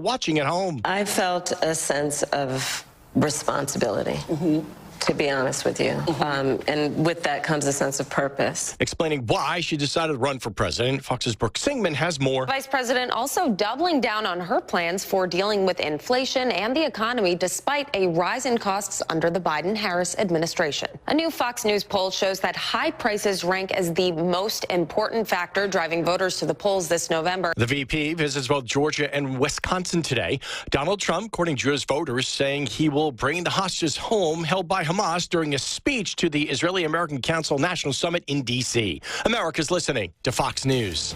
watching at home. I felt a sense of responsibility. To be honest with you. And with that comes a sense of purpose. Explaining why she decided to run for president, Fox's Brooke Singman has more. Vice President also doubling down on her plans for dealing with inflation and the economy despite a rise in costs under the Biden-Harris administration. A new Fox News poll shows that high prices rank as the most important factor driving voters to the polls this November. The VP visits both Georgia and Wisconsin today. Donald Trump courting Jewish voters, saying he will bring the hostages home held by Hamas during a speech to the Israeli-American Council National Summit in D.C. America's listening to Fox News.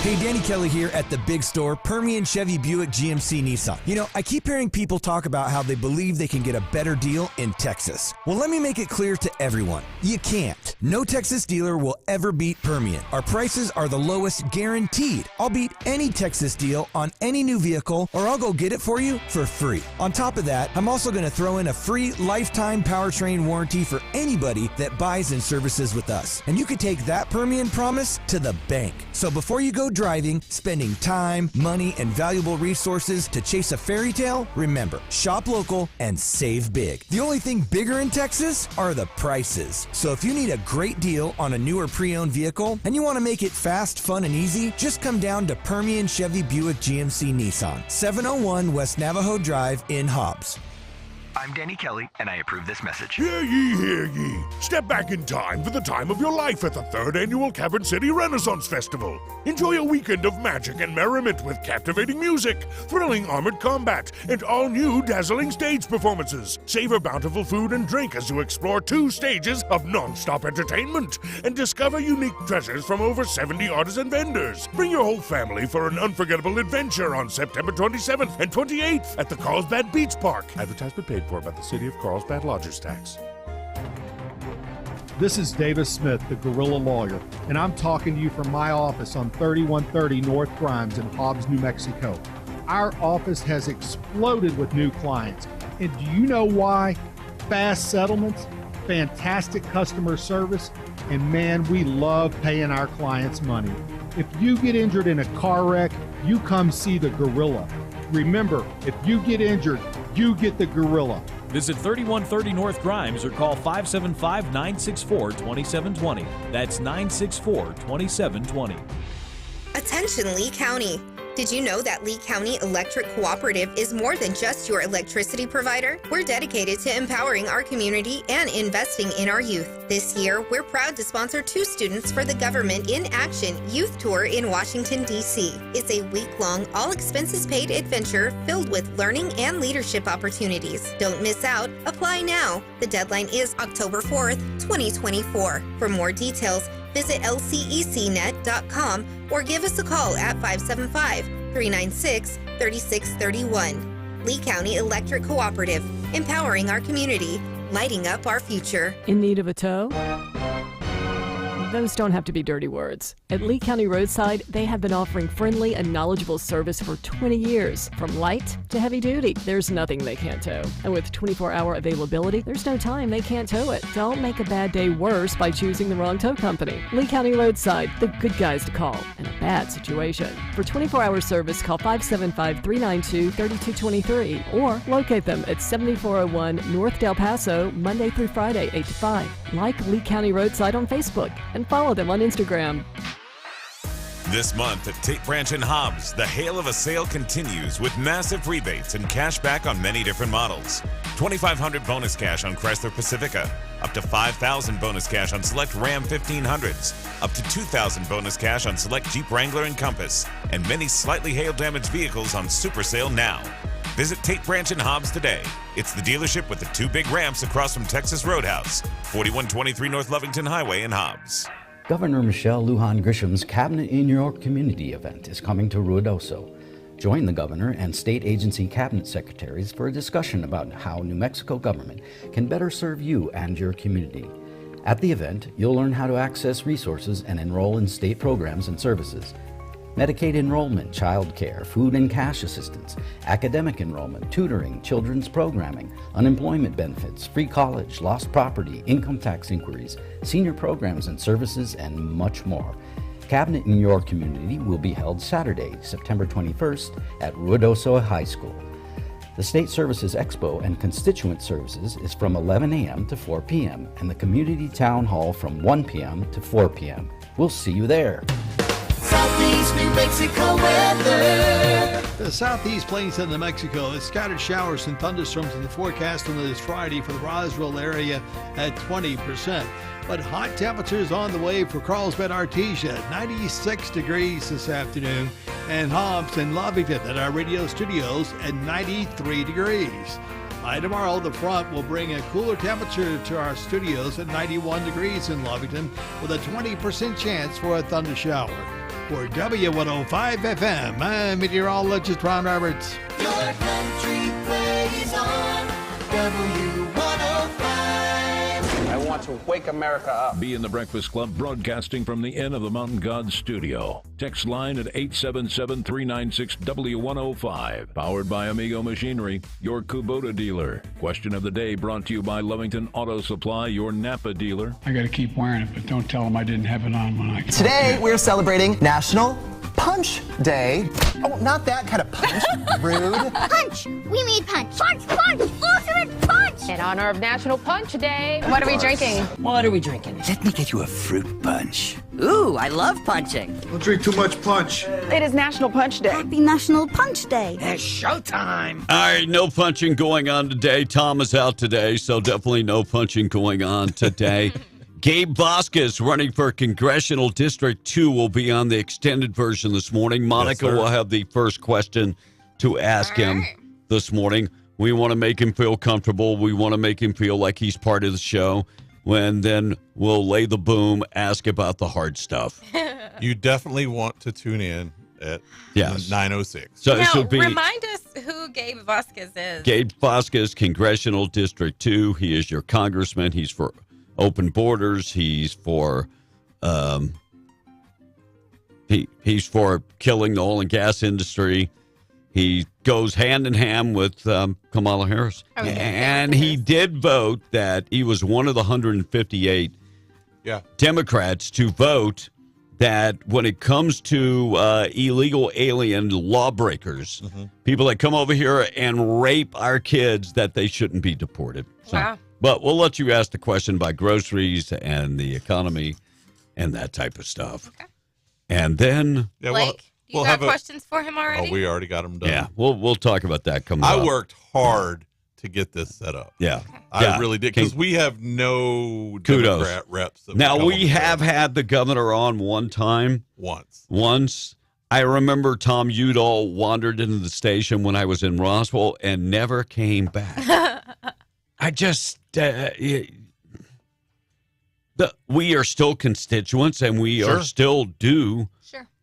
Hey, Danny Kelly here at the big store, Permian Chevy Buick GMC Nissan. You know, I keep hearing people talk about how they believe they can get a better deal in Texas. Well, let me make it clear to everyone. You can't. No Texas dealer will ever beat Permian. Our prices are the lowest guaranteed. I'll beat any Texas deal on any new vehicle, or I'll go get it for you for free. On top of that, I'm also going to throw in a free lifetime powertrain warranty for anybody that buys and services with us. And you can take that Permian promise to the bank. So before you go driving, spending time, money, and valuable resources to chase a fairy tale, remember, shop local and save big. The only thing bigger in Texas are the prices. So if you need a great deal on a newer pre-owned vehicle and you want to make it fast, fun, and easy, just come down to Permian Chevy Buick GMC Nissan, 701 West Navajo Drive in Hobbs. I'm Danny Kelly, and I approve this message. Hear ye, hear ye. Step back in time for the time of your life at the 3rd Annual Cavern City Renaissance Festival. Enjoy a weekend of magic and merriment with captivating music, thrilling armored combat, and all-new dazzling stage performances. Savor bountiful food and drink as you explore 2 stages of non-stop entertainment and discover unique treasures from over 70 artisan vendors. Bring your whole family for an unforgettable adventure on September 27th and 28th at the Carlsbad Beach Park. Advertisement paid for by the City of Carlsbad Lodgers Tax. This is Davis Smith, the Guerrilla Lawyer, and I'm talking to you from my office on 3130 North Grimes in Hobbs, New Mexico. Our office has exploded with new clients. And do you know why? Fast settlements, fantastic customer service, and man, we love paying our clients money. If you get injured in a car wreck, you come see the Guerrilla. Remember, if you get injured, you get the Guerrilla. Visit 3130 North Grimes or call 575-964-2720. That's 964-2720. Attention Lee County. Did you know that Lee County Electric Cooperative is more than just your electricity provider? We're dedicated to empowering our community and investing in our youth. This year, we're proud to sponsor 2 students for the Government in Action Youth Tour in Washington, D.C. It's a week-long, all-expenses-paid adventure filled with learning and leadership opportunities. Don't miss out. Apply now. The deadline is October 4th, 2024. For more details, visit lcecnet.com or give us a call at 575-396-3631. Lee County Electric Cooperative, empowering our community, lighting up our future. In need of a tow? Those don't have to be dirty words. At Lee County Roadside, they have been offering friendly and knowledgeable service for 20 years. From light to heavy duty, there's nothing they can't tow. And with 24-hour availability, there's no time they can't tow it. Don't make a bad day worse by choosing the wrong tow company. Lee County Roadside, the good guys to call in a bad situation. For 24-hour service, call 575-392-3223 or locate them at 7401 North Del Paso, Monday through Friday, 8 to 5. Like Lee County Roadside on Facebook and follow them on Instagram. This month at Tate Branch and Hobbs, the hail of a sale continues with massive rebates and cash back on many different models. $2,500 bonus cash on Chrysler Pacifica, up to $5,000 bonus cash on select Ram 1500s, up to $2,000 bonus cash on select Jeep Wrangler and Compass, and many slightly hail-damaged vehicles on super sale now. Visit Tate Branch and Hobbs today. It's the dealership with the 2 big ramps across from Texas Roadhouse, 4123 North Lovington Highway in Hobbs. Governor Michelle Lujan Grisham's Cabinet in Your Community event is coming to Ruidoso. Join the governor and state agency cabinet secretaries for a discussion about how New Mexico government can better serve you and your community. At the event, you'll learn how to access resources and enroll in state programs and services. Medicaid enrollment, child care, food and cash assistance, academic enrollment, tutoring, children's programming, unemployment benefits, free college, lost property, income tax inquiries, senior programs and services, and much more. Cabinet in Your Community will be held Saturday, September 21st at Ruidoso High School. The State Services Expo and Constituent Services is from 11 a.m. to 4 p.m. and the Community Town Hall from 1 p.m. to 4 p.m. We'll see you there. Southeast New Mexico weather. The southeast plains of New Mexico has scattered showers and thunderstorms in the forecast on this Friday for the Roswell area at 20%. But hot temperatures on the way for Carlsbad, Artesia, 96 degrees this afternoon, and Hobbs and Lovington at our radio studios at 93 degrees. By tomorrow, the front will bring a cooler temperature to our studios at 91 degrees in Lovington with a 20% chance for a thunder shower. For W105 FM, I'm meteorologist Ron Roberts. Your country plays on W105. I want to wake America up. Be in the Breakfast Club, broadcasting from the Inn of the Mountain God studio. Text line at 877-396-W105. Powered by Amigo Machinery, your Kubota dealer. Question of the day brought to you by Lovington Auto Supply, your Napa dealer. I got to keep wearing it, but don't tell them I didn't have it on when I... Today, we're celebrating National Punch Day. Oh, not that kind of punch. Rude. Punch! We need punch. Punch, punch! Ultimate punch! In honor of National Punch Day. What are we drinking? What are we drinking? Let me get you a fruit punch. Ooh, I love punching. Don't drink too much punch. It is National Punch Day. Happy National Punch Day. It's showtime. All right, no punching going on today. Tom is out today, so definitely no punching going on today. Gabe Vasquez, running for Congressional District 2, will be on the extended version this morning. Monica will have the first question to ask him this morning. We want to make him feel comfortable. We want to make him feel like he's part of the show. Then we'll lay the boom, ask about the hard stuff. You definitely want to tune in at 9:06. So now, this will be remind us who Gabe Vasquez is. Gabe Vasquez, Congressional District 2. He is your congressman. He's for open borders. He's for he's for killing the oil and gas industry. He goes hand in hand with Kamala Harris. And he did vote that he was one of the 158 Democrats to vote that when it comes to illegal alien lawbreakers, people that come over here and rape our kids, that they shouldn't be deported. So, wow. But we'll let you ask the question about groceries and the economy and that type of stuff. Okay. And then... Blake, you got questions for him already? Oh, we already got them done. Yeah, we'll talk about that coming up. I worked hard to get this set up. Yeah. Okay. I really did, because we have no kudos. Democrat reps. Now, we have had the governor on one time. Once. I remember Tom Udall wandered into the station when I was in Roswell and never came back. I just... we are still constituents, and we are still due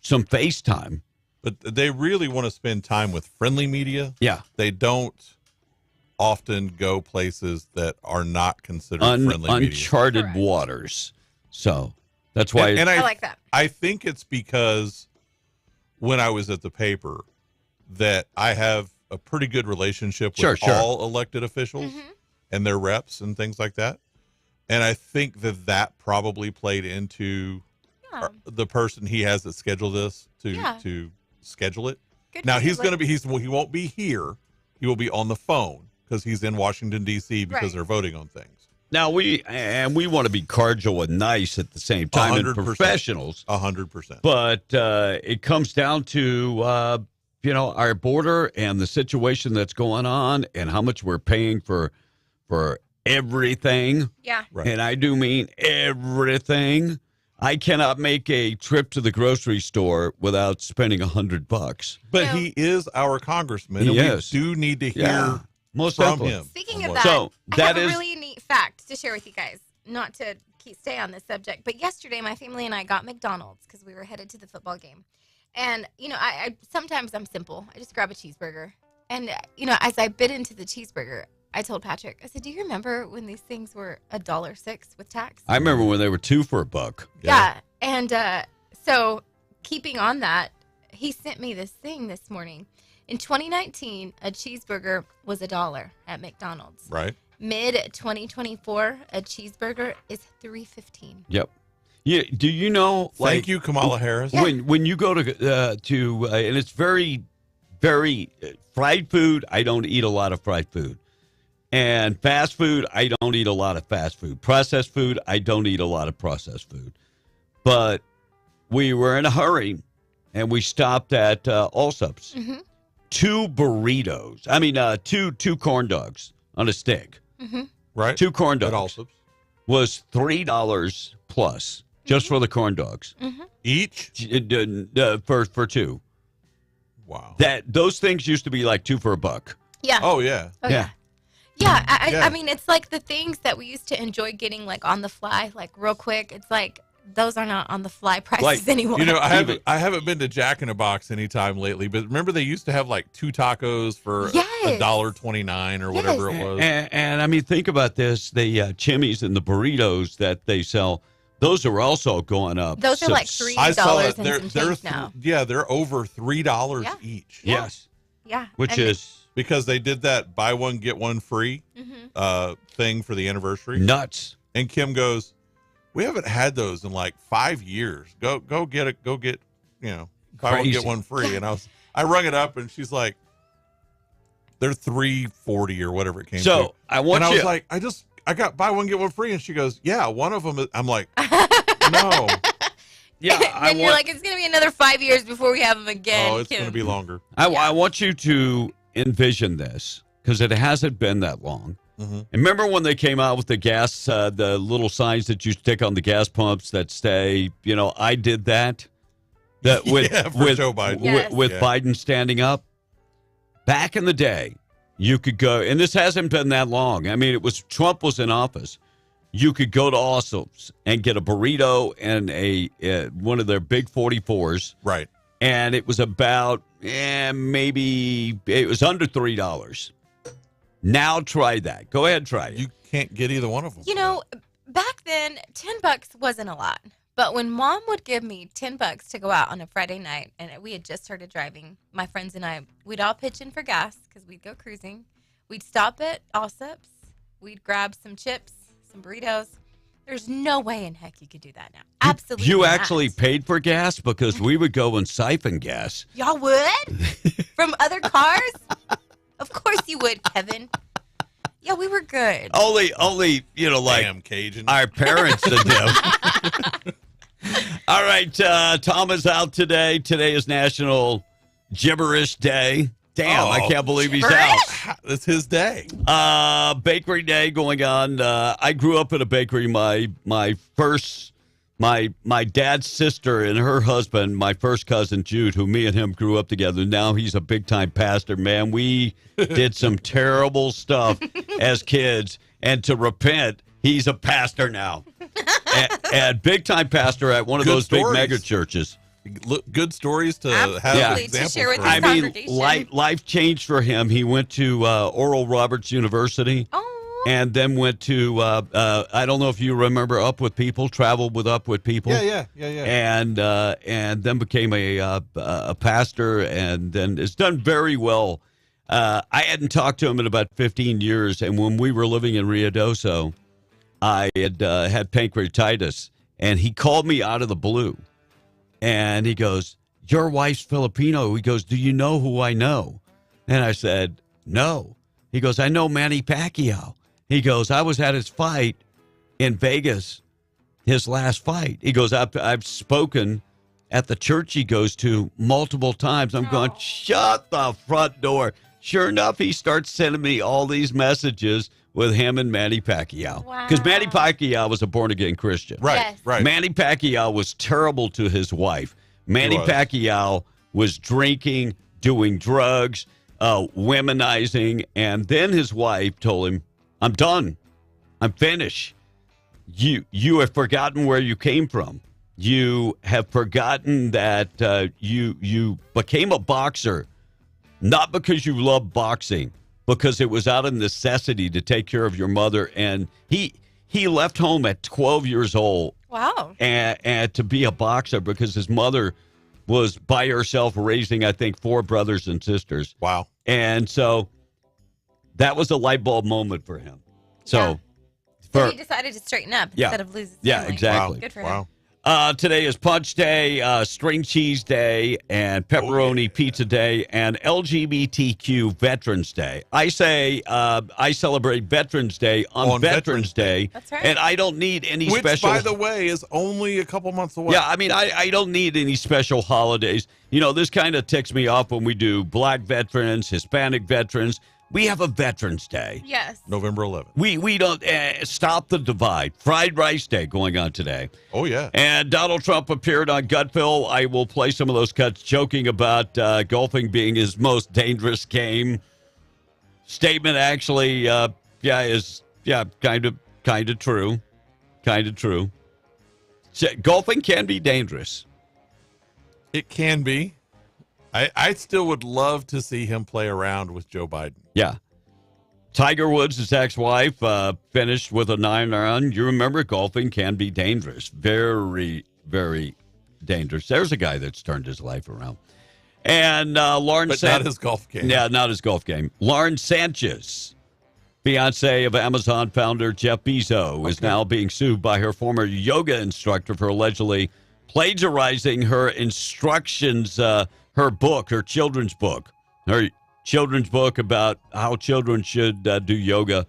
some FaceTime. But they really want to spend time with friendly media. Yeah. They don't often go places that are not considered friendly media. Uncharted waters. So that's why... And I like that. I think it's because when I was at the paper that I have a pretty good relationship with all elected officials and their reps and things like that. And I think that probably played into the person he has that scheduled this to schedule it. Good now he's going to be he won't be here. He will be on the phone because he's in Washington D.C. because they're voting on things. Now we want to be cordial and nice at the same time, 100%. and professionals. 100%. But it comes down to our border and the situation that's going on and how much we're paying for everything. Yeah. Right. And I do mean everything. I cannot make a trip to the grocery store without spending $100. But he is our congressman, and we do need to hear from him. Speaking of that, I have a really neat fact to share with you guys. Not to stay on this subject, but yesterday my family and I got McDonald's because we were headed to the football game. And, I sometimes I'm simple. I just grab a cheeseburger. And, as I bit into the cheeseburger, I told Patrick, I said, do you remember when these things were $1.06 with tax? I remember when they were $2 for $1. Yeah. And so keeping on that, he sent me this thing this morning. In 2019, a cheeseburger was $1 at McDonald's. Right. Mid 2024, a cheeseburger is $3.15. Yep. Yeah. Do you know? Thank you, Kamala Harris. When you go to and it's very, very fried food. I don't eat a lot of fried food, and fast food. I don't eat a lot of fast food. Processed food. I don't eat a lot of processed food. But we were in a hurry, and we stopped at Allsup's. Mm-hmm. 2 burritos. I mean, two corn dogs on a stick. Mm-hmm. Right. 2 corn dogs. At Allsup's. Was $3 plus just for the corn dogs. Mm-hmm. Each? For 2. Wow. Those things used to be like 2 for $1. Yeah. Oh, yeah. Oh, yeah. Yeah, I mean, it's like the things that we used to enjoy getting like on the fly, like real quick. It's like those are not on the fly prices anymore. You know, I haven't been to Jack in the Box anytime lately, but remember they used to have like 2 tacos for $1.29 or whatever it was. And I mean, think about this: the chimneys and the burritos that they sell, those are also going up. Those are like $3 and some change now. Yeah, they're over $3 each. Yeah. Yes. Yeah. Which is because they did that buy one get one free thing for the anniversary. Nuts. And Kim goes, "We haven't had those in like 5 years. Go get it. Go get, buy one get one free." And I rung it up, and she's like, "They're $3.40 or whatever it came to." So I was like, I got buy one get one free, and she goes, "Yeah, one of them." I'm like, "No." Yeah, and you're like, it's gonna be another 5 years before we have them again. Oh, it's gonna be longer. I want you to envision this because it hasn't been that long. Mm-hmm. And remember when they came out with the gas, the little signs that you stick on the gas pumps that say, I did that? With Joe Biden. With Biden standing up? Back in the day, you could go, and this hasn't been that long. I mean, Trump was in office. You could go to Allsup's and get a burrito and one of their big 44s. Right. And it was about, maybe, it was under $3. Now try that. Go ahead, try it. You can't get either one of them. Back then, $10 wasn't a lot. But when Mom would give me $10 to go out on a Friday night, and we had just started driving, my friends and I, we'd all pitch in for gas because we'd go cruising. We'd stop at Allsup's. We'd grab some chips, some burritos. There's no way in heck you could do that now. Absolutely You not. actually paid for gas because we would go and siphon gas. Y'all would? From other cars? Of course you would, Kevin. Yeah, we were good. Only, like Damn Cajun. Our parents did them. All right, Tom is out today. Today is National Gibberish Day. Damn, I can't believe he's out. It's his day. Bakery day going on. I grew up in a bakery. My dad's sister and her husband, my first cousin Jude, who me and him grew up together. Now he's a big time pastor. Man, we did some terrible stuff as kids, and to repent, he's a pastor now, and big time pastor at one of those big mega churches. Good stories to have to share with his congregation. Life changed for him. He went to Oral Roberts University. And then went to, I don't know if you remember Up With People, traveled with Up With People. Yeah. And then became a pastor, and then it's done very well. I hadn't talked to him in about 15 years, and when we were living in Ruidoso, I had pancreatitis, and he called me out of the blue. And he goes, "Your wife's Filipino." He goes, "Do you know who I know?" And I said, "No." He goes, "I know Manny Pacquiao." He goes, "I was at his fight in Vegas, his last fight." He goes, I've spoken at the church he goes to multiple times. I'm going, shut the front door. Sure enough, he starts sending me all these messages with him and Manny Pacquiao. Because Manny Pacquiao was a born-again Christian. Right, yes. Right. Manny Pacquiao was terrible to his wife. Manny Pacquiao was drinking, doing drugs, womanizing, and then his wife told him, "I'm done. I'm finished. You have forgotten where you came from. You have forgotten that you became a boxer, not because you loved boxing, because it was out of necessity to take care of your mother." And he left home at 12 years old. Wow. And to be a boxer because his mother was by herself raising, I think, 4 brothers and sisters. Wow. And so that was a light bulb moment for him. So he decided to straighten up instead of lose his family. exactly. Good for him. Today is Punch Day, String Cheese Day, and Pepperoni Pizza Day, and LGBTQ Veterans Day. I say I celebrate Veterans Day on Veterans Day. That's right. And I don't need any Which, special... by the way, is only a couple months away. Yeah, I mean, I don't need any special holidays. You know, this kind of ticks me off when we do Black veterans, Hispanic veterans. We have a Veterans Day. Yes. November 11th. We don't stop the divide. Fried Rice Day going on today. Oh, yeah. And Donald Trump appeared on Gutville. I will play some of those cuts joking about golfing being his most dangerous game. Statement actually, is kind of true. Kind of true. Golfing can be dangerous. It can be. I still would love to see him play around with Joe Biden. Yeah. Tiger Woods, his ex-wife, finished with a 9-iron. You remember golfing can be dangerous. Very, very dangerous. There's a guy that's turned his life around. And Lauren But not his golf game. Yeah, not his golf game. Lauren Sanchez, fiance of Amazon founder Jeff Bezos, is now being sued by her former yoga instructor for allegedly plagiarizing her instructions, her book, her children's book about how children should do yoga.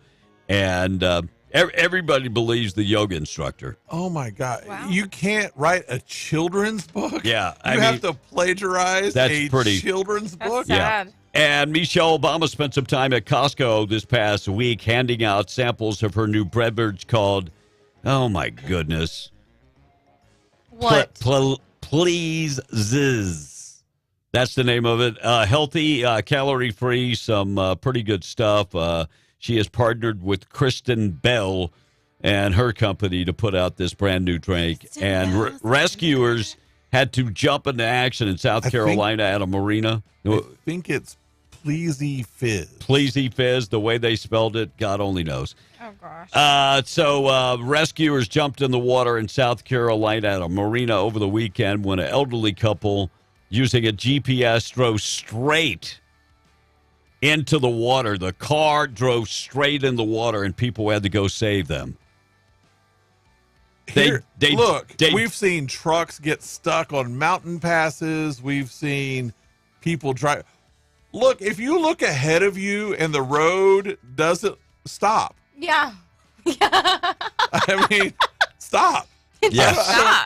And everybody believes the yoga instructor. Oh, my God. Wow. You can't write a children's book? Yeah. You have to plagiarize a children's book? Sad. Yeah. And Michelle Obama spent some time at Costco this past week handing out samples of her new beverage called, oh, my goodness. What? Please Ziz. That's the name of it. Healthy, calorie-free, some pretty good stuff. She has partnered with Kristen Bell and her company to put out this brand new drink. And rescuers had to jump into action in South Carolina at a marina. I think it's Pleasy Fizz. Pleasy Fizz, the way they spelled it, God only knows. Oh, gosh. So rescuers jumped in the water in South Carolina at a marina over the weekend when an elderly couple using a GPS drove straight into the water. The car drove straight in the water, and people had to go save them. We've seen trucks get stuck on mountain passes. We've seen people drive. Look, if you look ahead of you and the road doesn't stop. Yeah. I mean, stop. Yes.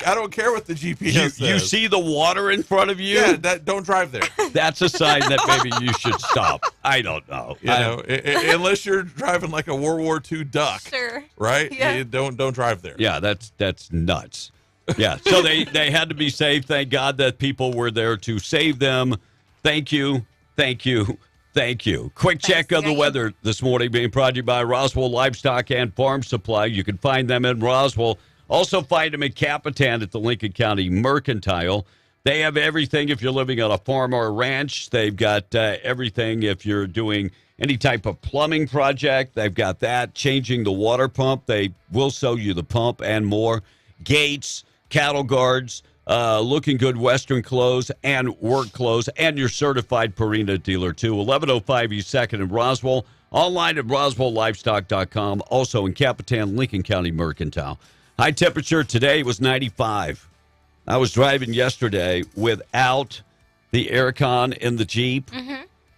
I don't care what the GPS says. You see the water in front of you? Yeah, don't drive there. That's a sign that maybe you should stop. I don't know. Unless you're driving like a World War II duck. Sure. Right? Yeah. You don't drive there. Yeah, that's nuts. Yeah. So they had to be saved. Thank God that people were there to save them. Thank you. Thank you. Thank you. Quick check of the weather this morning being brought to you by Roswell Livestock and Farm Supply. You can find them in Roswell. Also find them in Capitan at the Lincoln County Mercantile. They have everything if you're living on a farm or a ranch. They've got everything if you're doing any type of plumbing project. They've got that. Changing the water pump. They will sell you the pump and more. Gates, cattle guards, looking good Western clothes and work clothes, and your certified Purina dealer, too. 1105 East 2nd in Roswell. Online at RoswellLivestock.com. Also in Capitan, Lincoln County Mercantile. High temperature today was 95. I was driving yesterday without the aircon in the Jeep,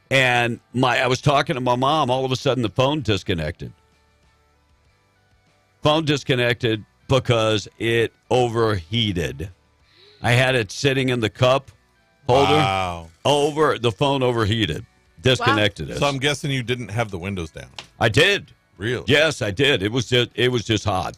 and I was talking to my mom. All of a sudden, the phone disconnected. Phone disconnected because it overheated. I had it sitting in the cup holder. Wow. The phone overheated. Disconnected it. So I'm guessing you didn't have the windows down. I did. Really? Yes, I did. It was just hot.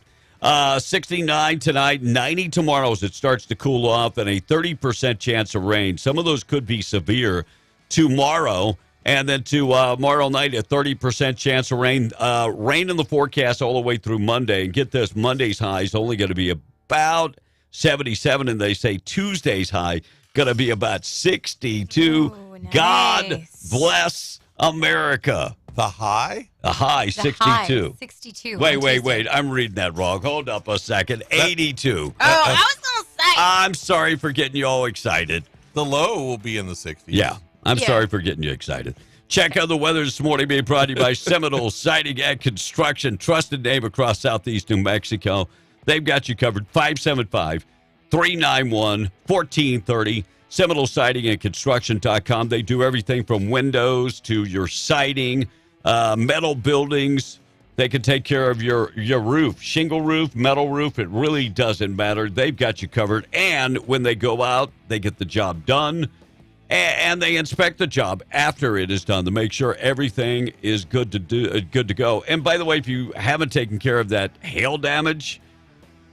69 tonight, 90 tomorrow as it starts to cool off, and a 30% chance of rain. Some of those could be severe tomorrow, and then tomorrow night, a 30% chance of rain. Rain in the forecast all the way through Monday. And get this, Monday's high is only going to be about 77, and they say Tuesday's high going to be about 62. Ooh, nice. God bless America. The high? The high, 62. 62. Wait. I'm reading that wrong. Hold up a second. 82. I was going to say. I'm sorry for getting you all excited. The low will be in the 60s. Yeah. I'm sorry for getting you excited. Check out the weather this morning being brought to you by Seminole Siding and Construction. Trusted name across southeast New Mexico. They've got you covered. 575 391-1430. Seminole Siding and Construction.com. They do everything from windows to your siding, metal buildings. They can take care of your roof, shingle roof, metal roof. It really doesn't matter. They've got you covered. And when they go out, they get the job done. And they inspect the job after it is done to make sure everything is good to go. And by the way, if you haven't taken care of that hail damage,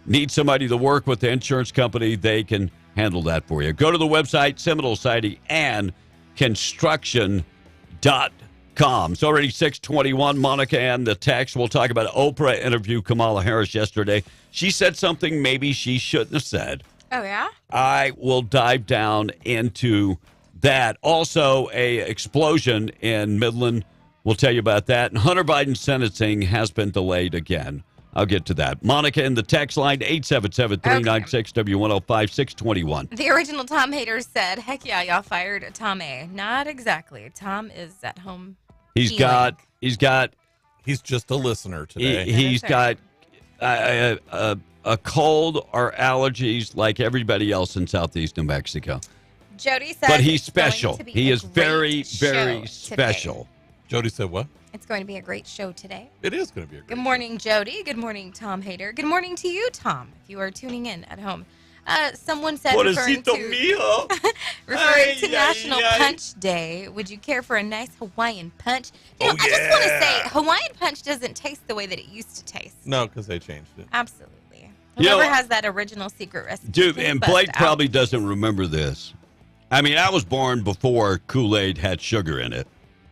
need somebody to work with the insurance company, they can handle that for you. Go to the website, Seminole Siding and Construction.com. It's already 6:21. Monica and the text. We'll talk about Oprah interview Kamala Harris yesterday. She said something maybe she shouldn't have said. Oh, yeah? I will dive down into that. Also, a explosion in Midland. We'll tell you about that. And Hunter Biden's sentencing has been delayed again. I'll get to that. Monica in the text line, 877-396-W105, 621. The original Tom hater said, heck yeah, y'all fired Tom A. Not exactly. Tom is at home. He's healing. He's just a listener today. He's got a cold or allergies like everybody else in southeast New Mexico. Jody said, but he's special. He is very, very special. Jody said what? It's going to be a great show today. It is going to be a great Good morning, Jody. Good morning, Tom Hader. Good morning to you, Tom, if you are tuning in at home. Someone said, referring to National Punch Day, would you care for a nice Hawaiian punch? I just want to say, Hawaiian punch doesn't taste the way that it used to taste. No, because they changed it. Absolutely. Whoever has that original secret recipe. Dude, and Blake probably doesn't remember this. I mean, I was born before Kool-Aid had sugar in it.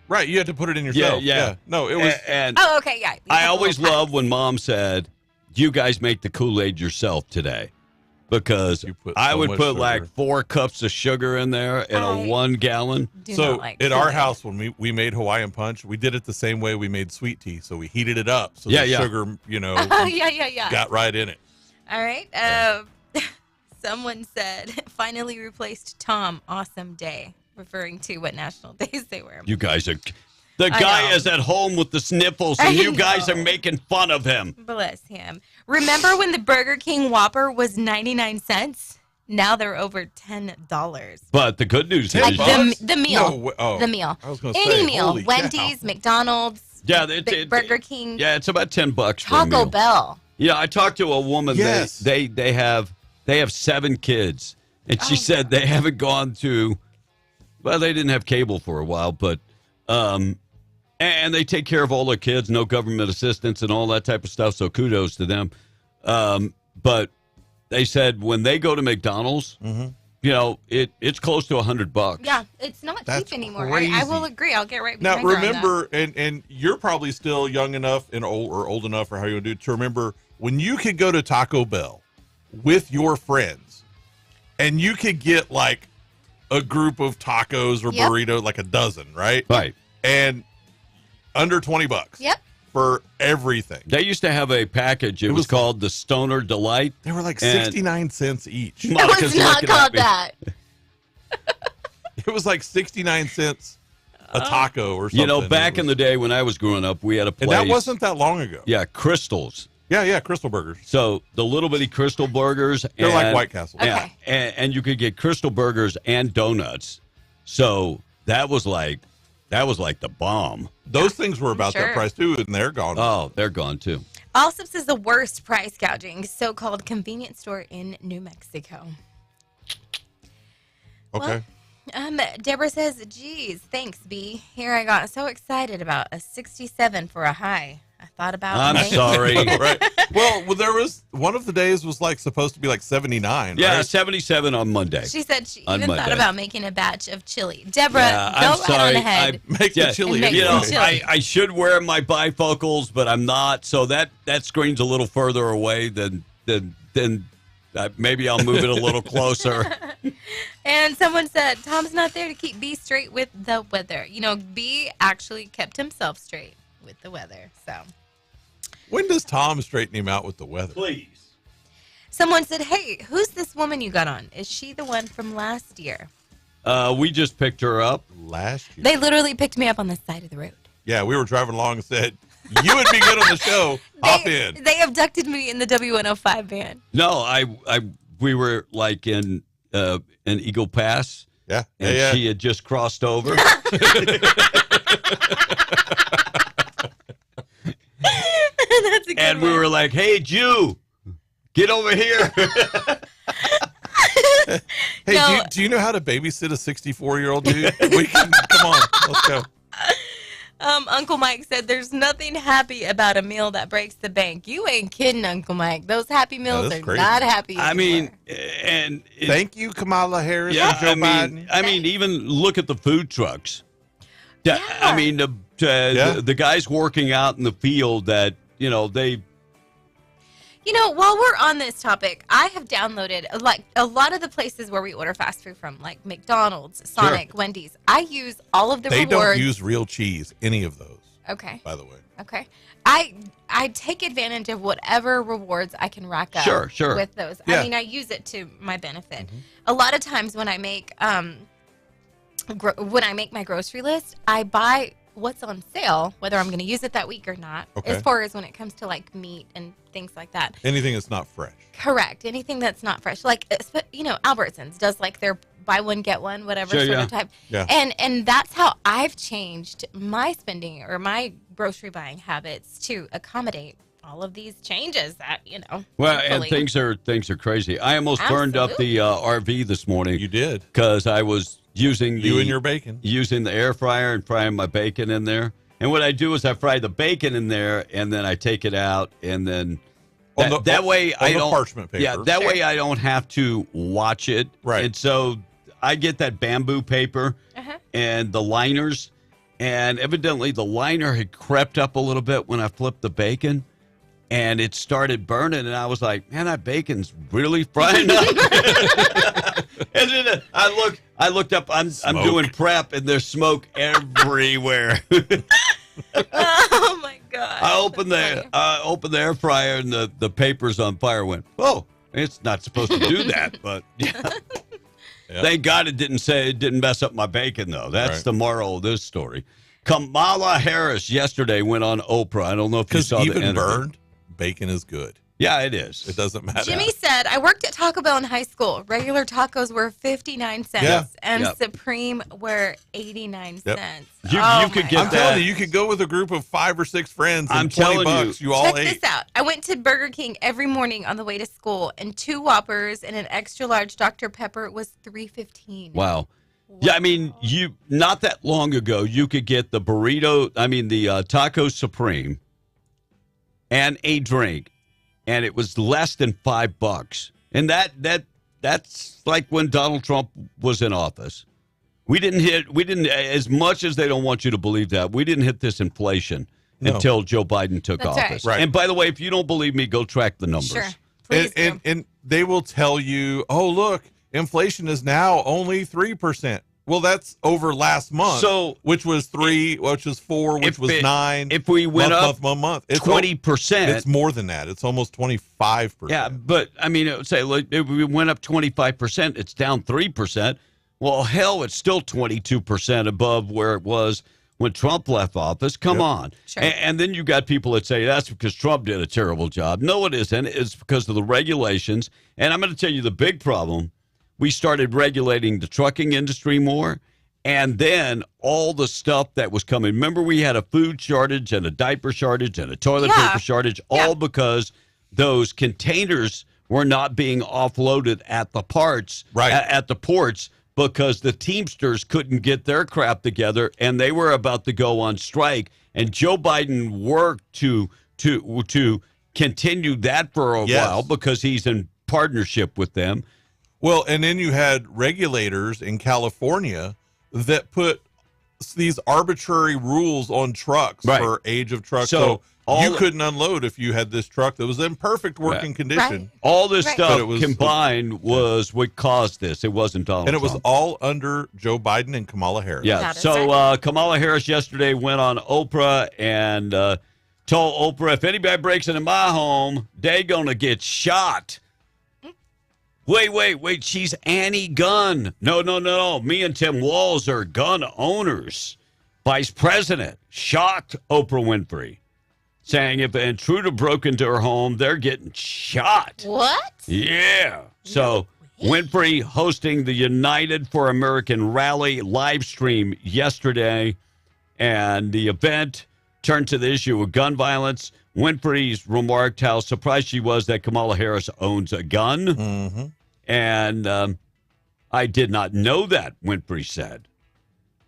Right, you had to put it in yourself. Yeah. No, it was. Oh, okay, yeah. I always loved when Mom said, "You guys make the Kool-Aid yourself today," because I would put like 4 cups of sugar in there in a 1 gallon. So at our house, when we made Hawaiian punch, we did it the same way we made sweet tea. So we heated it up so the sugar, got right in it. All right. Someone said, finally replaced Tom. Awesome day. Referring to what national days they were. You guys are... The guy is at home with the sniffles, and you guys are making fun of him. Bless him. Remember when the Burger King Whopper was 99 cents? Now they're over $10. But the good news is... The meal. The meal. I was going Any meal. Wendy's, McDonald's, Burger King. Yeah, it's about $10 for a Taco meal. Bell. Yeah, I talked to a woman. Yes. They have 7 kids, and she said they haven't gone to... Well, they didn't have cable for a while, but and they take care of all their kids, no government assistance and all that type of stuff. So kudos to them. But they said when they go to McDonald's, it's close to $100. Yeah, it's not cheap anymore. Crazy. I will agree. I'll get right behind Now her on remember, and you're probably still young enough and old enough, or how you want to do it, to remember when you could go to Taco Bell with your friends, and you could get like a group of tacos or burrito, like a dozen, right? Right. And under $20. Yep. For everything. They used to have a package. It was called the Stoner Delight. They were like 69 cents each. It was not called that. It was like 69 cents a taco or something. Back in the day when I was growing up, we had a place. And that wasn't that long ago. Yeah, Crystals. Yeah, Crystal Burgers. So the little bitty Crystal Burgers. They're like White Castle. Yeah, and you could get Crystal Burgers and donuts. So that was like the bomb. Those things were about that price too, and they're gone. Oh, they're gone too. Allsup's is the worst price gouging so-called convenience store in New Mexico. Okay. Well, Deborah says, geez, thanks, B. Here I got so excited about a 67 for a high. I thought about I'm sorry. Right. Well, there was one of the days was like supposed to be like 79. Yeah, right? 77 on Monday. She said she on even Monday. thought about making a batch of chili. Deborah, I'm go sorry. right on ahead. Make the chili. I should wear my bifocals, but I'm not. So that screen's a little further away than maybe I'll move it a little closer. And someone said, Tom's not there to keep B straight with the weather. B actually kept himself straight with the weather. So when does Tom straighten him out with the weather? Please. Someone said, hey, who's this woman you got on? Is she the one from last year? We just picked her up. Last year? They literally picked me up on the side of the road. Yeah, we were driving along and said, you would be good on the show. Hop in. They abducted me in the W105 van. No, we were like in Eagle Pass. Yeah. And she had just crossed over. And we were like, "Hey, Jew, get over here." Hey, do you know how to babysit a 64-year-old dude? Come on, let's go. Uncle Mike said, "There's nothing happy about a meal that breaks the bank." You ain't kidding, Uncle Mike. Those happy meals are crazy. not happy anymore. I mean, and thank you, Kamala Harris. Yeah, and Joe Biden. I mean, even look at the food trucks. I mean, the guys working out in the field that they. While we're on this topic, I have downloaded a lot of the places where we order fast food from, like McDonald's, Sonic, Wendy's. I use all of the rewards. They don't use real cheese, any of those. Okay. By the way. Okay. I take advantage of whatever rewards I can rack up with those. Yeah. I mean, I use it to my benefit. Mm-hmm. A lot of times when I make my grocery list, I buy what's on sale, whether I'm going to use it that week or not, as far as when it comes to like meat and things like that. Anything that's not fresh. Correct. Anything that's not fresh. Like, Albertsons does like their buy one, get one, whatever sort of type. Yeah. And that's how I've changed my spending or my grocery buying habits to accommodate all of these changes that, Well, thankfully. and things are crazy. I almost burned up the RV this morning. You did. Because I was using you and your bacon. Using the air fryer and frying my bacon in there. And what I do is I fry the bacon in there, and then I take it out, and then that way I don't parchment paper. Yeah, that way I don't have to watch it. Right. And so I get that bamboo paper and the liners, and evidently the liner had crept up a little bit when I flipped the bacon, and it started burning, and I was like, "Man, that bacon's really frying up." And then I looked up. I'm doing prep, and there's smoke everywhere. Oh my god! I opened the air fryer, and the paper's on fire. Went, oh, it's not supposed to do that, but yeah. Thank God it didn't mess up my bacon though. That's the moral of this story. Kamala Harris yesterday went on Oprah. I don't know if you saw the interview. Even burned bacon is good. Yeah, it is. It doesn't matter. Jimmy said, "I worked at Taco Bell in high school. Regular tacos were 59 cents, and Supreme were 89 cents. You could get I'm telling you, you could go with a group of 5 or 6 friends. And I'm telling $20 you all ate. Check this out. I went to Burger King every morning on the way to school, and 2 Whoppers and an extra large Dr. Pepper was $3.15. Wow. Yeah, I mean, not that long ago, you could get the the Taco Supreme and a drink, and it was less than $5. And that's like when Donald Trump was in office. We didn't, as much as they don't want you to believe that, we didn't hit this inflation until Joe Biden took office. Right. And by the way, if you don't believe me, go track the numbers. Sure. Please do. And they will tell you, oh, look, inflation is now only 3%. Well, that's over last month, which was 3, which was 4, which was 9. If we went up month, it's 20%. It's more than that. It's almost 25%. Yeah, but I mean, it would say like, if we went up 25%, it's down 3%. Well, hell, it's still 22% above where it was when Trump left office. Come on. Sure. And then you got people that say that's because Trump did a terrible job. No, it isn't. It's because of the regulations. And I'm going to tell you the big problem. We started regulating the trucking industry more, and then all the stuff that was coming. Remember, we had a food shortage and a diaper shortage and a toilet paper shortage, all because those containers were not being offloaded at the at the ports, because the Teamsters couldn't get their crap together, and they were about to go on strike. And Joe Biden worked to continue that for a while because he's in partnership with them. Well, and then you had regulators in California that put these arbitrary rules on trucks for age of truck. So you couldn't unload if you had this truck that was in perfect working condition. All this stuff combined was what caused this. It wasn't Donald Trump. And it was all under Joe Biden and Kamala Harris. Yeah. So Kamala Harris yesterday went on Oprah and told Oprah, if anybody breaks into my home, they gonna get shot. Wait. She's anti-gun. No. Me and Tim Walz are gun owners. Vice President. Shocked Oprah Winfrey. saying if an intruder broke into her home, they're getting shot. What? Yeah. So Winfrey hosting the United for American rally live stream yesterday, and the event turned to the issue of gun violence. Winfrey's remarked how surprised she was that Kamala Harris owns a gun. Mm-hmm. And I did not know that, Winfrey said.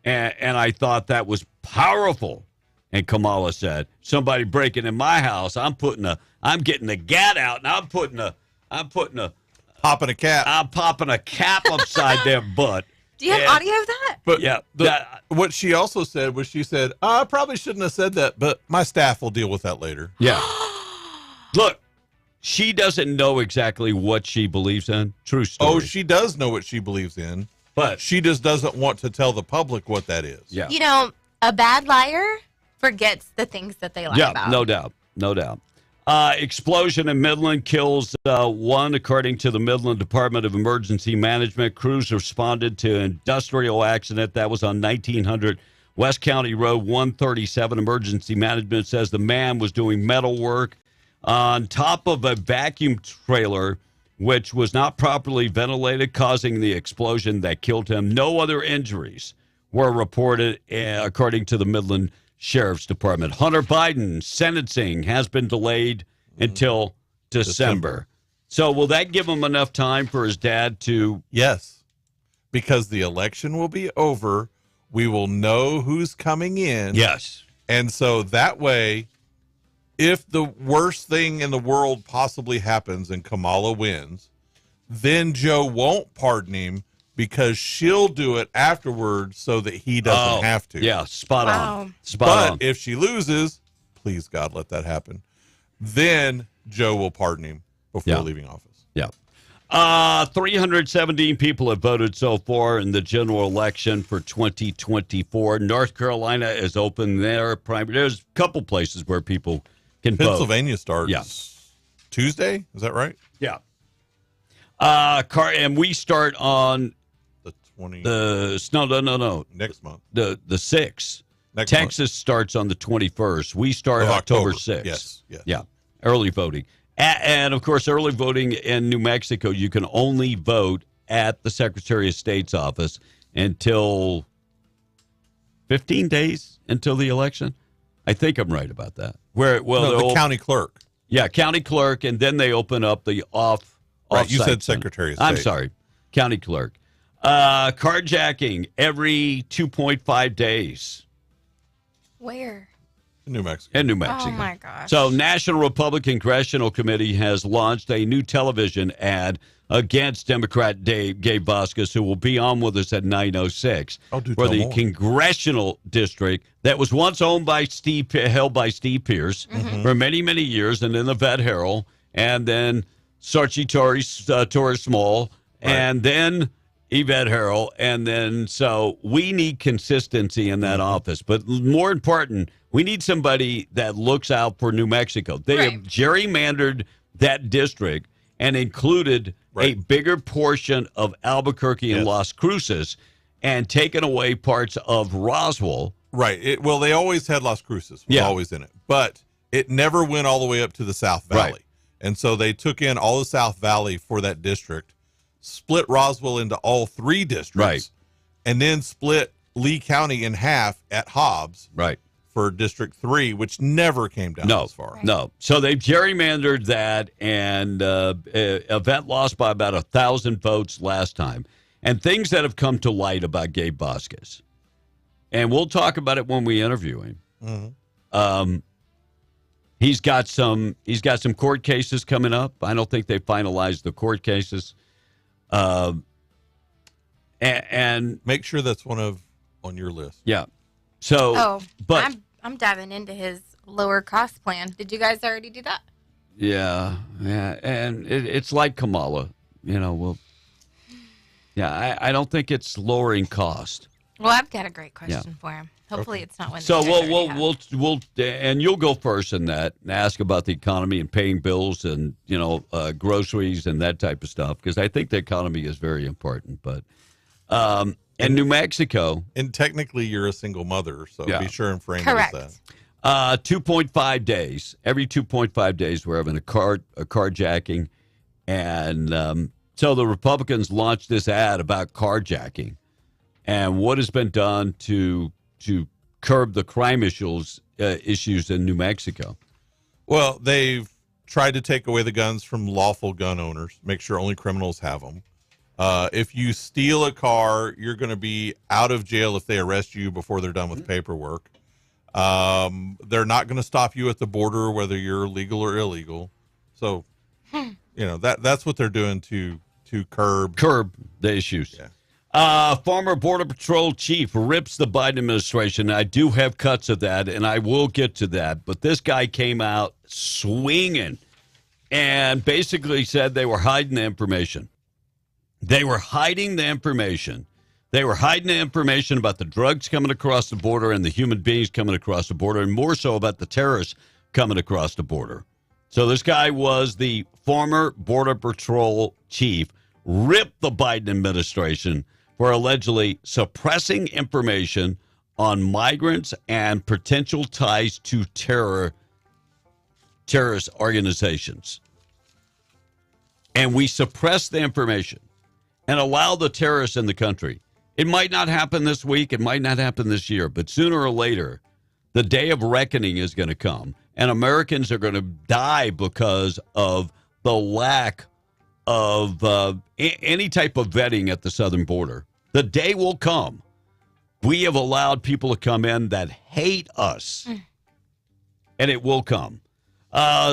And I thought that was powerful. And Kamala said, somebody breaking in my house, I'm getting the gat out, and I'm popping a cap. I'm popping a cap upside their butt. Do you have audio of that? But yeah, what she also said was, she said, I probably shouldn't have said that, but my staff will deal with that later. Yeah. Look, she doesn't know exactly what she believes in. True story. Oh, she does know what she believes in, but she just doesn't want to tell the public what that is. Yeah. You know, a bad liar forgets the things that they lie about. Yeah, no doubt. No doubt. Explosion in Midland kills one, according to the Midland Department of Emergency Management. Crews responded to an industrial accident that was on 1900 West County Road 137. Emergency Management says the man was doing metal work on top of a vacuum trailer, which was not properly ventilated, causing the explosion that killed him. No other injuries were reported, according to the Midland Sheriff's Department. Hunter Biden's sentencing has been delayed until December. So will that give him enough time for his dad to... Yes, because the election will be over. We will know who's coming in. Yes. And so that way, if the worst thing in the world possibly happens and Kamala wins, then Joe won't pardon him, because she'll do it afterwards so that he doesn't have to. Yeah, spot on. But if she loses, please, God, let that happen, then Joe will pardon him before leaving office. Yeah. 317 people have voted so far in the general election for 2024. North Carolina is open there. There's a couple places where people can vote. Pennsylvania starts Tuesday. Is that right? Yeah. And we start on the 20. No. Next month. The 6th. Next Texas month. starts on the 21st. We start October 6th. Yes. Yeah. Early voting. And of course, early voting in New Mexico, you can only vote at the Secretary of State's office until 15 days until the election. I think I'm right about that. The county clerk. Yeah, county clerk, and then they open up the off. Right, you said Secretary of State. I'm sorry, county clerk. Carjacking every 2.5 days. Where? In New Mexico. In New Mexico. Oh, my gosh. So National Republican Congressional Committee has launched a new television ad against Democrat Gabe Vasquez, who will be on with us at 9:06 for the congressional district that was once held by Steve Pierce for many, many years, and then the Vet Herald, and then Sarchi Torres Small, and then Yvette Harrell, and then so we need consistency in that office. But more important, we need somebody that looks out for New Mexico. They have gerrymandered that district and included a bigger portion of Albuquerque and Las Cruces and taken away parts of Roswell. Right. Well, they always had Las Cruces. Was always in it. But it never went all the way up to the South Valley. Right. And so they took in all the South Valley for that district, split Roswell into all three districts, and then split Lee County in half at Hobbs for District 3, which never came down as far. No. So they've gerrymandered that, and Yvette lost by about 1,000 votes last time. And things that have come to light about Gabe Vasquez. And we'll talk about it when we interview him. He's got some court cases coming up. I don't think they finalized the court cases. And make sure that's on your list. Yeah. So, but I'm diving into his lower cost plan. Did you guys already do that? Yeah, and it's like Kamala, I don't think it's lowering cost. Well, I've got a great question for him. Hopefully, it's not one. So we'll and you'll go first in that and ask about the economy and paying bills and groceries and that type of stuff, because I think the economy is very important. But in New Mexico, and technically you're a single mother, so be sure and frame it as that. 2.5 days. Every 2.5 days, we're having a carjacking. And so the Republicans launched this ad about carjacking and what has been done to curb the crime issues in New Mexico. Well, they've tried to take away the guns from lawful gun owners, make sure only criminals have them. If you steal a car, you're going to be out of jail if they arrest you before they're done with paperwork. They're not going to stop you at the border, whether you're legal or illegal. So, that's what they're doing to curb the issues. Yeah. Former Border Patrol chief rips the Biden administration. I do have cuts of that, and I will get to that. But this guy came out swinging and basically said they were hiding the information. They were hiding the information. They were hiding the information about the drugs coming across the border and the human beings coming across the border, and more so about the terrorists coming across the border. So this guy was the former Border Patrol chief, ripped the Biden administration for allegedly suppressing information on migrants and potential ties to terrorist organizations. And we suppress the information and allow the terrorists in the country. It might not happen this week. It might not happen this year. But sooner or later, the day of reckoning is going to come. And Americans are going to die because of the lack of any type of vetting at the southern border. The day will come. We have allowed people to come in that hate us. And it will come.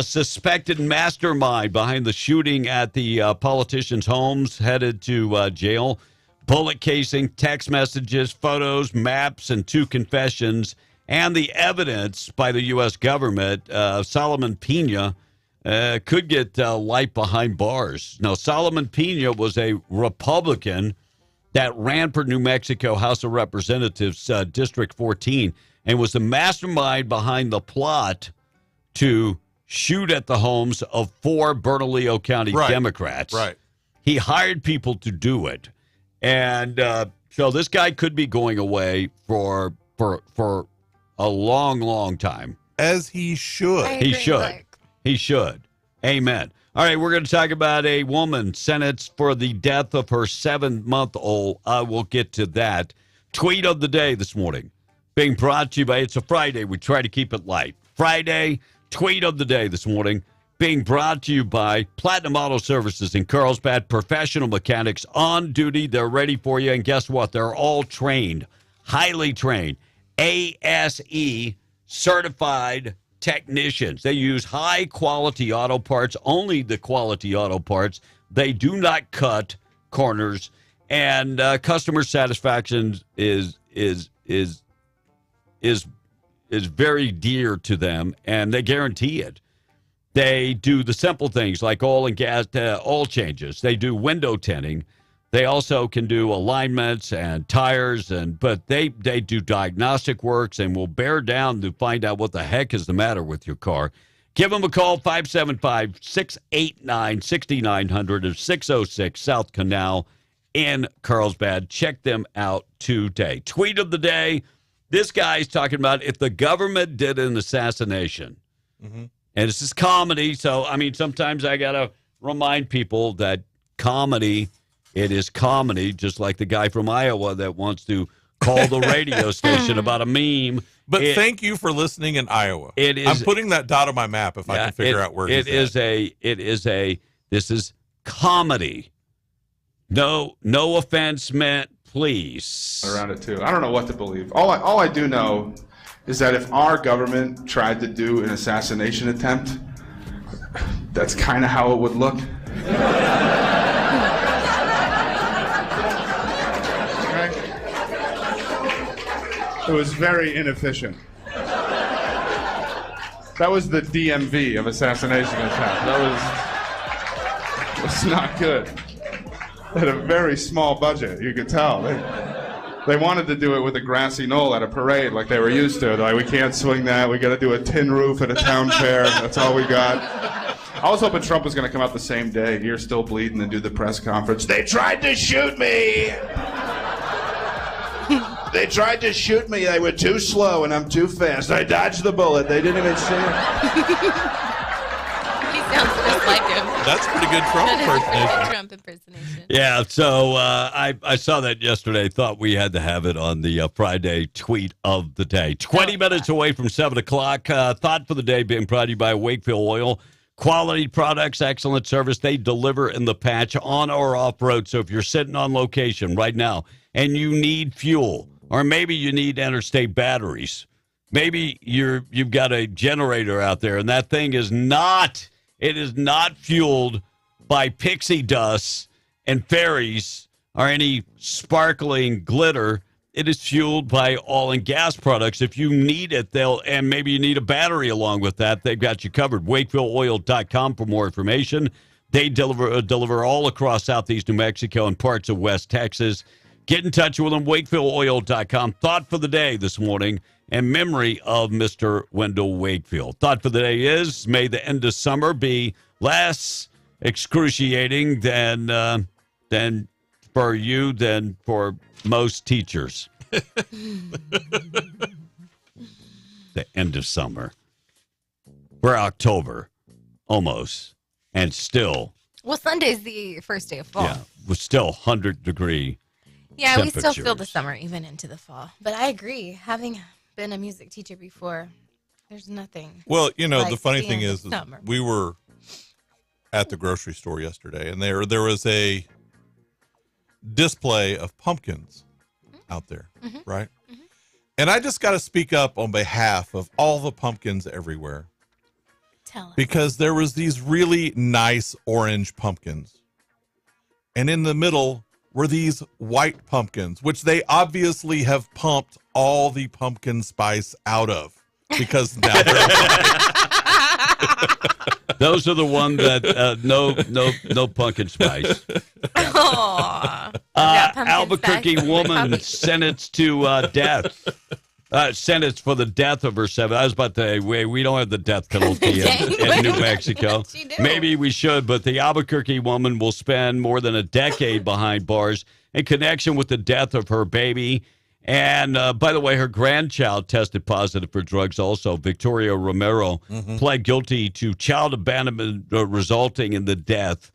Suspected mastermind behind the shooting at the politicians' homes headed to jail. Bullet casing, text messages, photos, maps, and 2 confessions. And the evidence by the U.S. government, Solomon Pena could get life behind bars. Now, Solomon Pena was a Republican that ran for New Mexico House of Representatives, District 14, and was the mastermind behind the plot to shoot at the homes of 4 Bernalillo County Democrats. Right. He hired people to do it. And so this guy could be going away for a long, long time. As he should. He should. He should. Amen. All right, we're going to talk about a woman sentenced for the death of her 7-month-old. I will get to that. Tweet of the day this morning being brought to you by, it's a Friday. We try to keep it light. Friday, tweet of the day this morning being brought to you by Platinum Auto Services in Carlsbad. Professional mechanics on duty. They're ready for you. And guess what? They're all trained, highly trained, ASE certified technicians. They use high quality auto parts, only the quality auto parts. They do not cut corners, and customer satisfaction is very dear to them, and they guarantee it. They do the simple things like oil and gas, oil changes. They do window tinting. They also can do alignments and tires, but they do diagnostic works and will bear down to find out what the heck is the matter with your car. Give them a call, 575-689-6900 of 606 South Canal in Carlsbad. Check them out today. Tweet of the day. This guy's talking about if the government did an assassination. Mm-hmm. And this is comedy, so, I mean, sometimes I got to remind people that comedy, it is comedy, just like the guy from Iowa that wants to call the radio station about a meme. But thank you for listening in Iowa. It is, I'm putting that dot on my map if I can figure out where this is comedy. No offense meant, please. Around it, too. I don't know what to believe. All I do know is that if our government tried to do an assassination attempt, that's kind of how it would look. It was very inefficient. That was the DMV of assassination attempt. That was not good. They had a very small budget, you could tell. They wanted to do it with a grassy knoll at a parade like they were used to. They're like, we can't swing that. We got to do a tin roof at a town fair. That's all we got. I was hoping Trump was going to come out the same day, ear still bleeding, and do the press conference. They tried to shoot me! They tried to shoot me. They were too slow, and I'm too fast. I dodged the bullet. They didn't even see it. He sounds just like him. That's pretty good Trump impersonation. Trump impersonation. Yeah, so I saw that yesterday. Thought we had to have it on the Friday tweet of the day. 20 minutes away from 7 o'clock. Thought for the day being brought to you by Wakefield Oil. Quality products, excellent service. They deliver in the patch on or off road. So if you're sitting on location right now and you need fuel, or maybe you need interstate batteries, maybe you've got a generator out there and that thing is not fueled by pixie dust and fairies or any sparkling glitter. It is fueled by oil and gas products. If you need it, and maybe you need a battery along with that, they've got you covered. WakefieldOil.com for more information. They deliver all across Southeast New Mexico and parts of West Texas. Get in touch with them, WakefieldOil.com. Thought for the day this morning in memory of Mr. Wendell Wakefield. Thought for the day is, may the end of summer be less excruciating than for you than for most teachers. The end of summer. We're October, almost, and still. Well, Sunday's the first day of fall. Yeah, we're still 100-degree Yeah, we still feel the summer even into the fall. But I agree. Having been a music teacher before, there's nothing. Well, like the funny the thing end is, of summer. we were at the grocery store yesterday, and there was a display of pumpkins out there, right? And I just got to speak up on behalf of all the pumpkins everywhere. Tell us. Because there was these really nice orange pumpkins. And in the middle were these white pumpkins, which they obviously have pumped all the pumpkin spice out of. Because now they're Those are the one that no pumpkin spice. Albuquerque woman sentenced to death. Sentenced for the death of her seven. I was about to say, we don't have the death penalty in New Mexico. Maybe we should, but the Albuquerque woman will spend more than a decade behind bars in connection with the death of her baby. And by the way, her grandchild tested positive for drugs also. Victoria Romero pled guilty to child abandonment resulting in the death,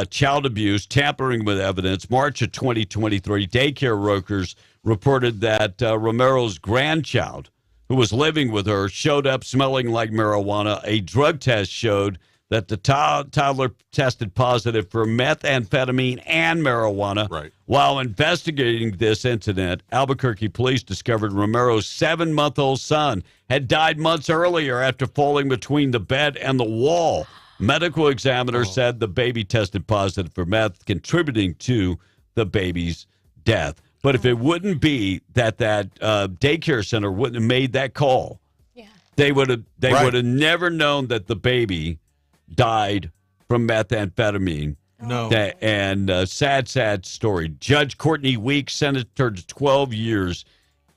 child abuse, tampering with evidence. March of 2023, daycare workers reported that Romero's grandchild, who was living with her, showed up smelling like marijuana. A drug test showed that the toddler tested positive for methamphetamine and marijuana. Right. While investigating this incident, Albuquerque police discovered Romero's 7-month-old son had died months earlier after falling between the bed and the wall. Medical examiner said the baby tested positive for meth, contributing to the baby's death. But if it wouldn't be that daycare center wouldn't have made that call, they would have never known that the baby died from methamphetamine. No. And sad story. Judge Courtney Weeks sentenced her to 12 years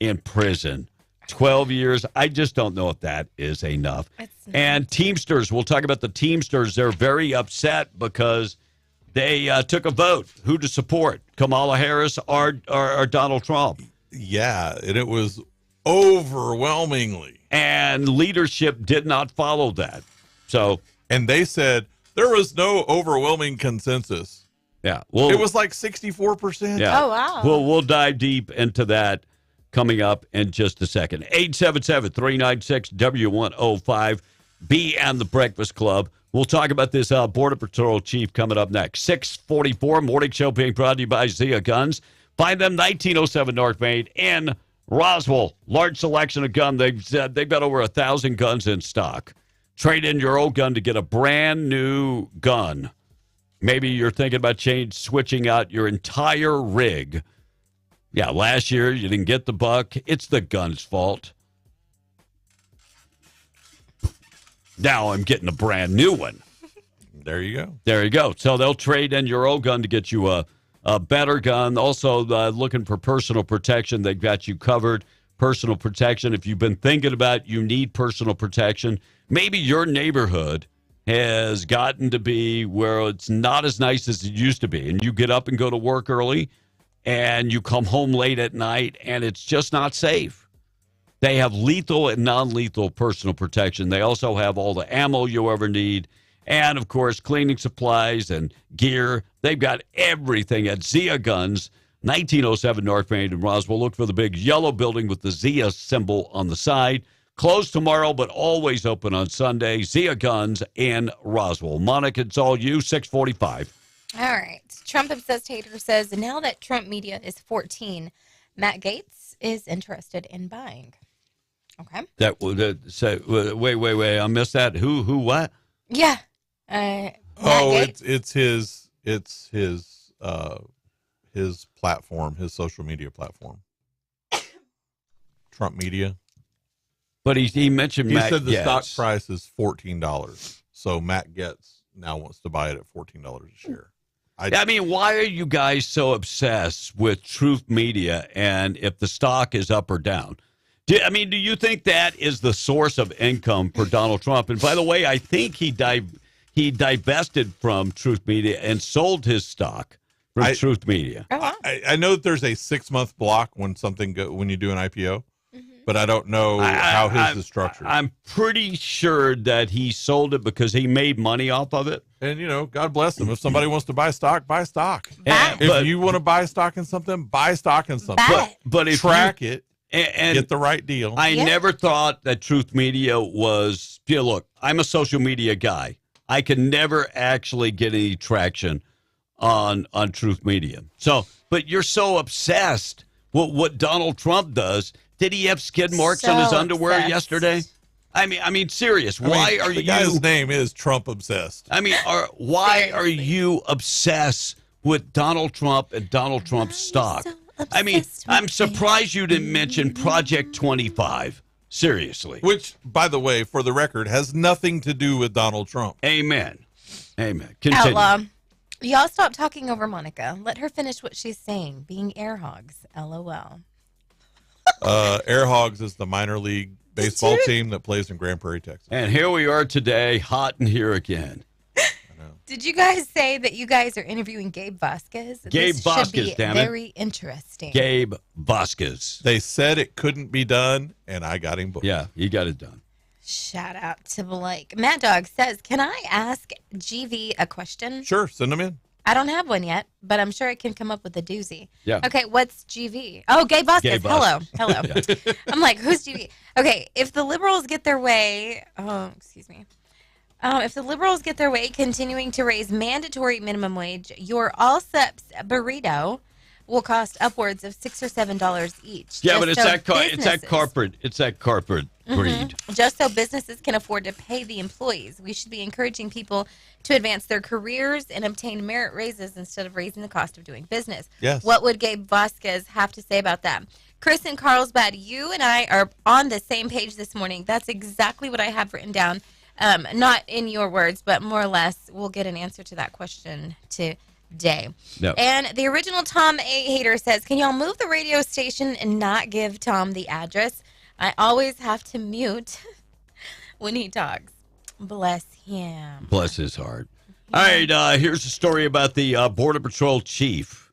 in prison. 12 years. I just don't know if that is enough. And Teamsters, we'll talk about the Teamsters. They're very upset because they took a vote. Who to support, Kamala Harris or Donald Trump? Yeah, and it was overwhelmingly. And leadership did not follow that. And they said there was no overwhelming consensus. Yeah. Well, it was like 64%. Yeah. Oh, wow. We'll dive deep into that coming up in just a second. 877-396-W105. B and the Breakfast Club. We'll talk about this Border Patrol chief coming up next. 644 Morning Show being brought to you by Zia Guns. Find them 1907 North Main in Roswell. Large selection of guns. They've got over 1,000 guns in stock. Trade in your old gun to get a brand new gun. Maybe you're thinking about switching out your entire rig. Yeah, last year you didn't get the buck. It's the gun's fault. Now I'm getting a brand new one. There you go. There you go. So they'll trade in your old gun to get you a better gun. Also, looking for personal protection, they've got you covered. Personal protection. If you've been thinking about you need personal protection, maybe your neighborhood has gotten to be where it's not as nice as it used to be, and you get up and go to work early, and you come home late at night, and it's just not safe. They have lethal and non-lethal personal protection. They also have all the ammo you ever need, and, of course, cleaning supplies and gear. They've got everything at Zia Guns, 1907 North Main in Roswell. Look for the big yellow building with the Zia symbol on the side. Closed tomorrow, but always open on Sunday. Zia Guns in Roswell. Monica, it's all you, 645. All right. Trump-obsessed hater says, now that Trump media is 14, Matt Gaetz is interested in buying. Okay. Wait. I missed that. Who, what? Yeah. It's his platform, his social media platform. Trump Media. But he mentioned Matt said the Gaetz. stock price is $14. So Matt Gaetz now wants to buy it at $14 a share. I mean, why are you guys so obsessed with Truth Media and if the stock is up or down? Do you think that is the source of income for Donald Trump? And by the way, I think he divested from Truth Media and sold his stock from Truth Media. I know that there's a 6-month block when you do an IPO. But I don't know how his is structured. I'm pretty sure that he sold it because he made money off of it. And, God bless him. If somebody wants to buy stock, buy stock. If you want to buy stock in something, buy stock in something. But if track it and get the right deal. I never thought that Truth Media was, look, I'm a social media guy. I can never actually get any traction on Truth Media. But you're so obsessed with what Donald Trump does. Did he have skid marks on his underwear yesterday? I mean, serious. Why are you? The guy's name is Trump obsessed. I mean, why are you obsessed with Donald Trump and Donald Trump's stock? I mean, I'm surprised you didn't mention Project 25. Seriously. Which, by the way, for the record, has nothing to do with Donald Trump. Amen. Continue. Outlaw. Y'all stop talking over Monica. Let her finish what she's saying. Being air hogs. LOL. Air Hogs is the minor league baseball team that plays in Grand Prairie, Texas. And here we are today, hot in here again. Did you guys say that you guys are interviewing Gabe Vasquez? Gabe Vasquez, damn it. Very interesting. Gabe Vasquez. They said it couldn't be done, and I got him booked. Yeah, you got it done. Shout out to Blake. Mad Dog says, can I ask GV a question? Sure, send them in. I don't have one yet, but I'm sure it can come up with a doozy. Yeah. Okay, what's GV? Oh, Gabe Vasquez. Hello. Yeah. I'm like, who's GV? Okay, if the liberals get their way, if the liberals get their way continuing to raise mandatory minimum wage, your all Sept burrito will cost upwards of $6 or $7 each. Yeah, but it's that corporate greed. Just so businesses can afford to pay the employees. We should be encouraging people to advance their careers and obtain merit raises instead of raising the cost of doing business. Yes. What would Gabe Vasquez have to say about that? Chris in Carlsbad, you and I are on the same page this morning. That's exactly what I have written down. Not in your words, but more or less, we'll get an answer to that question today. Yep. And the original Tom A. Hater says, can y'all move the radio station and not give Tom the address? I always have to mute when he talks. Bless him. Bless his heart. All right, here's a story about the Border Patrol chief.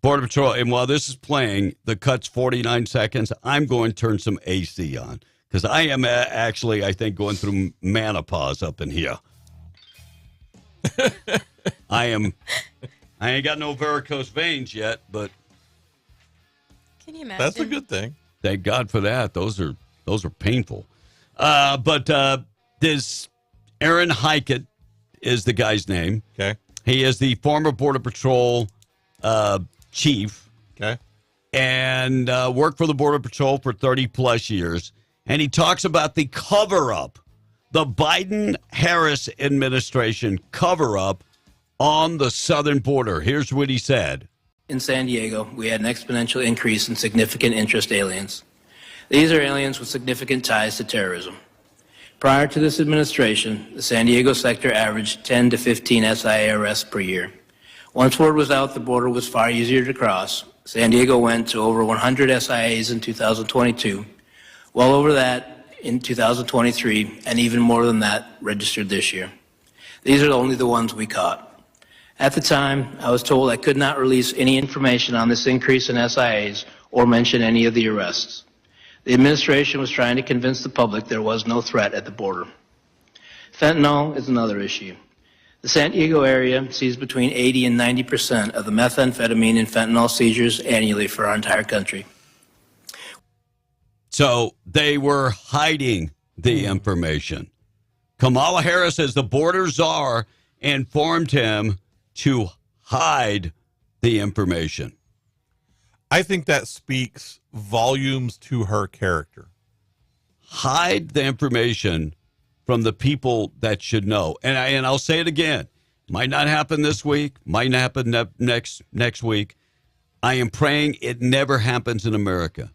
Border Patrol, and while this is playing, the cut's 49 seconds, I'm going to turn some AC on. Because I am actually, I think, going through menopause up in here. I ain't got no varicose veins yet, but can you imagine? That's a good thing. Thank God for that. Those are painful. But this Aaron Hikett is the guy's name. Okay. He is the former Border Patrol chief. Okay. And worked for the Border Patrol for 30 plus years. And he talks about the cover-up, the Biden-Harris administration cover-up on the southern border. Here's what he said. In San Diego, we had an exponential increase in significant interest aliens. These are aliens with significant ties to terrorism. Prior to this administration, the San Diego sector averaged 10 to 15 SIA arrests per year. Once word was out the border was far easier to cross, San Diego went to over 100 SIAs in 2022, well over that in 2023, and even more than that registered this year. These are only the ones we caught. At the time, I was told I could not release any information on this increase in SIAs or mention any of the arrests. The administration was trying to convince the public there was no threat at the border. Fentanyl is another issue. The San Diego area sees between 80 and 90% of the methamphetamine and fentanyl seizures annually for our entire country. So they were hiding the information. Kamala Harris, as the border czar, informed him to hide the information. I think that speaks volumes to her character. Hide the information from the people that should know. And I'll say it again. Might not happen this week. Might not happen next week. I am praying it never happens in America.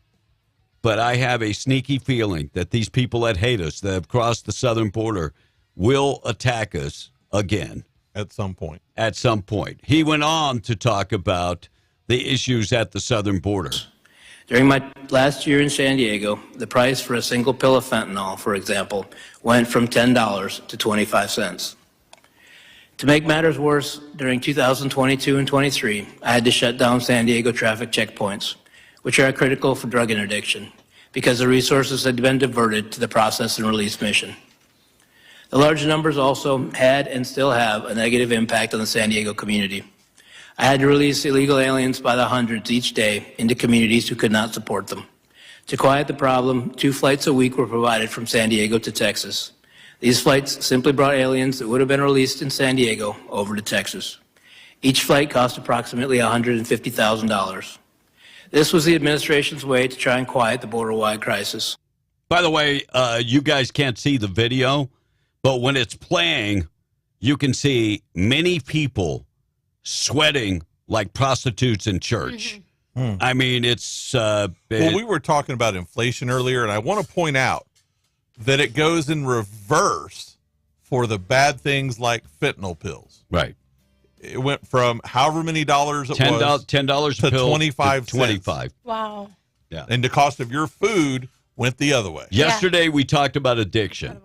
But I have a sneaky feeling that these people that hate us, that have crossed the southern border, will attack us again. At some point. At some point. He went on to talk about the issues at the southern border. During my last year in San Diego, the price for a single pill of fentanyl, for example, went from $10 to 25 cents. To make matters worse, during 2022 and 23, I had to shut down San Diego traffic checkpoints, which are critical for drug interdiction, because the resources had been diverted to the process and release mission. The large numbers also had and still have a negative impact on the San Diego community. I had to release illegal aliens by the hundreds each day into communities who could not support them. To quiet the problem, 2 flights a week were provided from San Diego to Texas. These flights simply brought aliens that would have been released in San Diego over to Texas. Each flight cost approximately $150,000. This was the administration's way to try and quiet the border-wide crisis. By the way, you guys can't see the video, but when it's playing, you can see many people sweating like prostitutes in church. I mean, it's... well, we were talking about inflation earlier, and I want to point out that it goes in reverse for the bad things like fentanyl pills. Right. It went from however many dollars it was $10 to a pill 25 to 25. Wow. Yeah. And the cost of your food went the other way. Yesterday, we talked about addiction.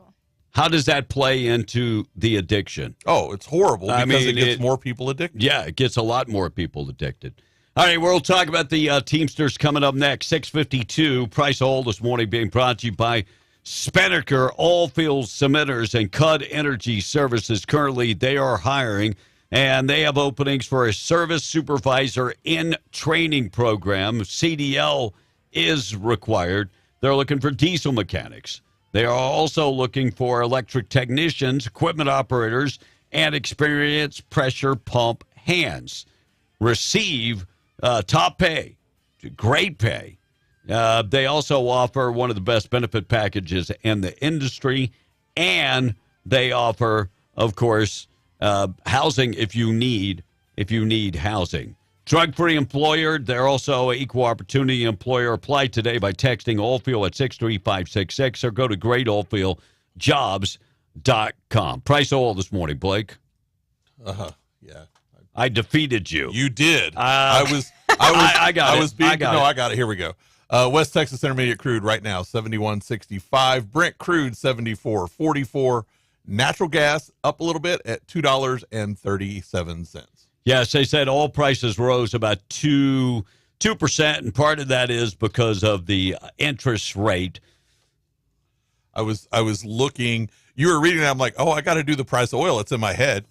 How does that play into the addiction? Oh, it's horrible because it gets more people addicted. Yeah, it gets a lot more people addicted. All right, we'll talk about the Teamsters coming up next. 6:52. Price of Oil this morning being brought to you by Spinnaker, Oilfield Cementers, and Cud Energy Services. Currently, they are hiring, and they have openings for a service supervisor in training program. CDL is required. They're looking for diesel mechanics. They are also looking for electric technicians, equipment operators, and experienced pressure pump hands. Receive top pay, great pay. They also offer one of the best benefit packages in the industry, and they offer, of course, housing if you need housing. Drug-free employer. They're also an equal opportunity employer. Apply today by texting Oilfield at 63566 or go to greatoilfieldjobs.com. Price of oil this morning, Blake. Yeah. I defeated you. You did. I got it. Here we go. West Texas Intermediate crude right now, 71.65. Brent crude, 74.44. Natural gas up a little bit at $2.37. Yes, they said oil prices rose about 2%, and part of that is because of the interest rate. I was looking. You were reading it. I'm like, oh, I got to do the price of oil. It's in my head.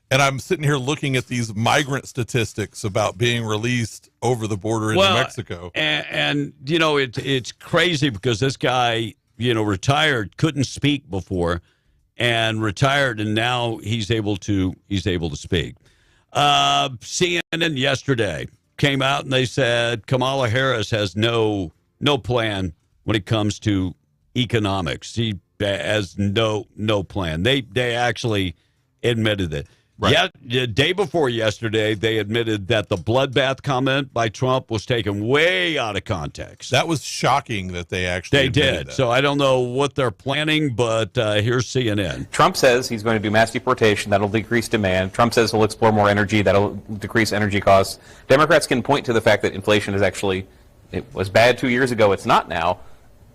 And I'm sitting here looking at these migrant statistics about being released over the border into Mexico. And you know, it's crazy because this guy, retired, couldn't speak before, and retired, and now he's able to speak. CNN yesterday came out and they said Kamala Harris has no plan when it comes to economics. She has no plan. They actually admitted it. Right. Yeah, the day before yesterday, they admitted that the bloodbath comment by Trump was taken way out of context. That was shocking that they actually did. That. So I don't know what they're planning, but here's CNN. Trump says he's going to do mass deportation. That'll decrease demand. Trump says he'll explore more energy. That'll decrease energy costs. Democrats can point to the fact that inflation is actually, it was bad 2 years ago. It's not now.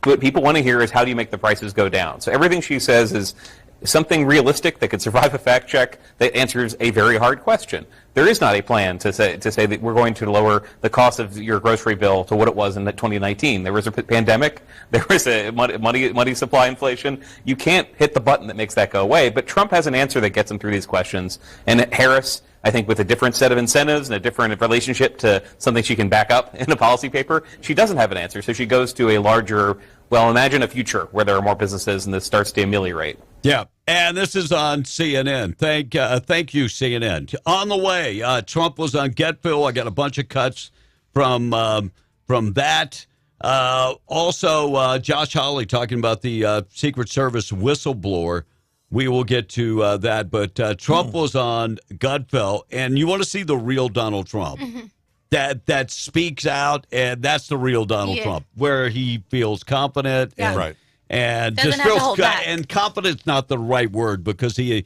What people want to hear is how do you make the prices go down? So everything she says is something realistic that could survive a fact check that answers a very hard question. There is not a plan to say that we're going to lower the cost of your grocery bill to what it was in 2019. There was a pandemic. There was a money supply inflation. You can't hit the button that makes that go away. But Trump has an answer that gets him through these questions. And Harris, I think, with a different set of incentives and a different relationship to something she can back up in a policy paper, she doesn't have an answer. So she goes to a larger, well, imagine a future where there are more businesses and this starts to ameliorate. Yeah, and this is on CNN. Thank you, CNN. On the way, Trump was on Get Bill. I got a bunch of cuts from that. Also, Josh Hawley talking about the Secret Service whistleblower. We will get to that. But Trump was on Gutfeld, and you want to see the real Donald Trump. That speaks out, and that's the real Donald Trump, where he feels confident and Right. and Doesn't just have to feels hold back. and confident's not the right word because he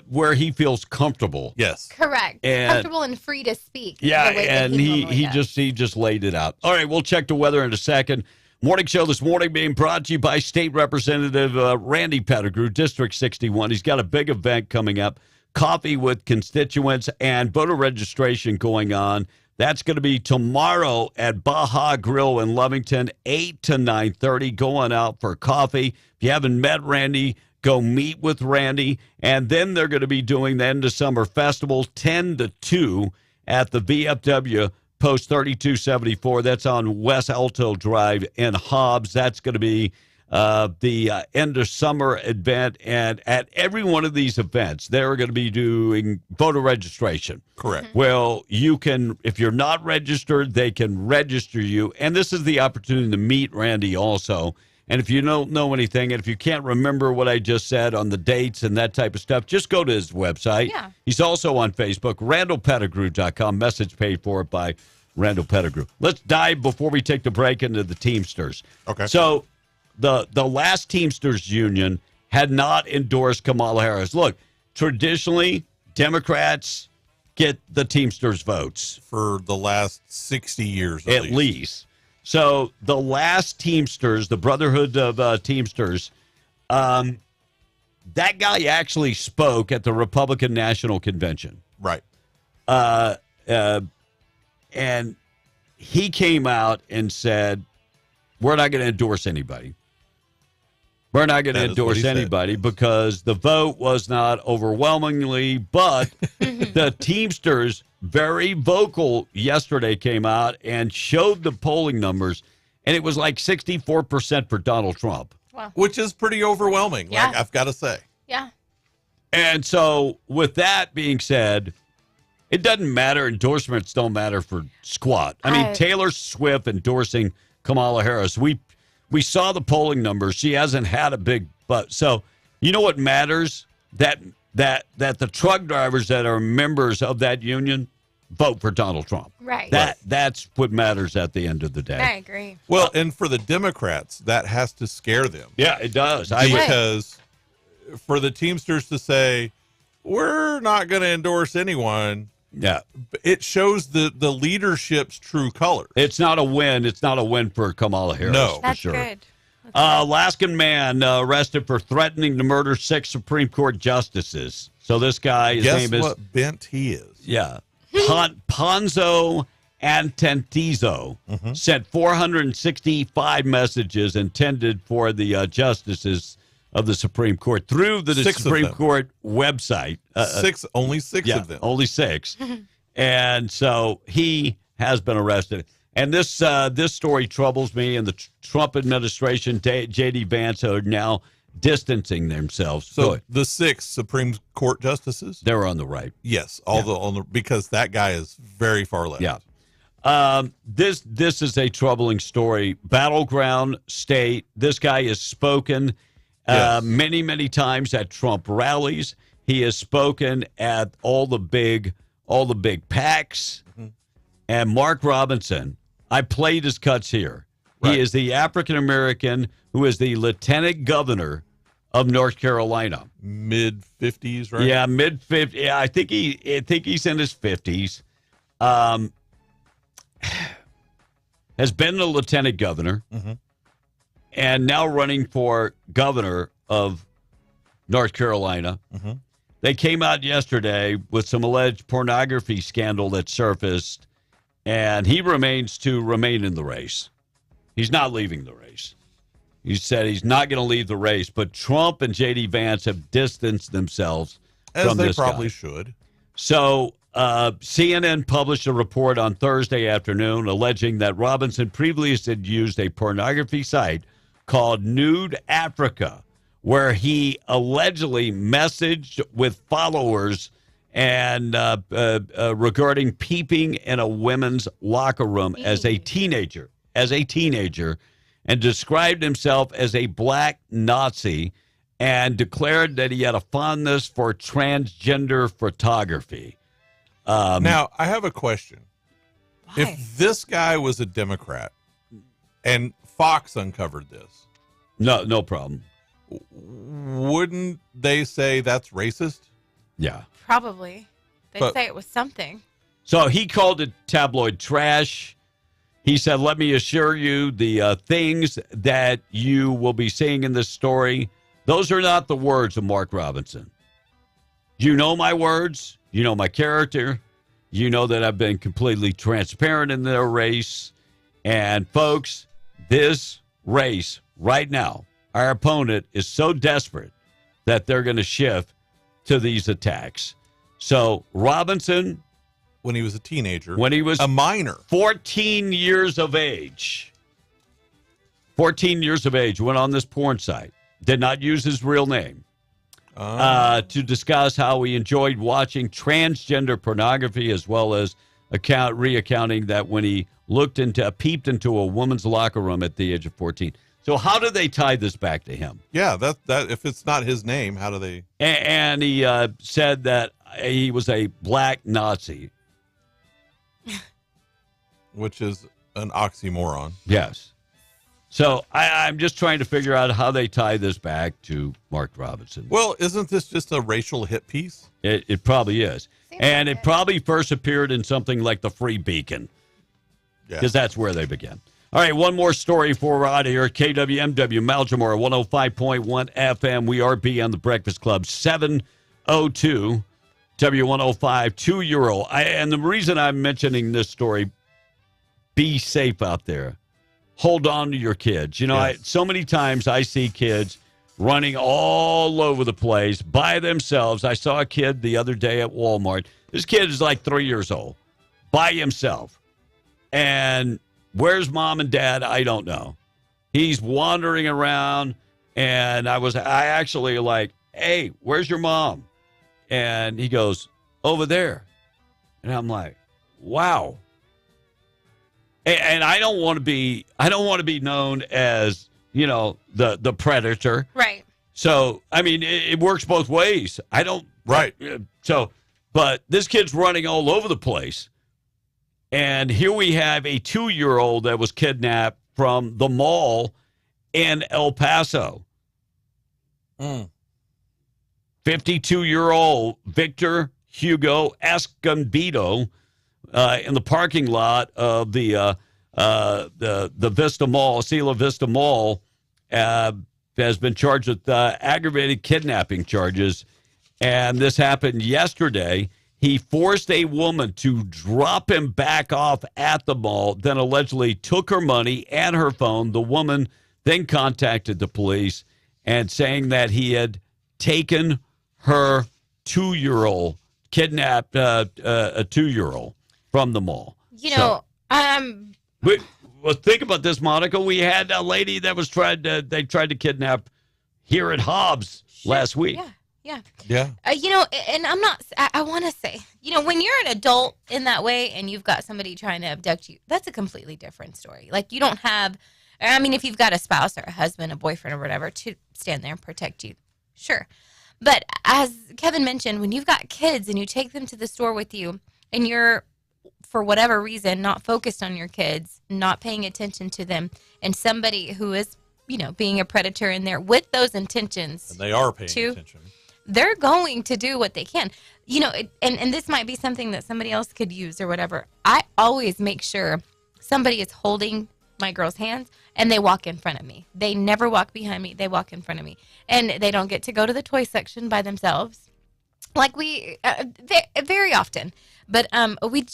where he feels comfortable. Yes. Correct. And- Comfortable and free to speak. Yeah, the way that and normally he does. just laid it out. All right, we'll check the weather in a second. Morning show this morning being brought to you by State Representative Randy Pettigrew, District 61. He's got a big event coming up, coffee with constituents and voter registration going on. That's going to be tomorrow at Baja Grill in Lovington, 8 to 9:30. Going out for coffee. If you haven't met Randy, go meet with Randy. And then they're going to be doing the end of summer festival 10 to 2 at the VFW Post 3274. That's on West Alto Drive in Hobbs. That's going to be the end of summer event. And at every one of these events, they're going to be doing voter registration. Correct. Well, you can, if you're not registered, they can register you. And this is the opportunity to meet Randy also. And if you don't know anything, and if you can't remember what I just said on the dates and that type of stuff, just go to his website. Yeah. He's also on Facebook, RandallPettigrew.com. Message paid for by Randall Pettigrew. Let's dive before we take the break into the Teamsters. Okay. So the last Teamsters union had not endorsed Kamala Harris. Look, traditionally, Democrats get the Teamsters votes. For the last 60 years At least. So the last Teamsters, the Brotherhood of Teamsters, that guy actually spoke at the Republican National Convention. Right. And he came out and said, we're not going to endorse anybody. We're not going to That is what endorse he said. anybody because the vote was not overwhelmingly, but the Teamsters, very vocal yesterday, came out and showed the polling numbers, and it was like 64% for Donald Trump. Wow. Which is pretty overwhelming, Yeah. like I've got to say. Yeah. And so with that being said, it doesn't matter. Endorsements don't matter for squat. I mean, Taylor Swift endorsing Kamala Harris. We saw the polling numbers. She hasn't had a big but. So you know what matters? That the truck drivers that are members of that union vote for Donald Trump. Right. That's what matters at the end of the day. I agree. Well, and for the Democrats, that has to scare them. Yeah, it does. Because for the Teamsters to say, we're not going to endorse anyone, yeah, it shows the leadership's true color. It's not a win. It's not a win for Kamala Harris. No. for That's sure. good. Alaskan man arrested for threatening to murder 6 Supreme Court justices. So this guy, his Guess name is what bent he is. Yeah, Ponzo Antentizo sent 465 messages intended for the justices of the Supreme Court through the 6 of Supreme them. Court website. Only six yeah, of them. only 6. And so he has been arrested. And this story troubles me. And the Trump administration, J.D. Vance, are now distancing themselves. So Good. the 6 Supreme Court justices? They're on the right. Yes, because that guy is very far left. Yeah. This is a troubling story. Battleground state. This guy has spoken many, many times at Trump rallies. He has spoken at all the big PACs. And Mark Robinson, I played his cuts here. Right. He is the African American who is the lieutenant governor of North Carolina. Mid 50s, right? Yeah, mid 50s. Yeah, I think he's in his 50s. Has been the lieutenant governor and now running for governor of North Carolina. Mm-hmm. They came out yesterday with some alleged pornography scandal that surfaced, and he remains to remain in the race. He's not leaving the race. He said he's not going to leave the race, but Trump and J.D. Vance have distanced themselves from this guy. As they probably should. So CNN published a report on Thursday afternoon alleging that Robinson previously had used a pornography site called Nude Africa, where he allegedly messaged with followers and regarding peeping in a women's locker room as a teenager, and described himself as a black Nazi and declared that he had a fondness for transgender photography. Now, I have a question. Why? If this guy was a Democrat and Fox uncovered this. No problem. Wouldn't they say that's racist? Yeah. Probably. They'd say it was something. So he called it tabloid trash. He said, let me assure you, the things that you will be seeing in this story, those are not the words of Mark Robinson. You know my words. You know my character. You know that I've been completely transparent in their race. And folks, this race right now, our opponent is so desperate that they're going to shift to these attacks. So Robinson, when he was a teenager, when he was a minor, 14 years of age, went on this porn site, did not use his real name, to discuss how he enjoyed watching transgender pornography, as well as reaccounting that when he peeped into a woman's locker room at the age of 14. So how do they tie this back to him? Yeah, that if it's not his name, how do they? And he said that he was a black Nazi, which is an oxymoron. Yes. So I'm just trying to figure out how they tie this back to Mark Robinson. Well, isn't this just a racial hit piece? It probably is. And it probably first appeared in something like the Free Beacon, because that's where they began. All right, one more story before we're out of here. KWMW, Maljamore, 105.1 FM. We are beyond the Breakfast Club, 702 W105, 2-year-old. And the reason I'm mentioning this story, be safe out there. Hold on to your kids. You know, so many times I see kids running all over the place by themselves. I saw a kid the other day at Walmart. This kid is like 3 years old, by himself. And where's mom and dad? I don't know. He's wandering around, and I actually like, hey, where's your mom? And he goes, over there. And I'm like, wow. And I don't want to be known as, you know, the predator. Right. So, I mean, it works both ways. Right. So, but this kid's running all over the place. And here we have a 2-year-old that was kidnapped from the mall in El Paso. 52-year-old Victor Hugo Escondido in the parking lot of the Vista Mall, Sila Vista Mall, has been charged with aggravated kidnapping charges. And this happened yesterday. He forced a woman to drop him back off at the mall, then allegedly took her money and her phone. The woman then contacted the police and saying that he had taken her 2-year-old, kidnapped a 2-year-old from the mall. You know, well, think about this, Monica. We had a lady that was tried to kidnap here at Hobbs last week. Yeah. You know, and I want to say, you know, when you're an adult in that way and you've got somebody trying to abduct you, that's a completely different story. Like, you don't have, I mean, if you've got a spouse or a husband, a boyfriend or whatever to stand there and protect you, sure. But as Kevin mentioned, when you've got kids and you take them to the store with you and you're, for whatever reason, not focused on your kids, not paying attention to them, and somebody who is, you know, being a predator in there with those intentions. And they are paying attention. They're going to do what they can. You know, and this might be something that somebody else could use or whatever. I always make sure somebody is holding my girls' hands, and they walk in front of me. They never walk behind me. They walk in front of me. And they don't get to go to the toy section by themselves. Like very often. But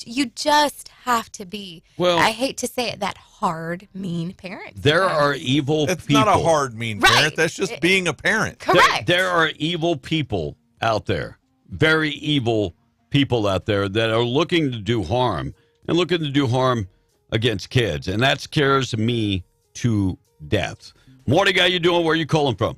you just have to be, I hate to say it, that hard, mean parent. There are evil people. It's not a hard, mean parent. Right. That's just being a parent. Correct. There are evil people out there, very evil people out there that are looking to do harm and looking to do harm against kids. And that scares me to death. Morning, how you doing? Where are you calling from?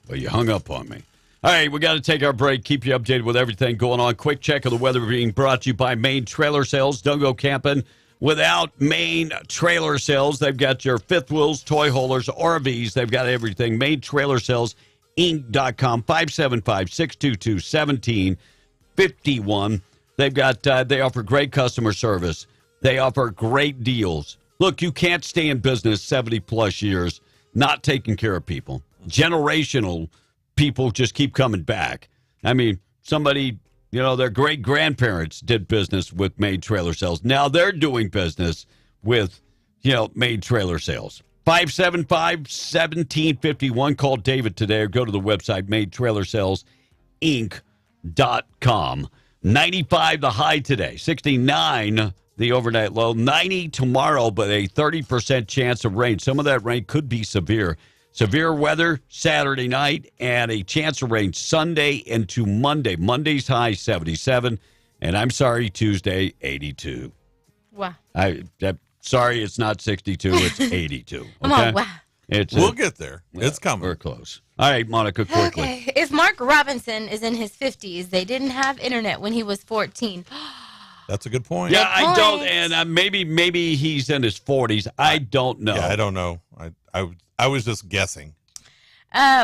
Well, you hung up on me. All right, we got to take our break. Keep you updated with everything going on. Quick check of the weather being brought to you by Maine Trailer Sales. Don't go camping without Maine Trailer Sales. They've got your fifth wheels, toy haulers, RVs. They've got everything. Maine Trailer Sales, Inc.com, 575-622-1751. They've got, they offer great customer service. They offer great deals. Look, you can't stay in business 70-plus years not taking care of people. Generational people just keep coming back. I mean, somebody, their great-grandparents did business with Maine Trailer Sales. Now they're doing business with, Maine Trailer Sales. 575-1751. Call David today or go to the website, MaineTrailerSalesInc.com. 95 the high today. 69 the overnight low. 90 tomorrow, but a 30% chance of rain. Some of that rain could be severe. Severe weather Saturday night and a chance of rain Sunday into Monday. Monday's high 77, and I'm sorry, Tuesday 82. Wow. I'm sorry, it's not 62, it's 82. Okay? Come on, wow. We'll get there. It's coming. We're close. All right, Monica, quickly. Okay. If Mark Robinson is in his 50s, they didn't have internet when he was 14. That's a good point. Yeah, I don't, and maybe he's in his 40s. I don't know. Yeah, I don't know. I was just guessing.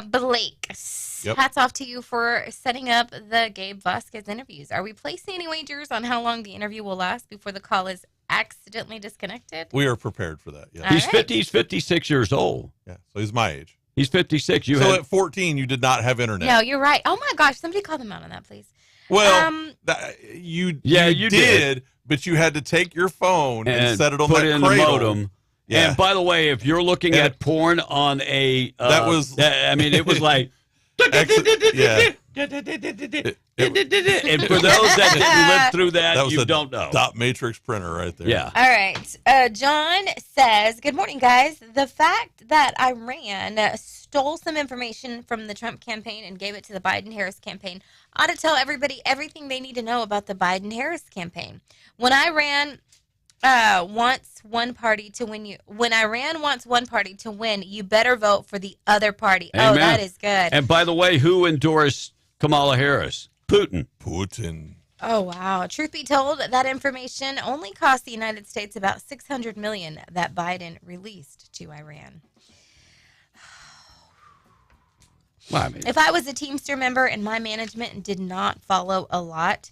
Blake, Yep. hats off to you for setting up the Gabe Vasquez interviews. Are we placing any wagers on how long the interview will last before the call is accidentally disconnected? We are prepared for that. Yeah. He's 50. He's 56 years old. Yeah, so he's my age. He's 56. At 14, you did not have internet. No, you're right. Oh my gosh, somebody call them out on that, please. Well, you did, but you had to take your phone and set it on put that in cradle. the modem. Yeah. And by the way, if you're looking at porn on a, that was. it was like. Yeah. And for those that didn't live through that was you a don't know. dot matrix printer right there. Yeah. All right. John says, good morning, guys. The fact that Iran stole some information from the Trump campaign and gave it to the Biden-Harris campaign ought to tell everybody everything they need to know about the Biden-Harris campaign. When Iran wants one party to win, you better vote for the other party. Amen. Oh, that is good. And by the way, who endorsed Kamala Harris? Putin. Oh, wow. Truth be told, that information only cost the United States about $600 million that Biden released to Iran. Well, I mean, if I was a Teamster member and my management did not follow a lot,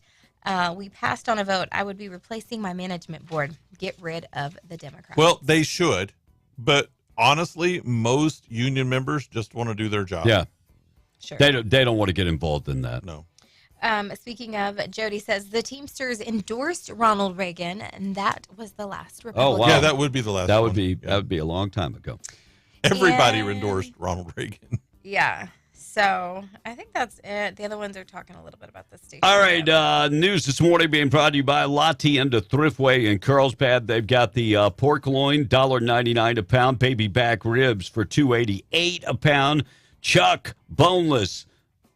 we passed on a vote, I would be replacing my management board. Get rid of the Democrats. Well, they should, but honestly, most union members just want to do their job. Yeah. Sure. They don't want to get involved in that. No. Speaking of, Jody says the Teamsters endorsed Ronald Reagan, and that was the last Republican. Oh, wow. Yeah, that would be the last That one. would be a long time ago. Everybody endorsed Ronald Reagan. Yeah. So I think that's it. The other ones are talking a little bit about the station. All right, news this morning being brought to you by La Tienda Thriftway in Carlsbad. They've got the pork loin, $1.99 a pound, baby back ribs for $2.88 a pound, chuck, boneless,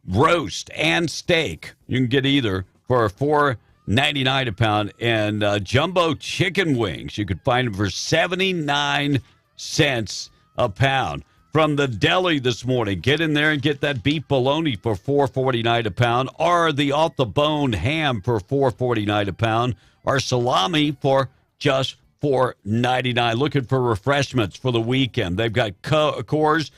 roast, and steak. You can get either for $4.99 a pound, and jumbo chicken wings. You could find them for 79 cents a pound. From the deli this morning, get in there and get that beef bologna for $4.49 a pound, or the off-the-bone ham for $4.49 a pound, or salami for just $4.99. Looking for refreshments for the weekend. They've got Coors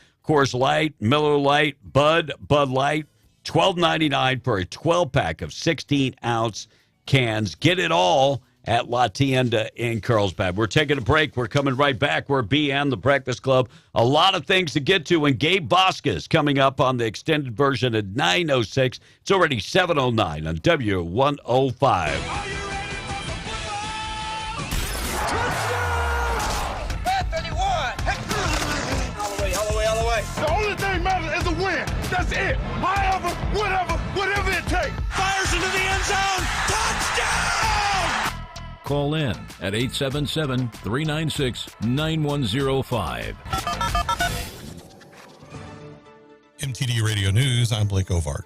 Light, Miller Lite, Bud Light, $12.99 for a 12-pack of 16-ounce cans. Get it all at La Tienda in Carlsbad. We're taking a break. We're coming right back. We're BN, the Breakfast Club. A lot of things to get to, and Gabe Vasquez coming up on the extended version at 9:06. It's already 7:09 on W105. That's it. However, whatever it takes. Fires into the end zone. Touchdown! Call in at 877-396-9105. MTD Radio News, I'm Blake Ovard.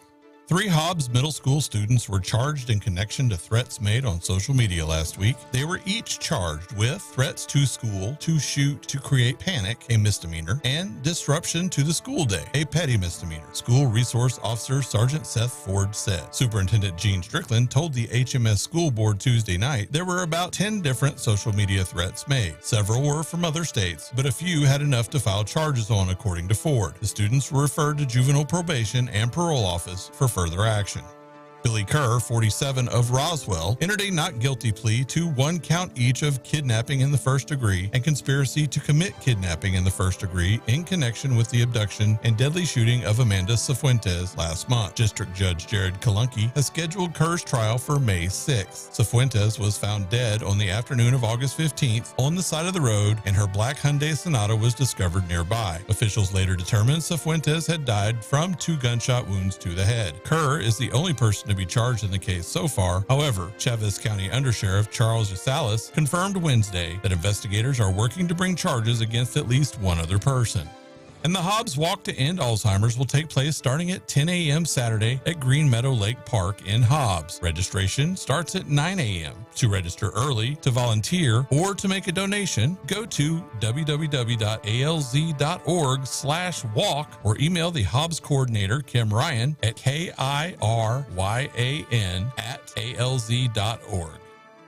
3 Hobbs Middle School students were charged in connection to threats made on social media last week. They were each charged with threats to school, to shoot, to create panic, a misdemeanor, and disruption to the school day, a petty misdemeanor. School Resource Officer Sergeant Seth Ford said. Superintendent Gene Strickland told the HMS School Board Tuesday night there were about 10 different social media threats made. Several were from other states, but a few had enough to file charges on, according to Ford. The students were referred to juvenile probation and parole office for further action. Billy Kerr, 47, of Roswell, entered a not guilty plea to 1 count each of kidnapping in the first degree and conspiracy to commit kidnapping in the first degree in connection with the abduction and deadly shooting of Amanda Cifuentes last month. District Judge Jared Kalunke has scheduled Kerr's trial for May 6th. Cifuentes was found dead on the afternoon of August 15th on the side of the road, and her black Hyundai Sonata was discovered nearby. Officials later determined Cifuentes had died from 2 gunshot wounds to the head. Kerr is the only person to be charged in the case so far. However, Chavez County Undersheriff Charles Usalis confirmed Wednesday that investigators are working to bring charges against at least 1 other person. And the Hobbs Walk to End Alzheimer's will take place starting at 10 a.m. Saturday at Green Meadow Lake Park in Hobbs. Registration starts at 9 a.m. To register early, to volunteer, or to make a donation, go to www.alz.org/walk or email the Hobbs coordinator, Kim Ryan, at KIRYAN@alz.org.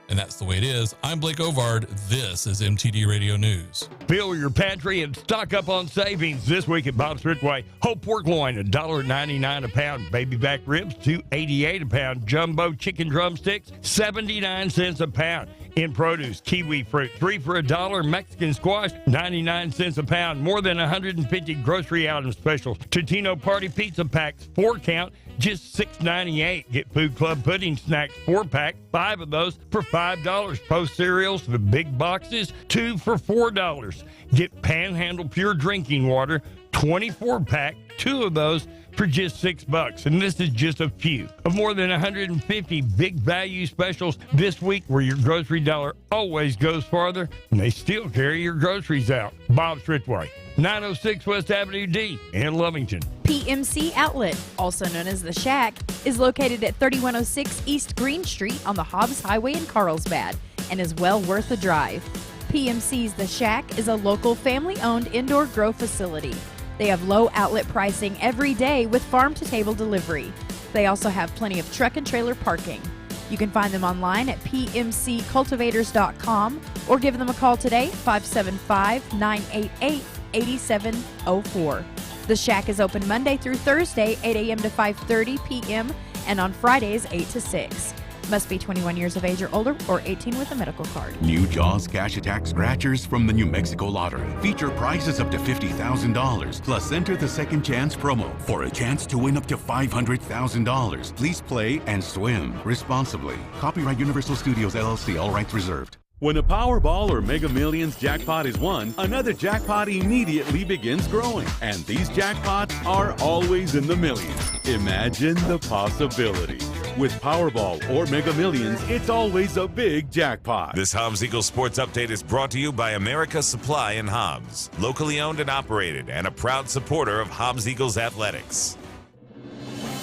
And that's the way it is. I'm Blake Ovard. This is MTD Radio News. Fill your pantry and stock up on savings this week at Bob's Ridgeway. Whole pork loin, $1.99 a pound. Baby back ribs, $2.88 a pound. Jumbo chicken drumsticks, 79 cents a pound. In produce, kiwi fruit, 3 for $1. Mexican squash, 99 cents a pound. More than 150 grocery item specials. Totino Party Pizza Packs, 4 count, just $6.98. Get Food Club Pudding Snacks, 4-pack, 5 of those for $5. Post cereals, the big boxes, 2 for $4. Get Panhandle Pure Drinking Water, 24-pack, 2 of those for just $6. And this is just a few of more than 150 big value specials this week, where your grocery dollar always goes farther, and they still carry your groceries out. Bob's Ridgeway, 906 West Avenue D in Lovington. PMC Outlet, also known as The Shack, is located at 3106 East Green Street on the Hobbs Highway in Carlsbad and is well worth a drive. PMC's The Shack is a local family-owned indoor grow facility. They have low outlet pricing every day with farm-to-table delivery. They also have plenty of truck and trailer parking. You can find them online at pmccultivators.com or give them a call today, 575-988-8704. The Shack is open Monday through Thursday, 8 a.m. to 5:30 p.m., and on Fridays, 8 to 6. Must be 21 years of age or older or 18 with a medical card. New Jaws Cash Attack Scratchers from the New Mexico Lottery feature prizes up to $50,000. Plus, enter the Second Chance promo for a chance to win up to $500,000. Please play and swim responsibly. Copyright Universal Studios, LLC. All rights reserved. When a Powerball or Mega Millions jackpot is won, another jackpot immediately begins growing. And these jackpots are always in the millions. Imagine the possibilities. With Powerball or Mega Millions, it's always a big jackpot. This Hobbs Eagles Sports Update is brought to you by America Supply in Hobbs, locally owned and operated, and a proud supporter of Hobbs Eagles athletics.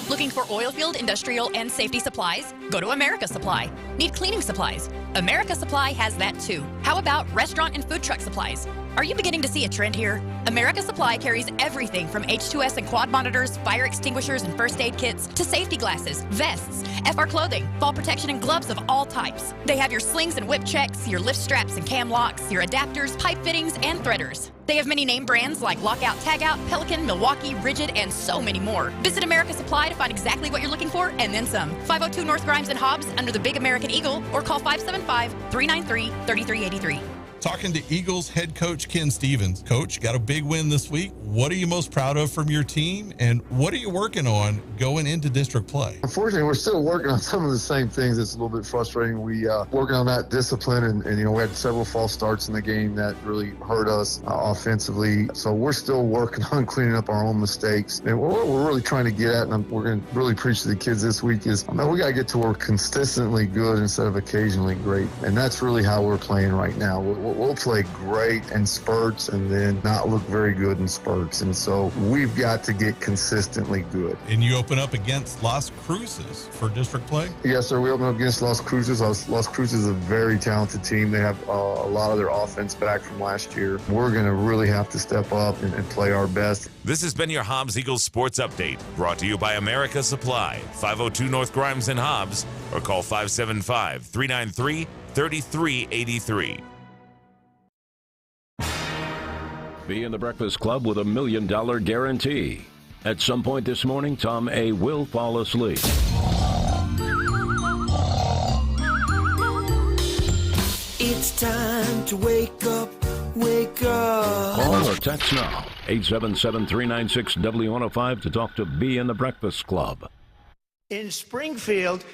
Looking for oil field, industrial, and safety supplies? Go to America Supply. Need cleaning supplies? America Supply has that too. How about restaurant and food truck supplies? Are you beginning to see a trend here? America Supply carries everything from H2S and quad monitors, fire extinguishers and first aid kits, to safety glasses, vests, FR clothing, fall protection, and gloves of all types. They have your slings and whip checks, your lift straps and cam locks, your adapters, pipe fittings, and threaders. They have many name brands like Lockout, Tagout, Pelican, Milwaukee, Rigid, and so many more. Visit America Supply to find exactly what you're looking for and then some. 502 North Grimes and Hobbs under the Big American Eagle, or call 575-393-3383. talking to Eagles head coach Ken Stevens. Coach, got a big win this week. What are you most proud of from your team, and what are you working on going into district play? Unfortunately, we're still working on some of the same things. It's a little bit frustrating. We working on that discipline, and we had several false starts in the game that really hurt us offensively. So we're still working on cleaning up our own mistakes. And what we're really trying to get at, and we're going to really preach to the kids this week, is we got to get to where we're consistently good instead of occasionally great. And that's really how we're playing right now. We'll play great in spurts and then not look very good in spurts. And so we've got to get consistently good. And you open up against Las Cruces for district play? Yes, sir. We open up against Las Cruces. Las Cruces is a very talented team. They have a lot of their offense back from last year. We're going to really have to step up and play our best. This has been your Hobbs Eagles Sports Update, brought to you by America Supply, 502 North Grimes in Hobbs, or call 575-393-3383. Be in the Breakfast Club with $1 million guarantee. At some point this morning, Tom A. will fall asleep. It's time to wake up, wake up. Call or text now, 877-396-W105 to talk to Be in the Breakfast Club. In Springfield,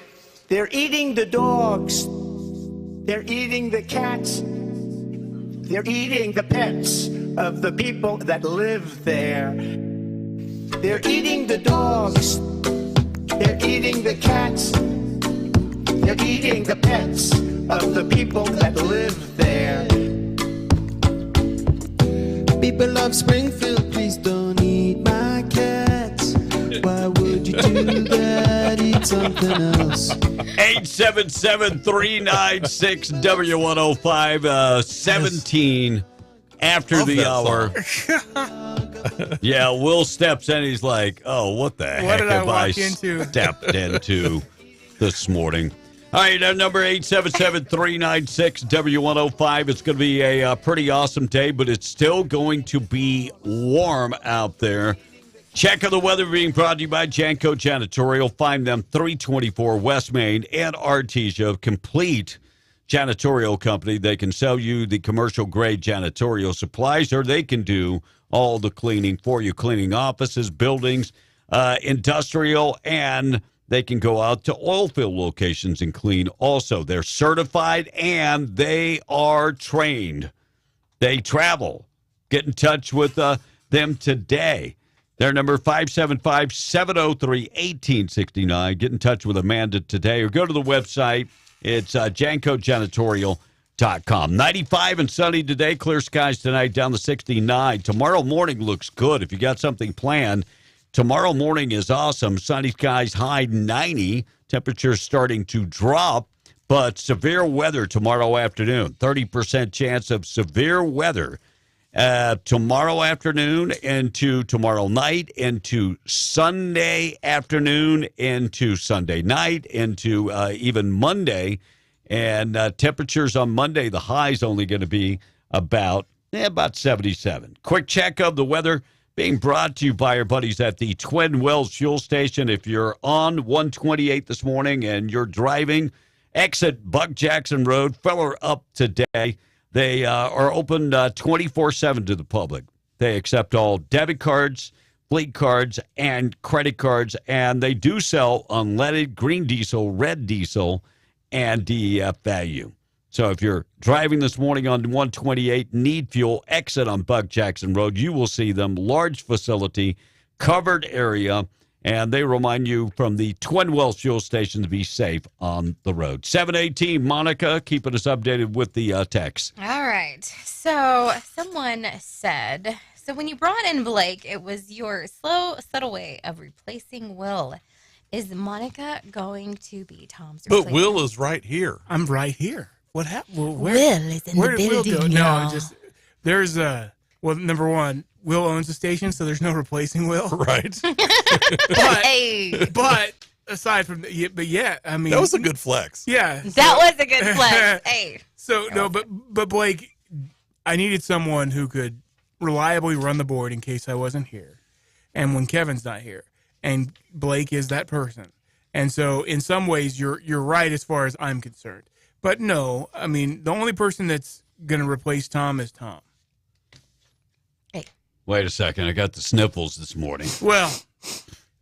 they're eating the dogs. They're eating the cats. They're eating the pets of the people that live there. They're eating the dogs. They're eating the cats. They're eating the pets of the people that live there. People of Springfield, please don't eat my cats. Why would you do that? Eat something else. 877-396-W105, 17 after the hour. Yeah, Will steps in. He's like, oh, what the heck have I stepped into this morning? All right, our number 877-396-W105. It's going to be a pretty awesome day, but it's still going to be warm out there. Check of the weather being brought to you by Janko Janitorial. Find them 324 West Main and Artesia. Complete janitorial company. They can sell you the commercial-grade janitorial supplies, or they can do all the cleaning for you, cleaning offices, buildings, industrial, and they can go out to oil field locations and clean also. They're certified, and they are trained. They travel. Get in touch with them today. Their number 575-703-1869. Get in touch with Amanda today or go to the website. It's jankojanitorial.com. 95 and sunny today. Clear skies tonight, down to 69. Tomorrow morning looks good. If you got something planned, tomorrow morning is awesome. Sunny skies, high 90. Temperatures starting to drop, but severe weather tomorrow afternoon. 30% chance of severe weather tomorrow afternoon into tomorrow night, into Sunday afternoon, into Sunday night, into even Monday. And temperatures on Monday, the high is only going to be about 77. Quick check of the weather being brought to you by our buddies at the Twin Wells Fuel Station. If you're on 128 this morning and you're driving, exit Buck Jackson Road, feller up today. They are open 24/7 to the public. They accept all debit cards, fleet cards, and credit cards, and they do sell unleaded green diesel, red diesel, and DEF value. So if you're driving this morning on 128, need fuel, exit on Buck Jackson Road, you will see them. Large facility, covered area, and they remind you from the Twin Wells Fuel Station to be safe on the road. 718, Monica, keeping us updated with the text. All right. So someone said, so when you brought in Blake, it was your slow, subtle way of replacing Will. Is Monica going to be Tom's replacement? But Will is right here. I'm right here. What happened? Well, Will is in the building, Will go? y'all. No, just there's well, number one, Will owns the station, so there's no replacing Will. Right. but aside from that, I mean, that was a good flex. Yeah, that was a good flex. Hey. So no, but Blake, I needed someone who could reliably run the board in case I wasn't here, and when Kevin's not here, and Blake is that person. And so, in some ways, you're right as far as I'm concerned. But no, I mean, the only person that's going to replace Tom as Tom. Wait a second. I got the sniffles this morning. Well,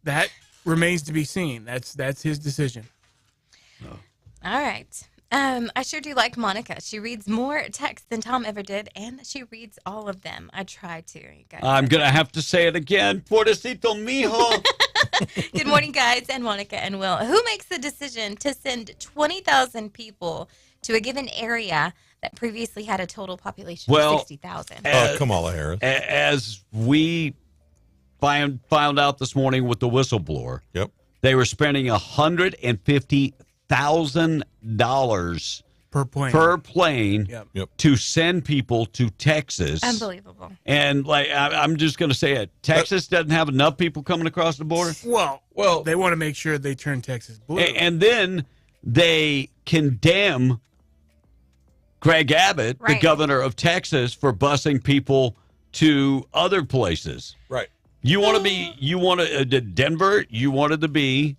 that remains to be seen. That's his decision. All right. I sure do like Monica. She reads more texts than Tom ever did, and she reads all of them. I try to. You guys. I'm going to have to say it again. Pobrecito mijo. Good morning, guys, and Monica and Will. Who makes the decision to send 20,000 people to a given area that previously had a total population of 60,000? Kamala Harris. As we found out this morning with the whistleblower, yep, they were spending $150,000 per plane to send people to Texas. Unbelievable. And I'm just going to say it. Texas doesn't have enough people coming across the border. Well, they want to make sure they turn Texas blue. And then they condemn Greg Abbott, the governor of Texas, for busing people to other places. Right. Denver, you wanted to be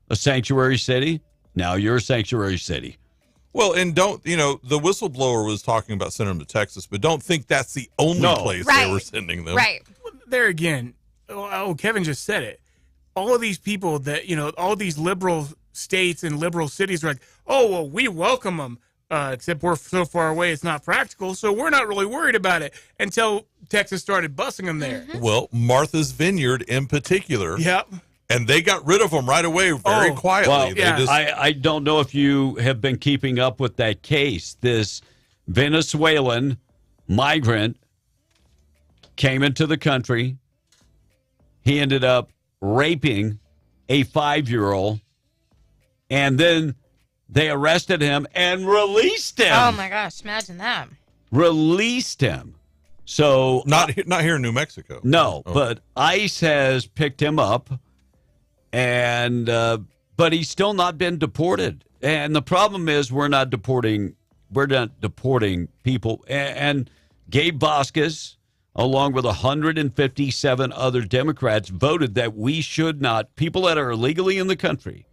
a sanctuary city. Now you're a sanctuary city. Well, and the whistleblower was talking about sending them to Texas, but don't think that's the only place they were sending them. Right. There again, Kevin just said it. All of these people that, all these liberal states and liberal cities are like, oh, well, we welcome them. Except we're so far away, it's not practical, so we're not really worried about it until Texas started busing them there. Mm-hmm. Well, Martha's Vineyard in particular. Yep. And they got rid of them right away very quietly. Well, I don't know if you have been keeping up with that case. This Venezuelan migrant came into the country. He ended up raping a 5-year-old, and then they arrested him and released him. Oh, my gosh. Imagine that. Released him. So not here in New Mexico. No, but ICE has picked him up, and but he's still not been deported. And the problem is we're not deporting people. And Gabe Vasquez, along with 157 other Democrats, voted that we should not, people that are illegally in the country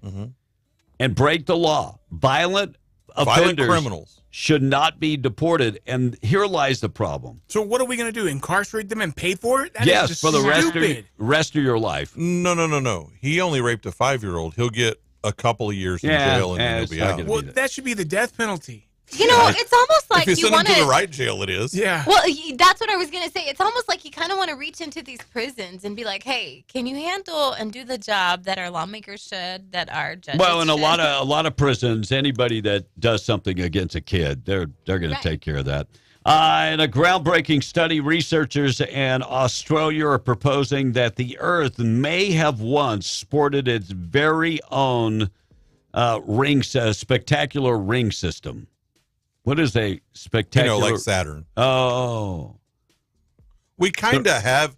and break the law, violent offenders, criminals, should not be deported. And here lies the problem. So what are we going to do? Incarcerate them and pay for it? That is Yes, just for the stupid. rest of your life. No. He only raped a 5-year-old. He'll get a couple of years in jail and then he'll be out. Well, that should be the death penalty. It's almost like if you send want him to the right jail, it is. Yeah. Well, that's what I was going to say. It's almost like you kind of want to reach into these prisons and be like, hey, can you handle and do the job that our lawmakers should, that our judges Well, in should? a lot of prisons, anybody that does something against a kid, they're going to take care of that. In a groundbreaking study, researchers in Australia are proposing that the Earth may have once sported its very own spectacular ring system. What is a spectacular? Like Saturn. Oh. We kind of have.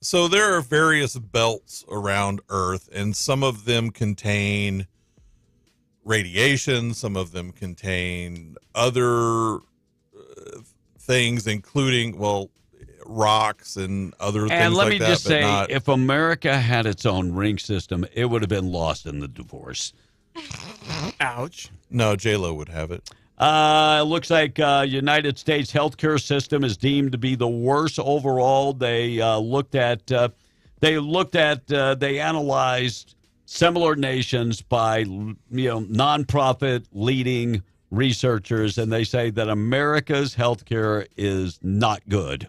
So there are various belts around Earth, and some of them contain radiation. Some of them contain other things, including, rocks and other things like that. And let me just say, not... if America had its own ring system, it would have been lost in the divorce. Ouch. No, J-Lo would have it. It looks like United States healthcare system is deemed to be the worst overall. They analyzed similar nations by nonprofit leading researchers, and they say that America's healthcare is not good.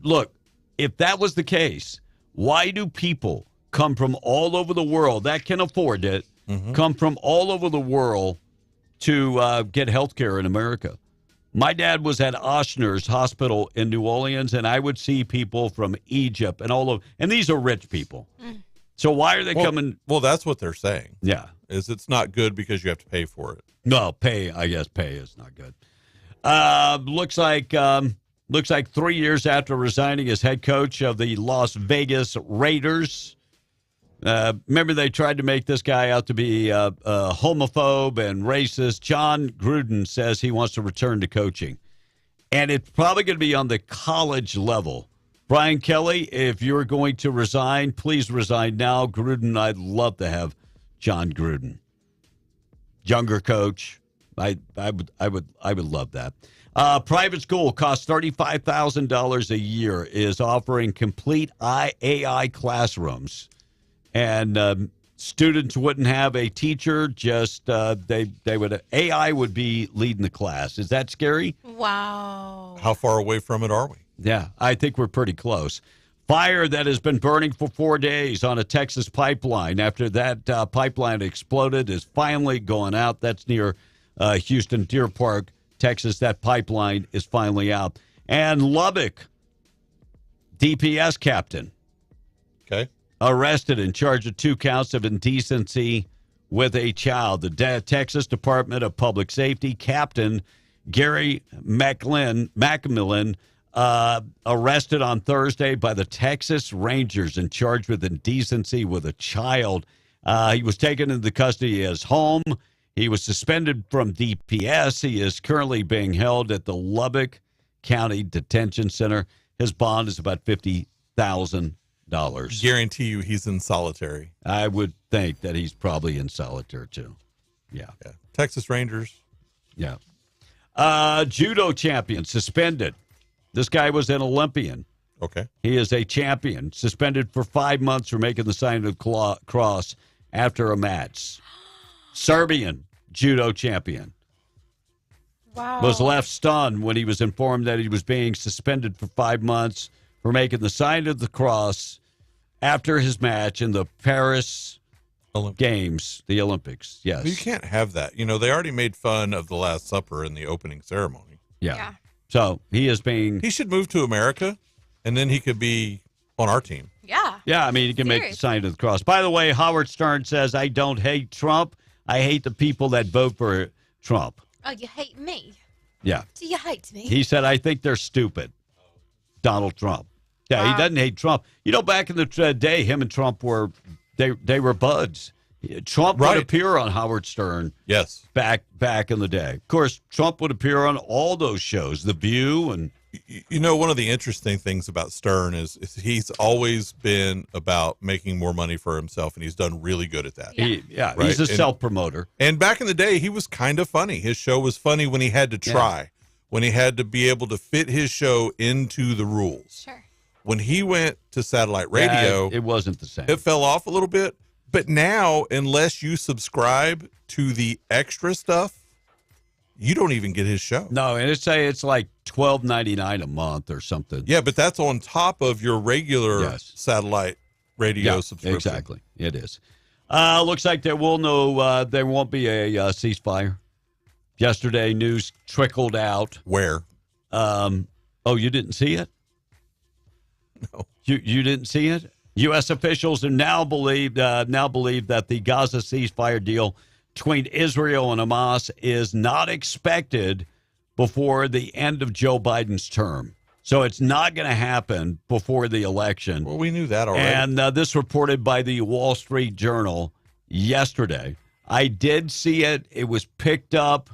Look, if that was the case, why do people come from all over the world that can afford it, come from all over the world to get health care in America? My dad was at Ochsner's Hospital in New Orleans, and I would see people from Egypt and these are rich people. So why are they coming? Well, that's what they're saying. Yeah. Is it's not good because you have to pay for it. No, I guess pay is not good. Looks like 3 years after resigning as head coach of the Las Vegas Raiders, remember they tried to make this guy out to be a homophobe and racist. John Gruden says he wants to return to coaching, and it's probably going to be on the college level. Brian Kelly, if you're going to resign, please resign now. Gruden, I'd love to have John Gruden. Younger coach, I would love that. Private school costs $35,000 a year, is offering complete AI classrooms, and students wouldn't have a teacher. Just AI would be leading the class. Is that scary? Wow. How far away from it are we? Yeah, I think we're pretty close. Fire that has been burning for 4 days on a Texas pipeline after that pipeline exploded is finally going out. That's near Houston, Deer Park, Texas. That pipeline is finally out. And Lubbock, DPS captain. Okay. Arrested and charged with 2 counts of indecency with a child. The Texas Department of Public Safety Captain Gary McMillan arrested on Thursday by the Texas Rangers and charged with indecency with a child. He was taken into custody at his home. He was suspended from DPS. He is currently being held at the Lubbock County Detention Center. His bond is about $50,000. Guarantee you he's in solitary. I would think that he's probably in solitary, too. Yeah. Texas Rangers. Yeah. Judo champion suspended. This guy was an Olympian. Okay. He is a champion, suspended for 5 months for making the sign of the cross after a match. Serbian judo champion. Wow. Was left stunned when he was informed that he was being suspended for 5 months for making the sign of the cross after his match in the Paris Games, the Olympics. Yes. You can't have that. You know, they already made fun of the Last Supper in the opening ceremony. Yeah. So he is being. He should move to America, and then he could be on our team. Yeah. Yeah, I mean, he can make the sign of the cross. By the way, Howard Stern says, I don't hate Trump. I hate the people that vote for Trump. Oh, you hate me? Yeah. Do you hate me? He said, I think they're stupid. Donald Trump. Yeah, he doesn't hate Trump. You know, back in the day, him and Trump were, they were buds. Trump would appear on Howard Stern. Yes. Back in the day. Of course, Trump would appear on all those shows, The View and. You know, one of the interesting things about Stern is he's always been about making more money for himself, and he's done really good at that. Yeah, he's a self-promoter. And back in the day, he was kind of funny. His show was funny when he had to try, when he had to be able to fit his show into the rules. Sure. When he went to satellite radio, it wasn't the same. It fell off a little bit. But now, unless you subscribe to the extra stuff, you don't even get his show. No, and it's like $12.99 a month or something. Yeah, but that's on top of your regular satellite radio subscription. Exactly, it is. Looks like there won't be a ceasefire. Yesterday, news trickled out. Where? You didn't see it? No. You didn't see it? U.S. officials now believe that the Gaza ceasefire deal between Israel and Hamas is not expected before the end of Joe Biden's term. So it's not going to happen before the election. Well, we knew that already. And this reported by the Wall Street Journal yesterday. I did see it. It was picked up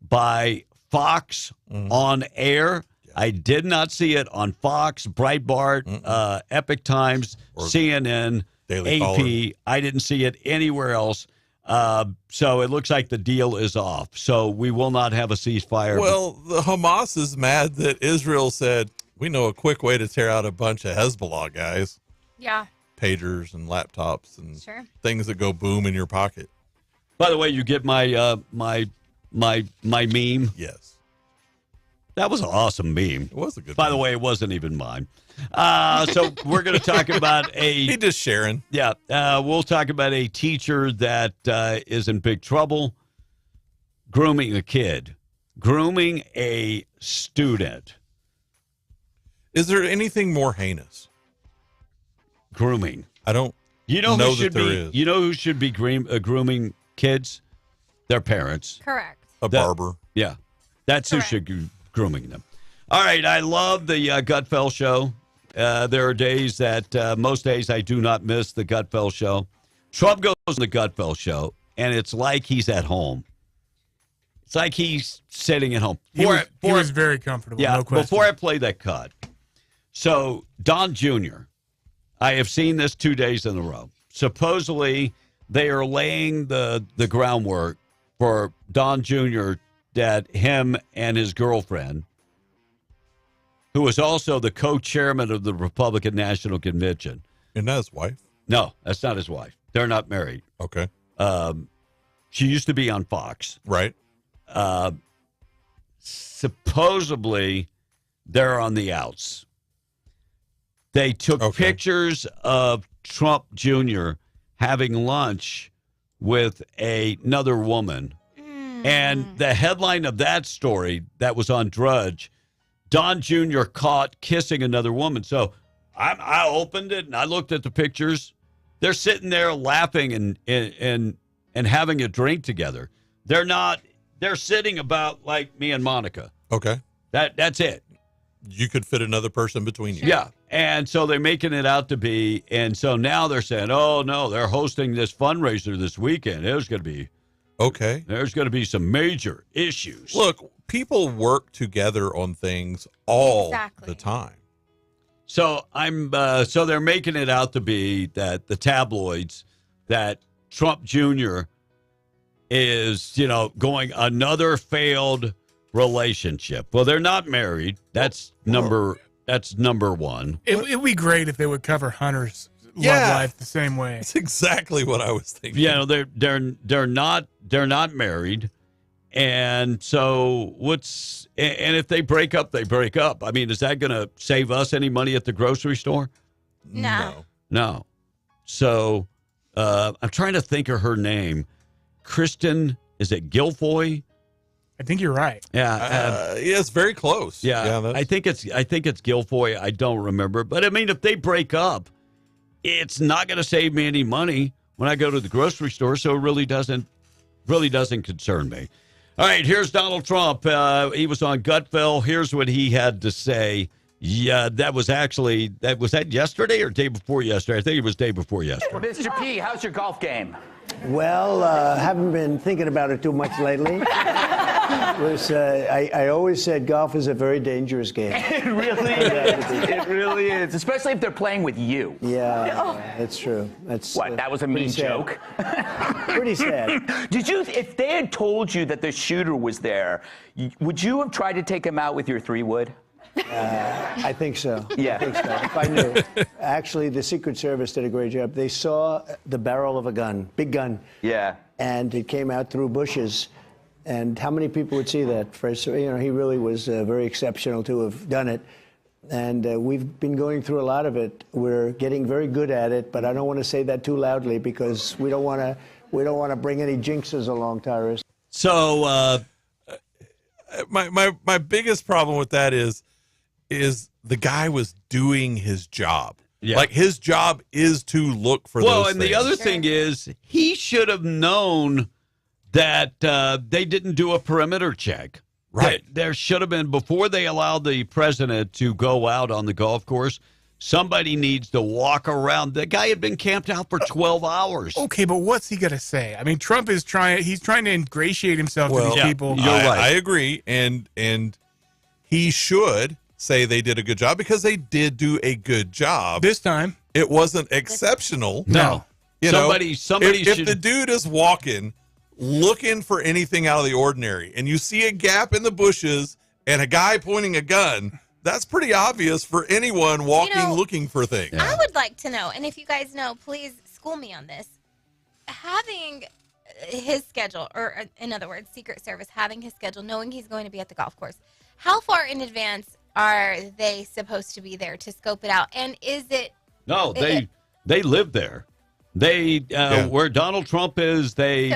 by Fox on air. I did not see it on Fox, Breitbart, Epic Times, or CNN, Daily AP. Caller. I didn't see it anywhere else. So it looks like the deal is off. So we will not have a ceasefire. Well, the Hamas is mad that Israel said, we know a quick way to tear out a bunch of Hezbollah guys. Yeah. Pagers and laptops and Sure. things that go boom in your pocket. By the way, you get my my meme? Yes. That was an awesome meme. It was a good By meme. the way, it wasn't even mine. So we're going to talk about He just sharing. Yeah, we'll talk about a teacher that is in big trouble grooming a kid, grooming a student. Is there anything more heinous? Grooming. I don't know know who should that there be. is. You know who should be grooming kids? Their parents. Correct. A barber. Yeah, that's who should be grooming them. All right, I love the Gutfeld show. There are days that most days I do not miss the Gutfeld show. Trump goes on the Gutfeld show, and it's like he's at home. It's like he's sitting at home. He was very comfortable. Yeah, No question. before I play that cut. So, Don Jr., I have seen this 2 days in a row. Supposedly, they are laying the groundwork for Don Jr. that him and his girlfriend, who was also the co-chairman of the Republican National Convention. Isn't that his wife? No, that's not his wife. They're not married. Okay. She used to be on Fox. Right. Supposedly, they're on the outs. They took pictures of Trump Jr. having lunch with another woman. And the headline of that story that was on Drudge, Don Jr. caught kissing another woman. So I opened it and I looked at the pictures. They're sitting there laughing and having a drink together. They're sitting about like me and Monica. Okay. That's it. You could fit another person between you. Yeah. And so they're making it out to be. And so now they're saying, oh, no, they're hosting this fundraiser this weekend. There's going to be. Okay. There's going to be some major issues. Look, people work together on things all the time. So so they're making it out to be that the tabloids that Trump Jr. is, going another failed relationship. Well, they're not married. That's number one. It would be great if they would cover Hunter's love life the same way. That's exactly what I was thinking. Yeah, they're not married. And so and if they break up, they break up. I mean, is that going to save us any money at the grocery store? No. So I'm trying to think of her name. Kristen, is it Guilfoyle? I think you're right. Yeah, it's very close. Yeah, I think it's Guilfoyle. I don't remember. But I mean, if they break up, it's not going to save me any money when I go to the grocery store. So it really doesn't concern me. All right, here's Donald Trump. He was on Gutfeld. Here's what he had to say. Yeah, was that yesterday or day before yesterday? I think it was day before yesterday. Mr. P, how's your golf game? Well, haven't been thinking about it too much lately. I always said golf is a very dangerous game. It really is. It really is, especially if they're playing with you. Yeah, that's true. That's what? That was a mean joke. Pretty sad. If they had told you that the shooter was there, would you have tried to take him out with your 3-wood? I think so. Yeah. I think so. If I knew. Actually, the Secret Service did a great job. They saw the barrel of a gun, big gun. Yeah. And it came out through bushes. And how many people would see that? He really was very exceptional to have done it. And we've been going through a lot of it. We're getting very good at it, but I don't want to say that too loudly because we don't want to bring any jinxes along, Tyrus. So my biggest problem with that is the guy was doing his job. Yeah. Like his job is to look for those and things. the other thing is he should have known that they didn't do a perimeter check. Right. There should have been, before they allowed the president to go out on the golf course, somebody needs to walk around. The guy had been camped out for 12 hours. Okay, but what's he going to say? I mean, Trump is trying to ingratiate himself to these people. You're right. I agree. And he should say they did a good job because they did do a good job. This time. It wasn't exceptional. No. Somebody if the dude is walking, looking for anything out of the ordinary, and you see a gap in the bushes and a guy pointing a gun, that's pretty obvious for anyone walking looking for things. I would like to know, and if you guys know, please school me on this. Having his schedule, or in other words, Secret Service having his schedule, knowing he's going to be at the golf course, how far in advance are they supposed to be there to scope it out? And is it... No, they live there. Where Donald Trump is, he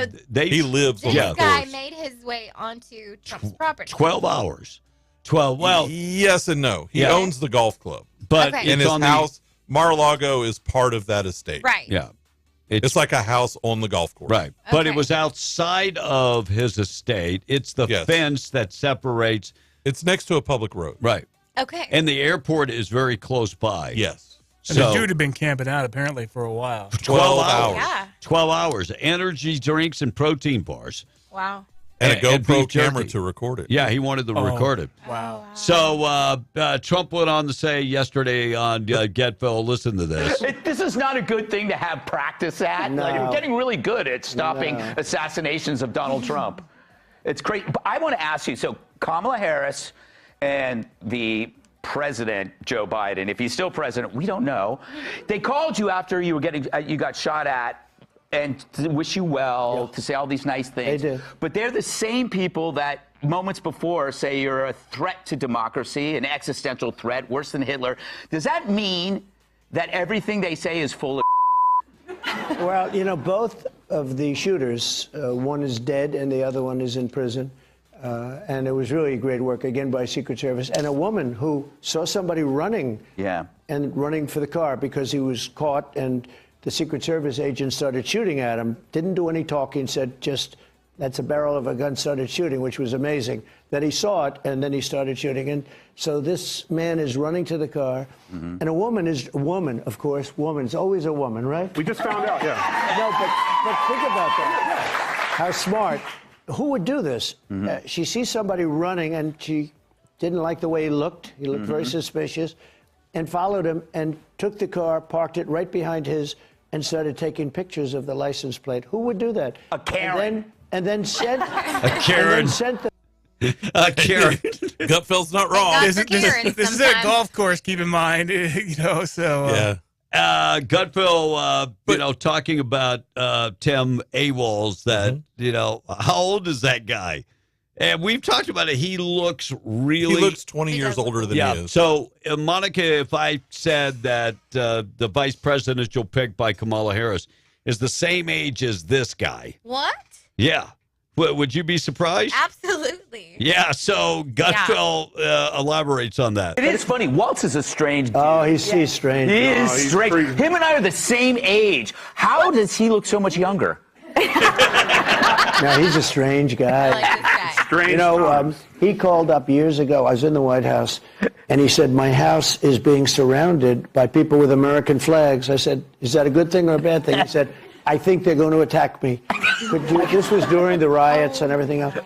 lives. This guy made his way onto Trump's property. 12 hours. 12. Well, yes and no. He owns the golf club, but in his house, Mar-a-Lago is part of that estate. Right. Yeah. It's like a house on the golf course. Right. But it was outside of his estate. It's the fence that separates. It's next to a public road. Right. Okay. And the airport is very close by. Yes. And the dude had been camping out apparently for a while. 12 hours. Yeah. 12 hours. Energy drinks and protein bars. Wow. And a GoPro beef jerky. camera to record it. Yeah, he wanted to record it. Wow. So Trump went on to say yesterday on Get Phil, listen to this. This is not a good thing to have practice at. No. Like, we're getting really good at stopping assassinations of Donald Trump. It's great. But I want to ask you, so Kamala Harris and the President Joe Biden, if he's still president, we don't know. They called you after you were you got shot at and to wish you well, to say all these nice things. They did. But they're the same people that moments before say you're a threat to democracy, an existential threat, worse than Hitler. Does that mean that everything they say is full of Well, you know, both of the shooters, one is dead and the other one is in prison. And it was really great work, again, by Secret Service. And a woman who saw somebody running and running for the car because he was caught, and the Secret Service agent started shooting at him, didn't do any talking, said just, that's a barrel of a gun, started shooting, which was amazing. Then he saw it, and then he started shooting. And so this man is running to the car, and a woman is a woman, of course. Woman's always a woman, right? We just found out, yeah. No, but think about that. How smart. Who would do this? She sees somebody running, and she didn't like the way he looked. He looked very suspicious, and followed him and took the car, parked it right behind his, and started taking pictures of the license plate. Who would do that? A Karen. And then sent a Karen. And then sent the Karen. Gutfeld's not wrong. This is a golf course, keep in mind. You know, so. Gutfeld, you know, talking about Tim AWOLs, that, you know, how old is that guy? And we've talked about it. He looks really... He looks 20 years older than he is. So, Monica, if I said that the vice presidential pick by Kamala Harris is the same age as this guy. What? Yeah. Would you be surprised? Absolutely. Yeah, so Gutfeld elaborates on that. It is funny. Waltz is a strange dude. Oh, he's strange. He is he's strange. crazy. Him and I are the same age. How does he look so much younger? No, he's a strange guy. I like this guy. Strange. You know, he called up years ago. I was in the White House, and he said, my house is being surrounded by people with American flags. I said, is that a good thing or a bad thing? He said, I think they're going to attack me. This was during the riots and everything else.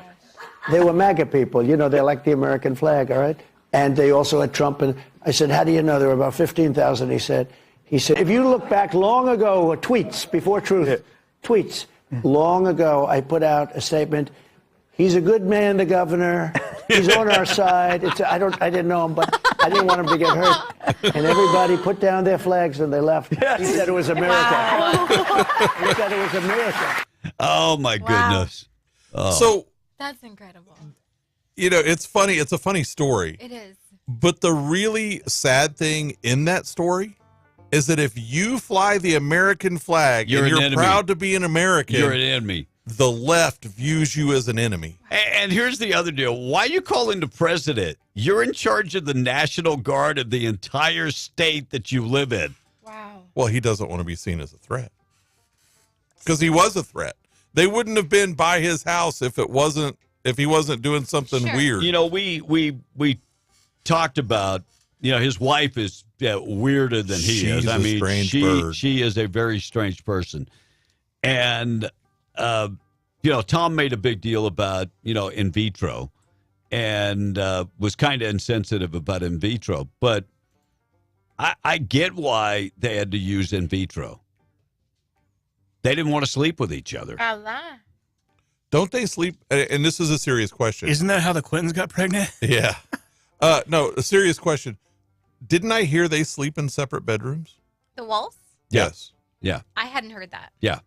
They were MAGA people. You know, they like the American flag, all right? And they also had Trump. And I said, how do you know? There were about 15,000, he said. He said, if you look back long ago, tweets, before truth, tweets, long ago, I put out a statement. He's a good man, the governor. He's on our side. I didn't know him, but I didn't want him to get hurt. And everybody put down their flags and they left. Yes. He said it was America. He said it was America. Oh, my goodness. Oh. So, That's incredible. you know, it's funny. It's a funny story. It is. But the really sad thing in that story is that if you fly the American flag You're and an you're enemy. proud to be an American, You're an enemy. the left views you as an enemy. And here's the other deal. Why are you calling the president? You're in charge of the National Guard of the entire state that you live in. Wow. Well, he doesn't want to be seen as a threat. Because he was a threat. They wouldn't have been by his house if he wasn't doing something weird. You know, we talked about, you know, his wife is weirder than he She's is. I a mean, strange bird. she is a very strange person. And, you know, Tom made a big deal about, you know, in vitro and was kind of insensitive about in vitro. But I get why they had to use in vitro. They didn't want to sleep with each other. Allah. Don't they sleep? And this is a serious question. Isn't that how the Clintons got pregnant? Yeah. No, a serious question. Didn't I hear they sleep in separate bedrooms? The Wolves? Yes. Yeah. I hadn't heard that. Yeah.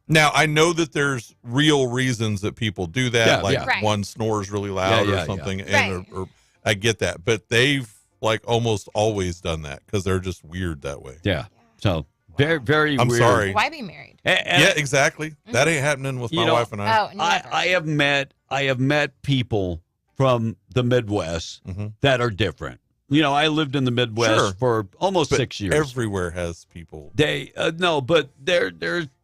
Now, I know that there's real reasons that people do that, Yeah, like yeah. Right. one snores really loud Yeah, yeah, or something, yeah. and or I get that. But they've like almost always done that because they're just weird that way. Yeah. So very, very I'm weird. sorry. Why be married? Yeah, exactly. That ain't happening with You my know, wife and I. Oh, never. I have met people from the Midwest that are different. You know, I lived in the Midwest Sure. for almost But 6 years. Everywhere has people. They no, but there.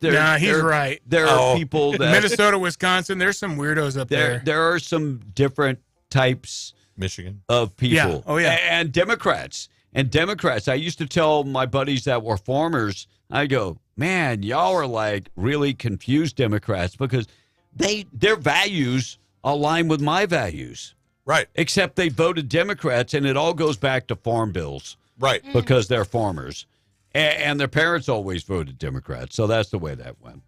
Nah, he's right. There are people that Minnesota, Wisconsin, there's some weirdos up there. There are some different types Michigan of people. Yeah. Oh, yeah. And Democrats. I used to tell my buddies that were farmers, I go, man, y'all are like really confused Democrats because their values align with my values. Right. Except they voted Democrats, and it all goes back to farm bills. Right. Because they're farmers. And their parents always voted Democrats. So that's the way that went.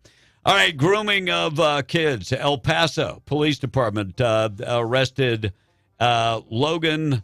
All right, grooming of kids. El Paso Police Department arrested Logan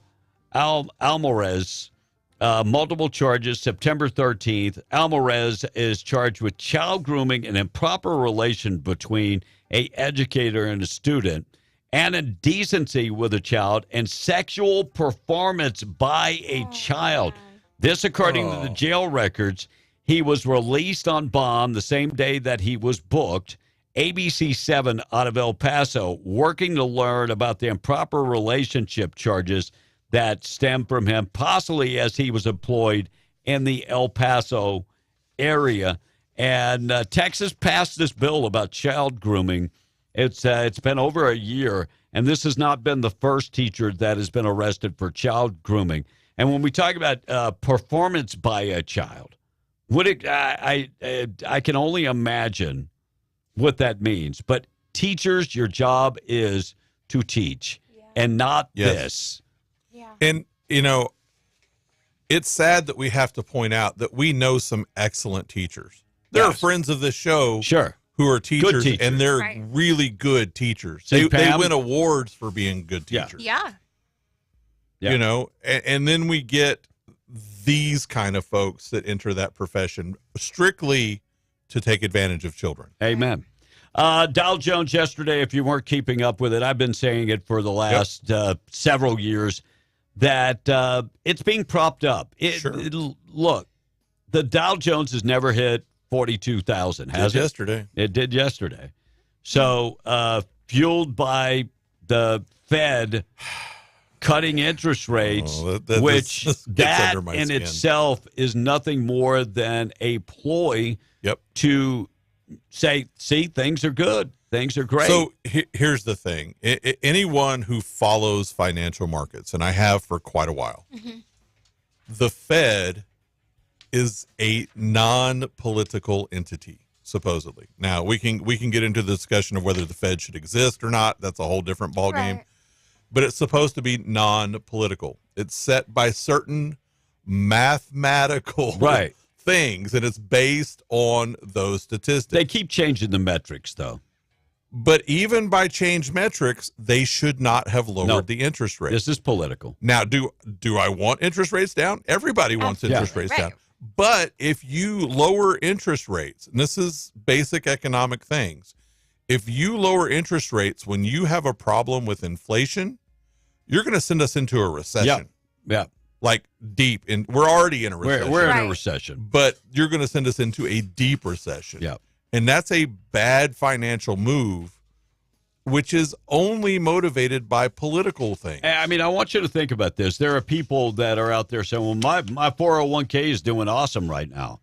Alvarez. Multiple charges, September 13th. Alvarez is charged with child grooming and improper relation between an educator and a student, and indecency with a child, and sexual performance by a child. This, according to the jail records. He was released on bond the same day that he was booked. ABC 7 out of El Paso, working to learn about the improper relationship charges that stem from him, possibly as he was employed in the El Paso area. And Texas passed this bill about child grooming. It's been over a year, and this has not been the first teacher that has been arrested for child grooming. And when we talk about performance by a child, I can only imagine what that means. But teachers, your job is to teach and not this. Yeah. And, it's sad that we have to point out that we know some excellent teachers. There are friends of this show who are teachers, and they're really good teachers. They win awards for being good teachers. Yeah. And then we get these kind of folks that enter that profession strictly to take advantage of children. Amen. Dow Jones yesterday, if you weren't keeping up with it, I've been saying it for the last several years, that it's being propped up. Look, the Dow Jones has never hit 42,000, has it? Yesterday. It did yesterday. So fueled by the Fed cutting interest rates, which that in itself is nothing more than a ploy to say, see, things are good. Things are great. So here's the thing. Anyone who follows financial markets, and I have for quite a while, the Fed is a non-political entity, supposedly. Now, we can get into the discussion of whether the Fed should exist or not. That's a whole different ballgame. But it's supposed to be non-political. It's set by certain mathematical things, and it's based on those statistics. They keep changing the metrics, though. But even by changed metrics, they should not have lowered the interest rate. This is political. Now, do I want interest rates down? Everybody wants interest rates down. But if you lower interest rates, and this is basic economic things, if you lower interest rates when you have a problem with inflation, you're going to send us into a recession. Yeah. Like deep in, we're already in a recession. We're in a recession. But you're going to send us into a deep recession. Yeah. And that's a bad financial move, which is only motivated by political things. I mean, I want you to think about this. There are people that are out there saying, well, my 401k is doing awesome right now.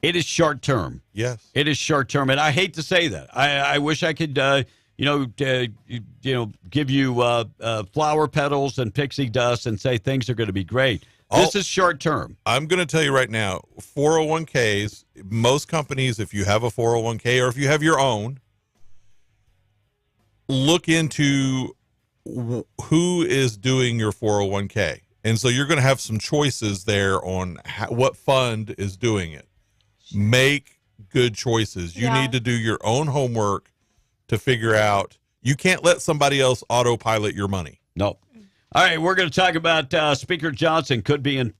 It is short term. Yes. It is short term. And I hate to say that. I wish I could, give you flower petals and pixie dust and say things are going to be great. This is short term. I'm going to tell you right now, 401ks, most companies, if you have a 401k or if you have your own, look into who is doing your 401k. And so you're going to have some choices there on what fund is doing it. Make good choices. You need to do your own homework to figure out. You can't let somebody else autopilot your money. No. All right, we're going to talk about Speaker Johnson could be in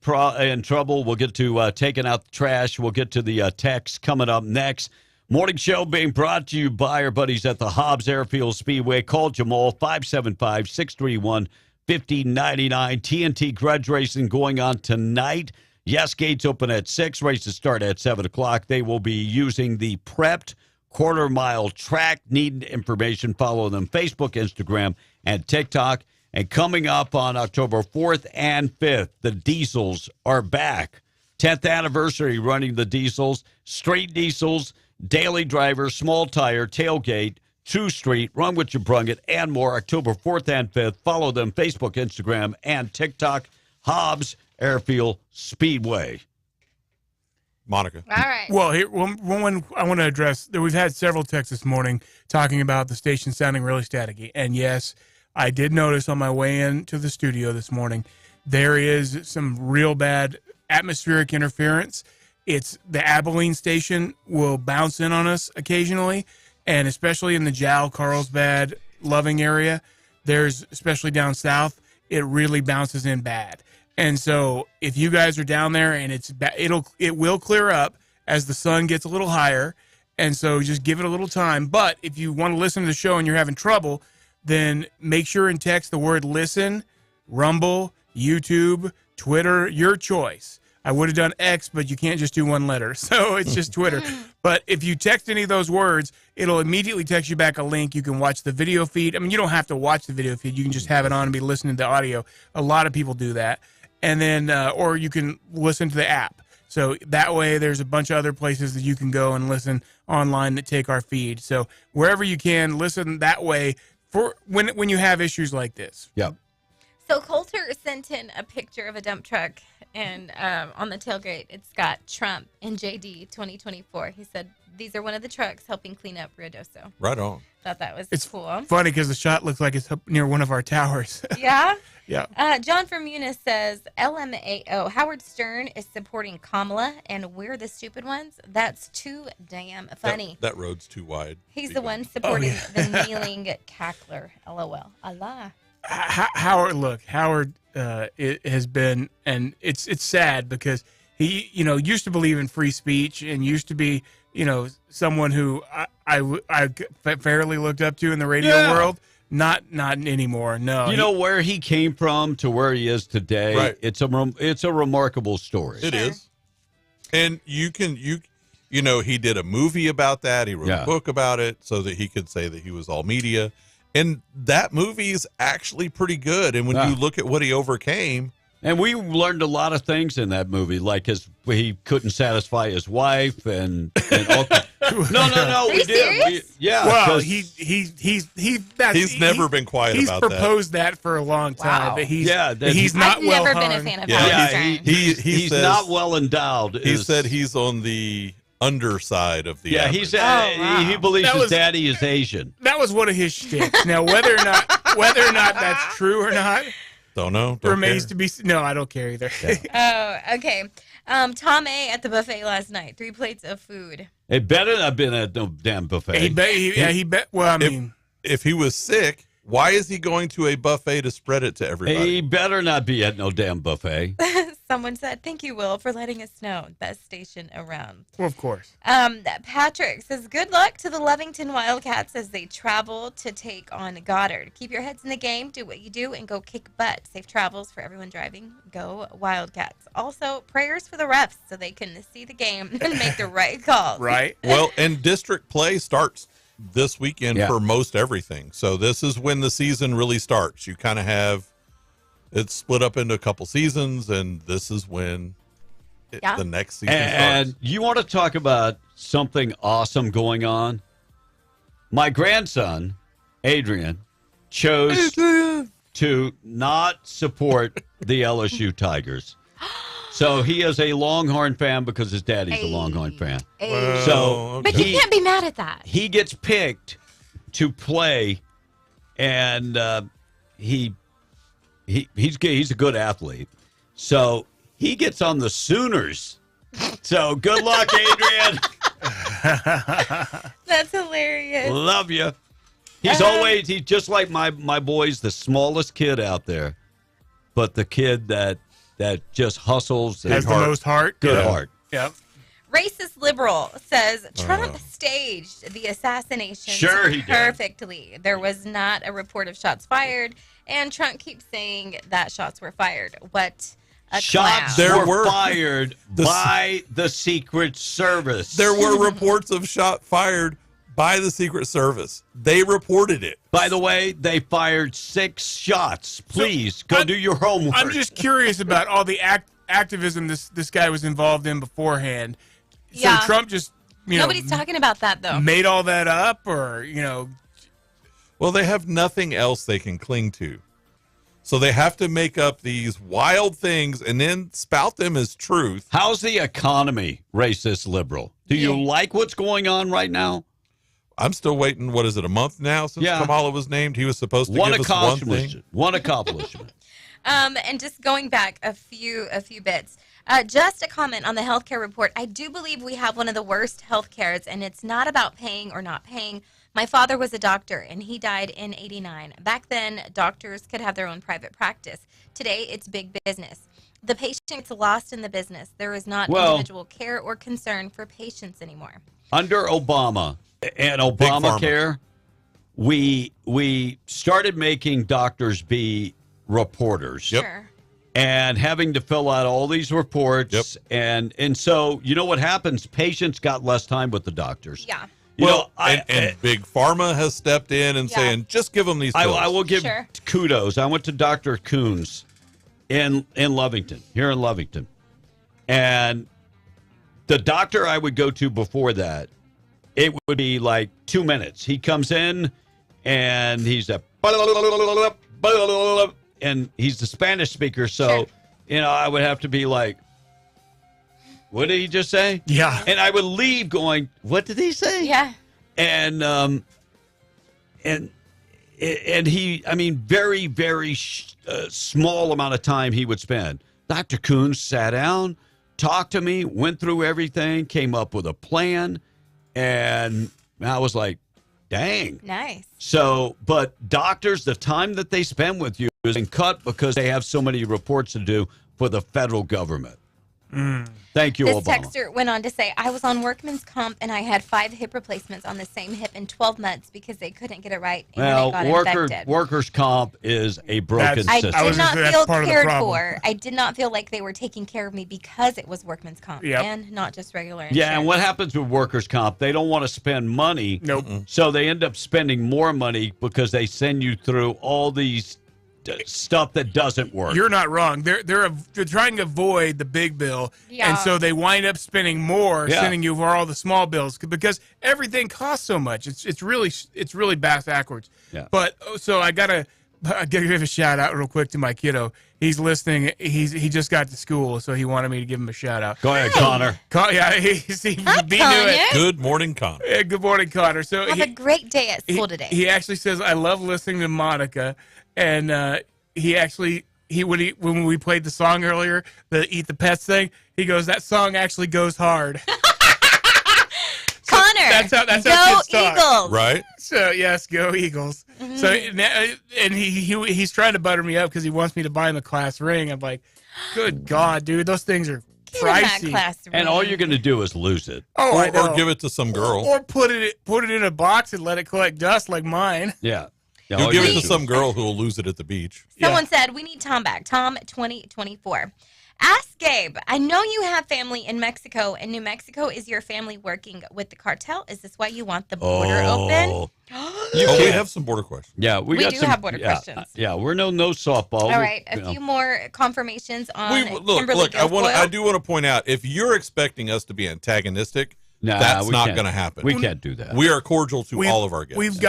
trouble. We'll get to taking out the trash. We'll get to the text coming up next. Morning show being brought to you by our buddies at the Hobbs Airfield Speedway. Call Jamal, 575-631-5099. TNT grudge racing going on tonight. Yes, gates open at 6. Races start at 7 o'clock. They will be using the prepped quarter-mile track. Need information, follow them Facebook, Instagram, and TikTok. And coming up on October 4th and 5th, the Diesels are back. 10th anniversary running the Diesels, street diesels, daily driver, small tire, tailgate, True Street, Run What You Brung It, and more. October 4th and 5th. Follow them Facebook, Instagram, and TikTok. Hobbs Airfield Speedway. Monica. All right. Well, here one I want to address that we've had several texts this morning talking about the station sounding really staticky, and yes, I did notice on my way into the studio this morning there is some real bad atmospheric interference. It's the Abilene station will bounce in on us occasionally, and especially in the Jow, Carlsbad, Loving area, there's especially down south, it really bounces in bad. And so if you guys are down there and it will clear up as the sun gets a little higher. And so just give it a little time. But if you want to listen to the show and you're having trouble, then make sure and text the word listen, Rumble, YouTube, Twitter, your choice. I would have done X, but you can't just do one letter. So it's just Twitter. But if you text any of those words, it'll immediately text you back a link. You can watch the video feed. I mean, you don't have to watch the video feed. You can just have it on and be listening to audio. A lot of people do that. And then, or you can listen to the app. So that way there's a bunch of other places that you can go and listen online that take our feed. So wherever you can, listen that way for when you have issues like this. Yep. So Coulter sent in a picture of a dump truck, and on the tailgate, it's got Trump and JD 2024. He said, these are one of the trucks helping clean up Ruidoso. Right on. Thought that was cool. Funny because the shot looks like it's up near one of our towers. Yeah? Yeah. John from Eunice says, LMAO, Howard Stern is supporting Kamala, and we're the stupid ones. That's too damn funny. That road's too wide. He's the one supporting the kneeling cackler. LOL. Allah. Howard it has been, and it's sad because he, used to believe in free speech and used to be, someone who I fairly looked up to in the radio world. Not anymore. No. You know where he came from to where he is today. Right. It's a remarkable story. It is. And he did a movie about that. He wrote a book about it so that he could say that he was all media. And that movie is actually pretty good. And when you look at what he overcame. And we learned a lot of things in that movie, like he couldn't satisfy his wife and all. No, we did. Well, he's never been quiet about that. He's proposed that for a long time. Wow. That he's not I've well never been a hung. fan of Howard Stern. He's not well endowed. He said he's on the underside of the average. He believes his daddy is Asian. That was one of his shticks. Now, whether or not that's true or not, don't know. Remains to be. No, I don't care either. Oh, okay. Tom A. at the buffet last night, 3 plates of food. It better not have been at no damn buffet. He bet. Well, I mean, if he was sick, why is he going to a buffet to spread it to everybody? He better not be at no damn buffet. Someone said, "Thank you, Will, for letting us know. Best station around." Well, of course. Patrick says, "Good luck to the Lovington Wildcats as they travel to take on Goddard. Keep your heads in the game, do what you do, and go kick butt. Safe travels for everyone driving. Go Wildcats. Also, prayers for the refs so they can see the game and make the right calls." Right. Well, and district play starts this weekend for most everything. So this is when the season really starts. You kind of have it's split up into a couple seasons, and this is when the next season starts. And you want to talk about something awesome going on? My grandson, Adrian, chose to not support the LSU Tigers. So he is a Longhorn fan because his daddy's a Longhorn fan. But you can't be mad at that. He gets picked to play, and he's a good athlete. So he gets on the Sooners. So good luck, Adrian. That's hilarious. Love you. He's just like my boy's the smallest kid out there, but the kid that just hustles and has the most heart. Good heart. Yep. Racist liberal says Trump staged the assassination Sure he did. perfectly. There was not a report of shots fired, and Trump keeps saying that shots were fired. What a Shots clown. were fired by the Secret Service. There were reports of shot fired by the Secret Service. They reported it. By the way, they fired 6 shots. Please go do your homework. I'm just curious about all the activism this guy was involved in beforehand. So Trump just nobody's talking about that though. Made all that up, or Well, they have nothing else they can cling to. So they have to make up these wild things and then spout them as truth. How's the economy, racist liberal? Do you like what's going on right now? I'm still waiting. What is it, a month now since Kamala was named? He was supposed to give us one thing. One accomplishment. And just going back a few bits, just a comment on the healthcare report. I do believe we have one of the worst healthcares, and it's not about paying or not paying. My father was a doctor, and he died in '89. Back then, doctors could have their own private practice. Today, it's big business. The patient gets lost in the business. There is not individual care or concern for patients anymore. Under Obama and Obamacare, we started making doctors be reporters. Yep. Sure. And having to fill out all these reports. Yep. And so, you know what happens? Patients got less time with the doctors. Yeah. And Big Pharma has stepped in and saying, just give them these pills. I will give kudos. I went to Dr. Coons in Lovington, here in Lovington. And the doctor I would go to before that, it would be like 2 minutes. He comes in and he's and he's the Spanish speaker. So, I would have to be like, what did he just say? Yeah. And I would leave going, what did he say? Yeah. And he, very, very small amount of time he would spend. Dr. Coons sat down, talked to me, went through everything, came up with a plan. And I was like, dang. Nice. So, but doctors, the time that they spend with you is cut because they have so many reports to do for the federal government. Thank you, This Obama. texter went on to say, I was on workman's comp and I had 5 hip replacements on the same hip in 12 months because they couldn't get it right and Well, they got infected. workers' comp is a broken I system. did not feel cared for. I did not feel like they were taking care of me because it was workman's comp and not just regular insurance. Yeah, and what happens with workers' comp? They don't want to spend money. Nope. So they end up spending more money because they send you through all these stuff that doesn't work. You're not wrong. They're trying to avoid the big bill, and so they wind up spending more, sending you for all the small bills because everything costs so much. It's really backwards. Yeah. But so I gotta give a shout out real quick to my kiddo. He's listening. He just got to school, so he wanted me to give him a shout out. Go ahead, Connor. He beat it. Good morning, Connor. Yeah, good morning, Connor. So Have a great day at school today. He actually says, I love listening to Monica. And when we played the song earlier, the Eat the Pets thing, he goes, that song actually goes hard. Connor, that's how go kids talk. Eagles. Right? So, yes, go Eagles. Mm-hmm. So, and he's trying to butter me up because he wants me to buy him a class ring. I'm like, good God, dude, those things are pricey. And all you're going to do is lose it. Oh, I know. Or give it to some girl. Or put it in a box and let it collect dust like mine. Yeah. You'll give it to some girl who will lose it at the beach. Someone said, we need Tom back. Tom 2024. Ask Gabe, I know you have family in Mexico, and New Mexico. Is your family working with the cartel? Is this why you want the border open? We have some border questions. Yeah, We got do some, have border questions. Yeah, we're no softball. All right, a few more confirmations on Kimberly Look, Guilfoyle. I do want to point out, if you're expecting us to be antagonistic, Nah, that's we not can't. going to happen. We can't do that. We are cordial to all of our guests. We've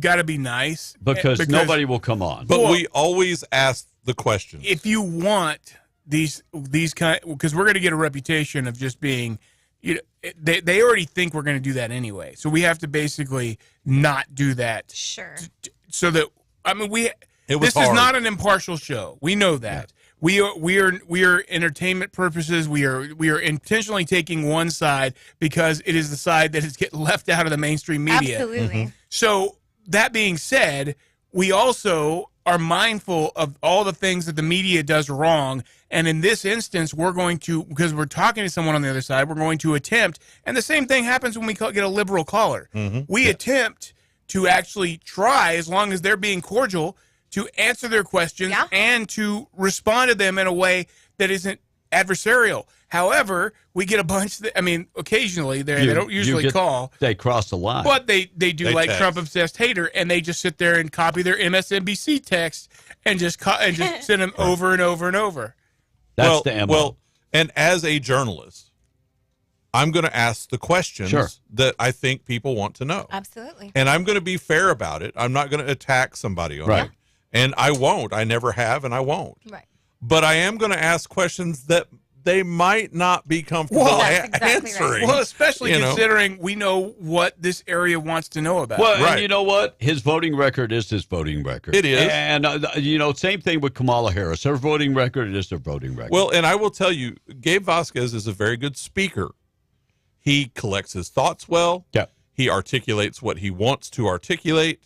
got to be nice because nobody will come on. But we always ask the question. If you want these kind, because we're going to get a reputation of just being, they already think we're going to do that anyway. So we have to basically not do that. Sure. So that this is not an impartial show. We know that. Yeah. We are entertainment purposes. We are intentionally taking one side because it is the side that is getting left out of the mainstream media. Absolutely. So that being said, we also are mindful of all the things that the media does wrong. And in this instance, we're going to, because we're talking to someone on the other side, we're going to attempt, and the same thing happens when we get a liberal caller. We attempt to actually try, as long as they're being cordial, to answer their questions and to respond to them in a way that isn't adversarial. However, we get a bunch that, occasionally they don't usually call. They cross the line. But they do like text. Trump-obsessed hater, and they just sit there and copy their MSNBC text and just send them over and over and over. That's the MO. Well, and as a journalist, I'm going to ask the questions that I think people want to know. Absolutely. And I'm going to be fair about it. I'm not going to attack somebody on it. And I won't. I never have, and I won't. Right. But I am going to ask questions that they might not be comfortable answering. Well, especially you know? considering we know what this area wants to know about. Well, and you know what? His voting record is his voting record. It is. And, same thing with Kamala Harris. Her voting record is her voting record. Well, and I will tell you, Gabe Vasquez is a very good speaker. He collects his thoughts well. Yeah. He articulates what he wants to articulate.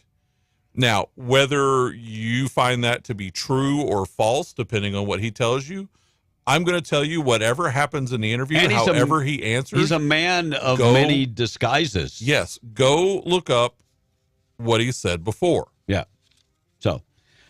Now, whether you find that to be true or false, depending on what he tells you, I'm going to tell you whatever happens in the interview, And however he answers. He's a man of many disguises. Yes. Go look up what he said before. Yeah. So,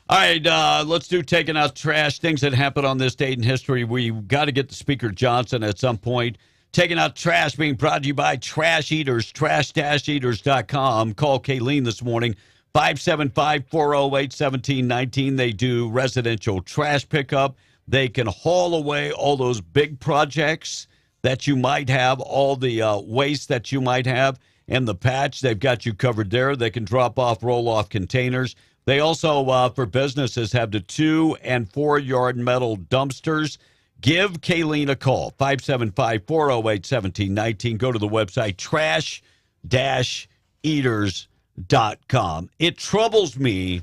all right, let's do taking out trash, things that happened on this date in history. We've got to get to Speaker Johnson at some point. Taking out trash being brought to you by Trash Eaters, trash-eaters.com. Call Kayleen this morning, 575-408-1719. They do residential trash pickup. They can haul away all those big projects that you might have, all the waste that you might have. And the patch, they've got you covered there. They can drop off, roll off containers. They also, for businesses, have the 2- and 4-yard metal dumpsters. Give Kayleen a call, 575-408-1719. Go to the website, trash-eaters.com. It troubles me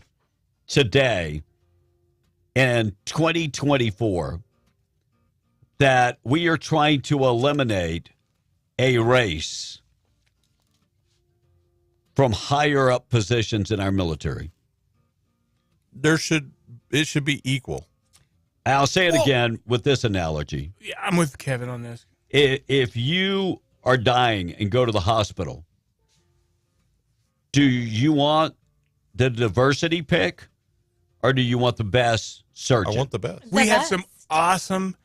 today in 2024 that we are trying to eliminate a race from higher up positions in our military. It should be equal. I'll say it again with this analogy. Yeah, I'm with Kevin on this. If you are dying and go to the hospital, do you want the diversity pick or do you want the best surgeon? I want the best. We have some awesome,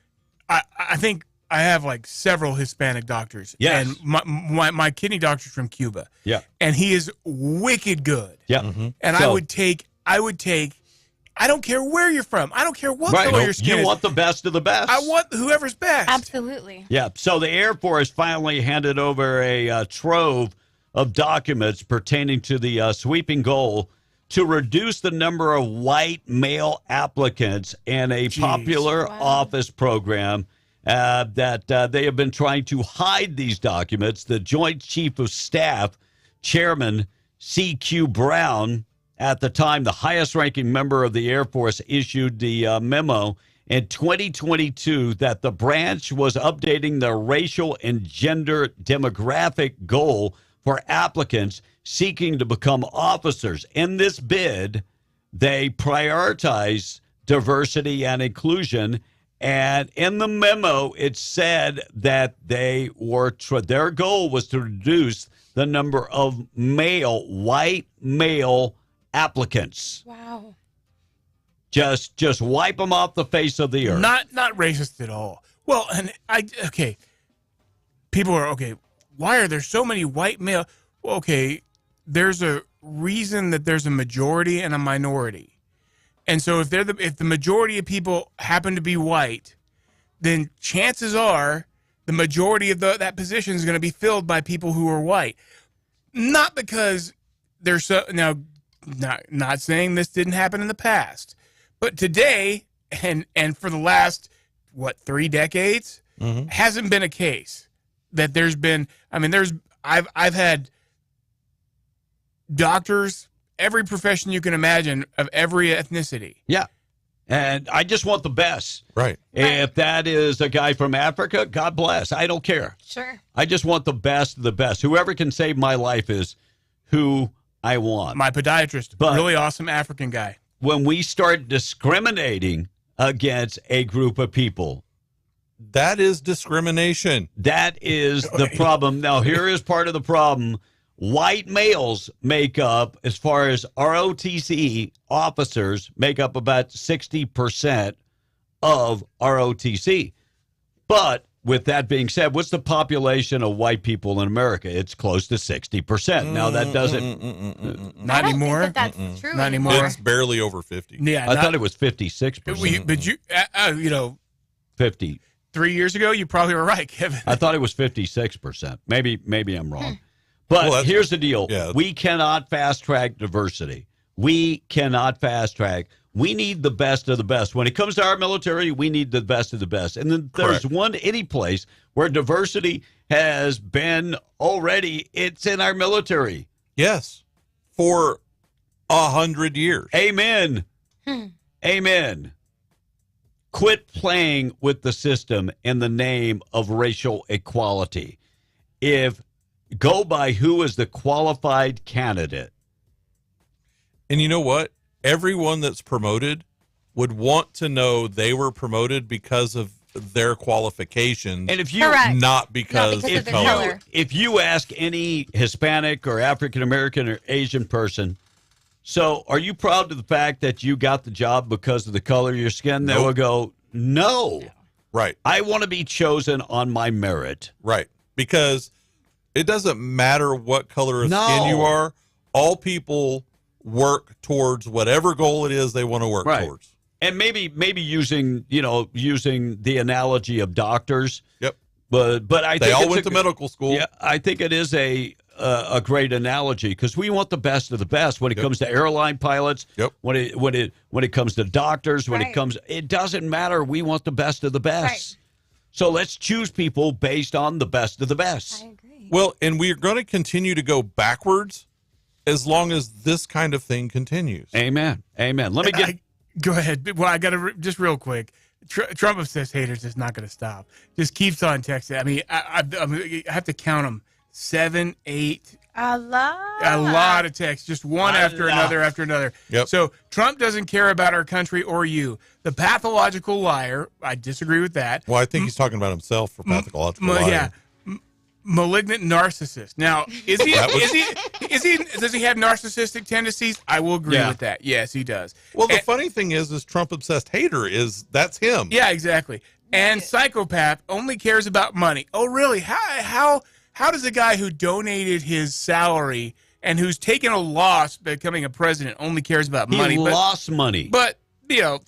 I think I have like several Hispanic doctors. Yes. And my kidney doctor's from Cuba. Yeah. And he is wicked good. Yeah. Mm-hmm. And So- I would take, I don't care where you're from. I don't care what Right. color your skin You is. want the best of the best. I want whoever's best. Absolutely. Yeah. So the Air Force finally handed over a trove of documents pertaining to the sweeping goal to reduce the number of white male applicants in a popular office program that they have been trying to hide these documents. The Joint Chief of Staff, Chairman C.Q. Brown, at the time, the highest-ranking member of the Air Force, issued the memo in 2022 that the branch was updating the racial and gender demographic goal for applicants seeking to become officers. In this bid, they prioritize diversity and inclusion, and in the memo, it said that their goal was to reduce the number of white male applicants. Wow. Just wipe them off the face of the earth. Not racist at all. Well, and people are why are there so many white male? Well, there's a reason that there's a majority and a minority. And so if the majority of people happen to be white, then chances are the majority of that position is going to be filled by people who are white. Not because they're now not saying this didn't happen in the past, but today and for the last 3 decades hasn't been a case that there's been. I mean, I've had doctors, every profession you can imagine of every ethnicity. Yeah. And I just want the best. Right. If that is a guy from Africa, God bless. I don't care. Sure. I just want the best of the best. Whoever can save my life is who I want. My podiatrist, really awesome African guy. When we start discriminating against a group of people, that is discrimination. That is the problem. Now, here is part of the problem. White males make up, as far as ROTC officers, make up about 60% of ROTC. But with that being said, what's the population of white people in America? It's close to 60%. Now, that doesn't... Not anymore. That's true. Not anymore. It's barely over 50. Yeah, I thought it was 56%. But you, 50. 3 years ago, you probably were right, Kevin. I thought it was 56%. Maybe I'm wrong. But here's the deal. Yeah. We cannot fast-track diversity. We cannot fast track. We need the best of the best. When it comes to our military, we need the best of the best. And then there's any place where diversity has been already, it's in our military. Yes. For 100 years. Amen. Amen. Quit playing with the system in the name of racial equality. Go by who is the qualified candidate. And you know what? Everyone that's promoted would want to know they were promoted because of their qualifications, and if you not because of color. If you ask any Hispanic or African American or Asian person, so are you proud of the fact that you got the job because of the color of your skin? They will go, no. Right. I want to be chosen on my merit. Right. Because it doesn't matter what color of skin you are. All people work towards whatever goal it is they want to work towards. And maybe using the analogy of doctors. Yep. But I think they all went to medical school. Yeah, I think it is a great analogy because we want the best of the best when it comes to airline pilots. Yep. When it comes to doctors, it doesn't matter. We want the best of the best. Right. So let's choose people based on the best of the best. I agree. Well, and we're going to continue to go backwards as long as this kind of thing continues. Amen. Amen. Let me go ahead. Well, I got to just real quick. Trump obsessed haters is not going to stop. Just keeps on texting. I mean, I have to count them 7, 8. A lot of texts, just one after another. Yep. So Trump doesn't care about our country or you. The pathological liar. I disagree with that. Well, I think he's talking about himself for pathological lying. Yeah. Malignant narcissist. Now, does he have narcissistic tendencies? I will agree with that. Yes, he does. Well, the funny thing is Trump obsessed hater that's him. Yeah, exactly. And psychopath only cares about money. Oh, really? How does a guy who donated his salary and who's taken a loss becoming a president only cares about money? He lost money. But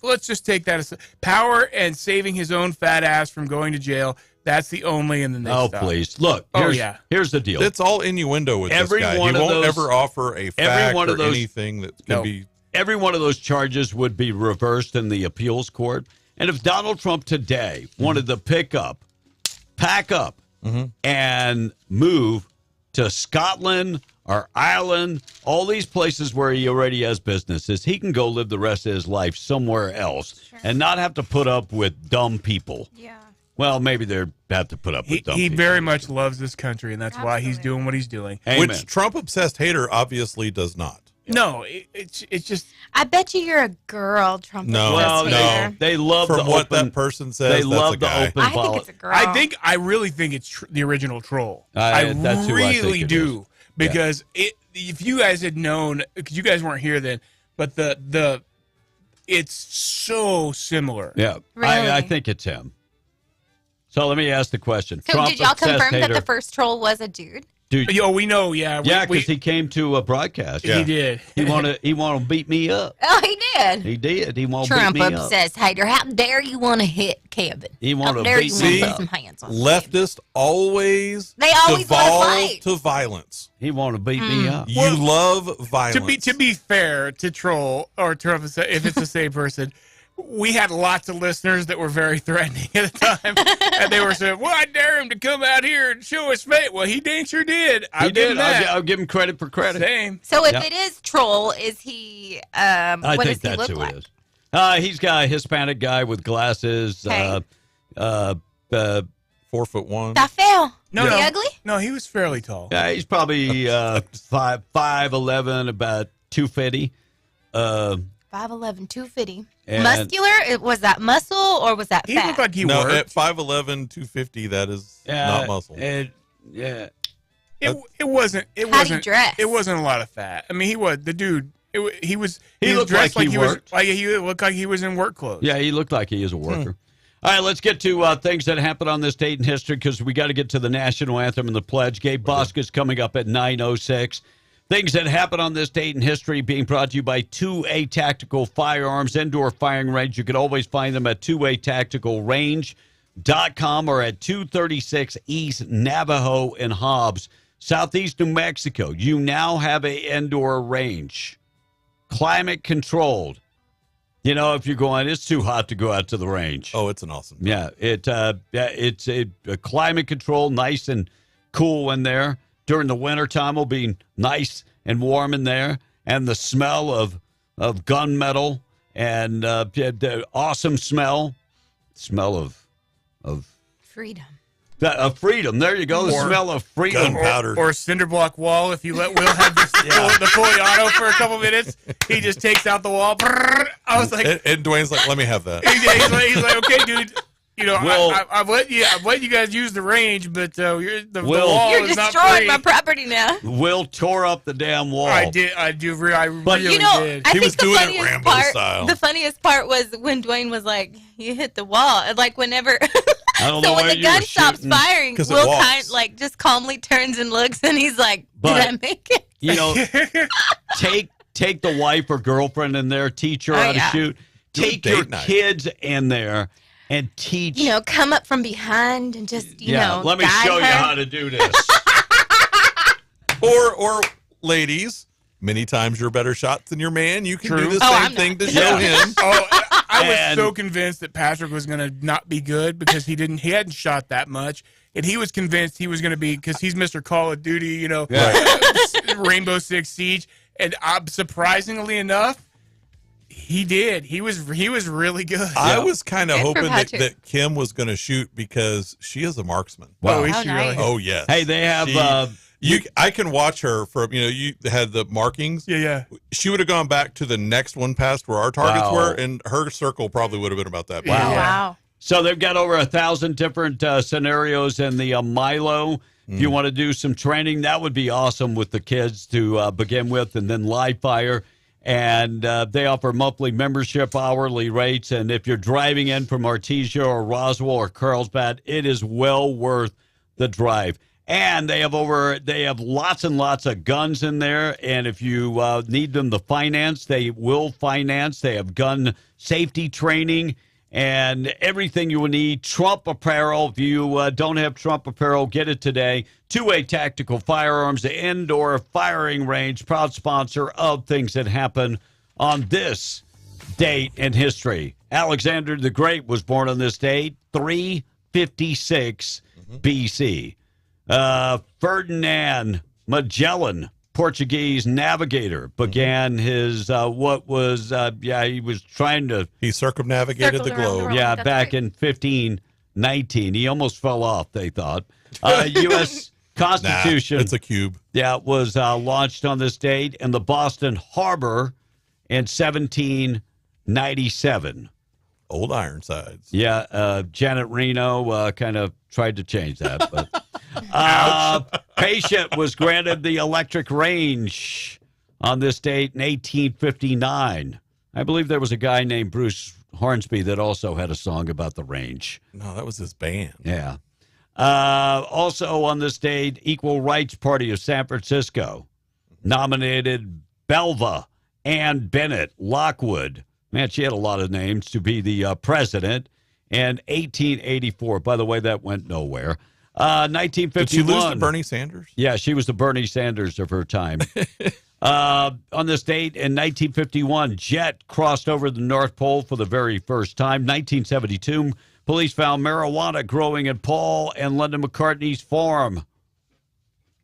let's just take that as power and saving his own fat ass from going to jail. That's the only, and then they stop. Please. Look, here's the deal. It's all innuendo with this guy. He won't ever offer a fact or anything that can be. Every one of those charges would be reversed in the appeals court. And if Donald Trump today wanted to pack up, and move to Scotland or Ireland, all these places where he already has businesses, he can go live the rest of his life somewhere else and not have to put up with dumb people. Yeah. Well, maybe they have to put up with dumb people. He very much loves this country, and that's why he's doing what he's doing. Amen. Which Trump-obsessed hater obviously does not. No, it's just. I bet you're a girl, Trump. No. They love From what that person says. They love the open I think it's a girl. I really think it's the original troll. That's who I think really it do is. because if you guys had known, because you guys weren't here then, but it's so similar. Yeah, Really? I think it's him. So let me ask the question. So did y'all confirm that the first troll was a dude? Dude, we know, yeah. Because he came to a broadcast. He did. He wanted to beat me up. Oh, he did. He did. He wanted to Trump beat me up. obsessed hater. How dare you want to hit Kevin? He wanted How dare to you beat want me to up. put some hands on Leftists always They always wanna devolve fight. to violence. He wanted to beat me up. You love violence. To be fair to troll or Trump, if it's the same person, we had lots of listeners that were very threatening at the time, and they were saying, "Well, I dare him to come out here and show his face." Well, he dang sure did. He did. I'll give him credit for credit. Same. So if it is troll, is he? I What think does he that's look who like? it is. He's got a Hispanic guy with glasses. Okay. 4'1". That fell. No, Is he no. ugly? No, he was fairly tall. Yeah, he's probably 5'11", about 250. 5'11", 250. And- Muscular? Was that muscle or was that He fat? looked like he No, worked. at 5'11", 250, that is not muscle. It wasn't. It How'd he wasn't. dress? It wasn't a lot of fat. I mean, he was the dude. He was looked dressed like he was worked. like he looked like he was in work clothes. Yeah, he looked like he is a worker. All right, let's get to things that happened on this date in history because we got to get to the national anthem and the pledge. Gabe Bosk is coming up at 9:06. Things that happened on this date in history being brought to you by 2A Tactical Firearms, indoor firing range. You can always find them at 2atacticalrange.com or at 236 East Navajo in Hobbs, Southeast New Mexico. You now have an indoor range. climate controlled. You know, if you're going, it's too hot to go out to the range. Oh, it's an awesome. Yeah, it's a climate control, nice and cool in there. During the wintertime, will be nice and warm in there. And the smell of gunmetal and the awesome smell of freedom. Freedom. There you go. The smell of freedom. Gunpowder. Or a cinder block wall. If you let Will have the fully auto for a couple minutes, he just takes out the wall. I was like, and Dwayne's like, let me have that. he's like, okay, dude. You know, I've let you guys use the range, but the wall You're is not destroying free. my property now. Will tore up the damn wall. I did. I But really you know, did. I He think was the doing it funniest Rambo part, style. the funniest part was when Dwayne was like, "You hit the wall." And like whenever, I don't know so when where the you gun were stops shooting. firing, 'Cause it Will walks. just calmly turns and looks, and he's like, But- "Did I make it?" You know, take the wife or girlfriend in there, teach her Oh, how yeah. to shoot. Do a Take date your night. kids in there and teach. You know, come up from behind and just you know, let me guide show you her. how to do this. Or ladies, many times you're a better shot than your man. You can do the Oh, same I'm thing not. to show him. Oh, I was And- so convinced that Patrick was going to not be good because he hadn't shot that much, and he was convinced he was going to be because he's Mr. Call of Duty, you know, Rainbow Six Siege, and surprisingly enough, he did. He was really good. I was kind of Good for hoping that, Patrick. that Kim was going to shoot because she is a marksman. Wow. Oh, is Oh, she nice. really? Oh, yes. Hey, they have. I can watch her from, you had the markings. Yeah. She would have gone back to the next one past where our targets Wow. were, and her circle probably would have been about that big. Wow. Wow. So they've got over 1,000 different scenarios in the Milo. If you want to do some training, that would be awesome with the kids to begin with, and then live fire. And they offer monthly membership, hourly rates. And if you're driving in from Artesia or Roswell or Carlsbad, it is well worth the drive. And they have lots and lots of guns in there. And if you need them to finance, they will finance. They have gun safety training and everything you will need. Trump apparel. If you don't have Trump apparel, get it today. Two-Way Tactical Firearms, the indoor firing range, proud sponsor of things that happen on this date in history. Alexander the Great was born on this date, 356 BC. Ferdinand Magellan, Portuguese navigator, began his he was trying to He circumnavigated the Circled around the globe. world. yeah, That's back right. in 1519. He almost fell off, they thought. U.S. Constitution. Nah, it's a cube. Yeah, was launched on this date in the Boston Harbor in 1797. Old Ironsides. Yeah, Janet Reno kind of tried to change that. But patient was granted the electric range on this date in 1859. I believe there was a guy named Bruce Hornsby that also had a song about the range. No, that was his band. Yeah. Also on this date, Equal Rights Party of San Francisco nominated Belva Ann Bennett Lockwood. Man, she had a lot of names to be the president in 1884. By the way, that went nowhere. 1951. Did she lose to Bernie Sanders? Yeah, she was the Bernie Sanders of her time. On this date in 1951, jet crossed over the North Pole for the very first time. 1972, police found marijuana growing in Paul and London McCartney's farm.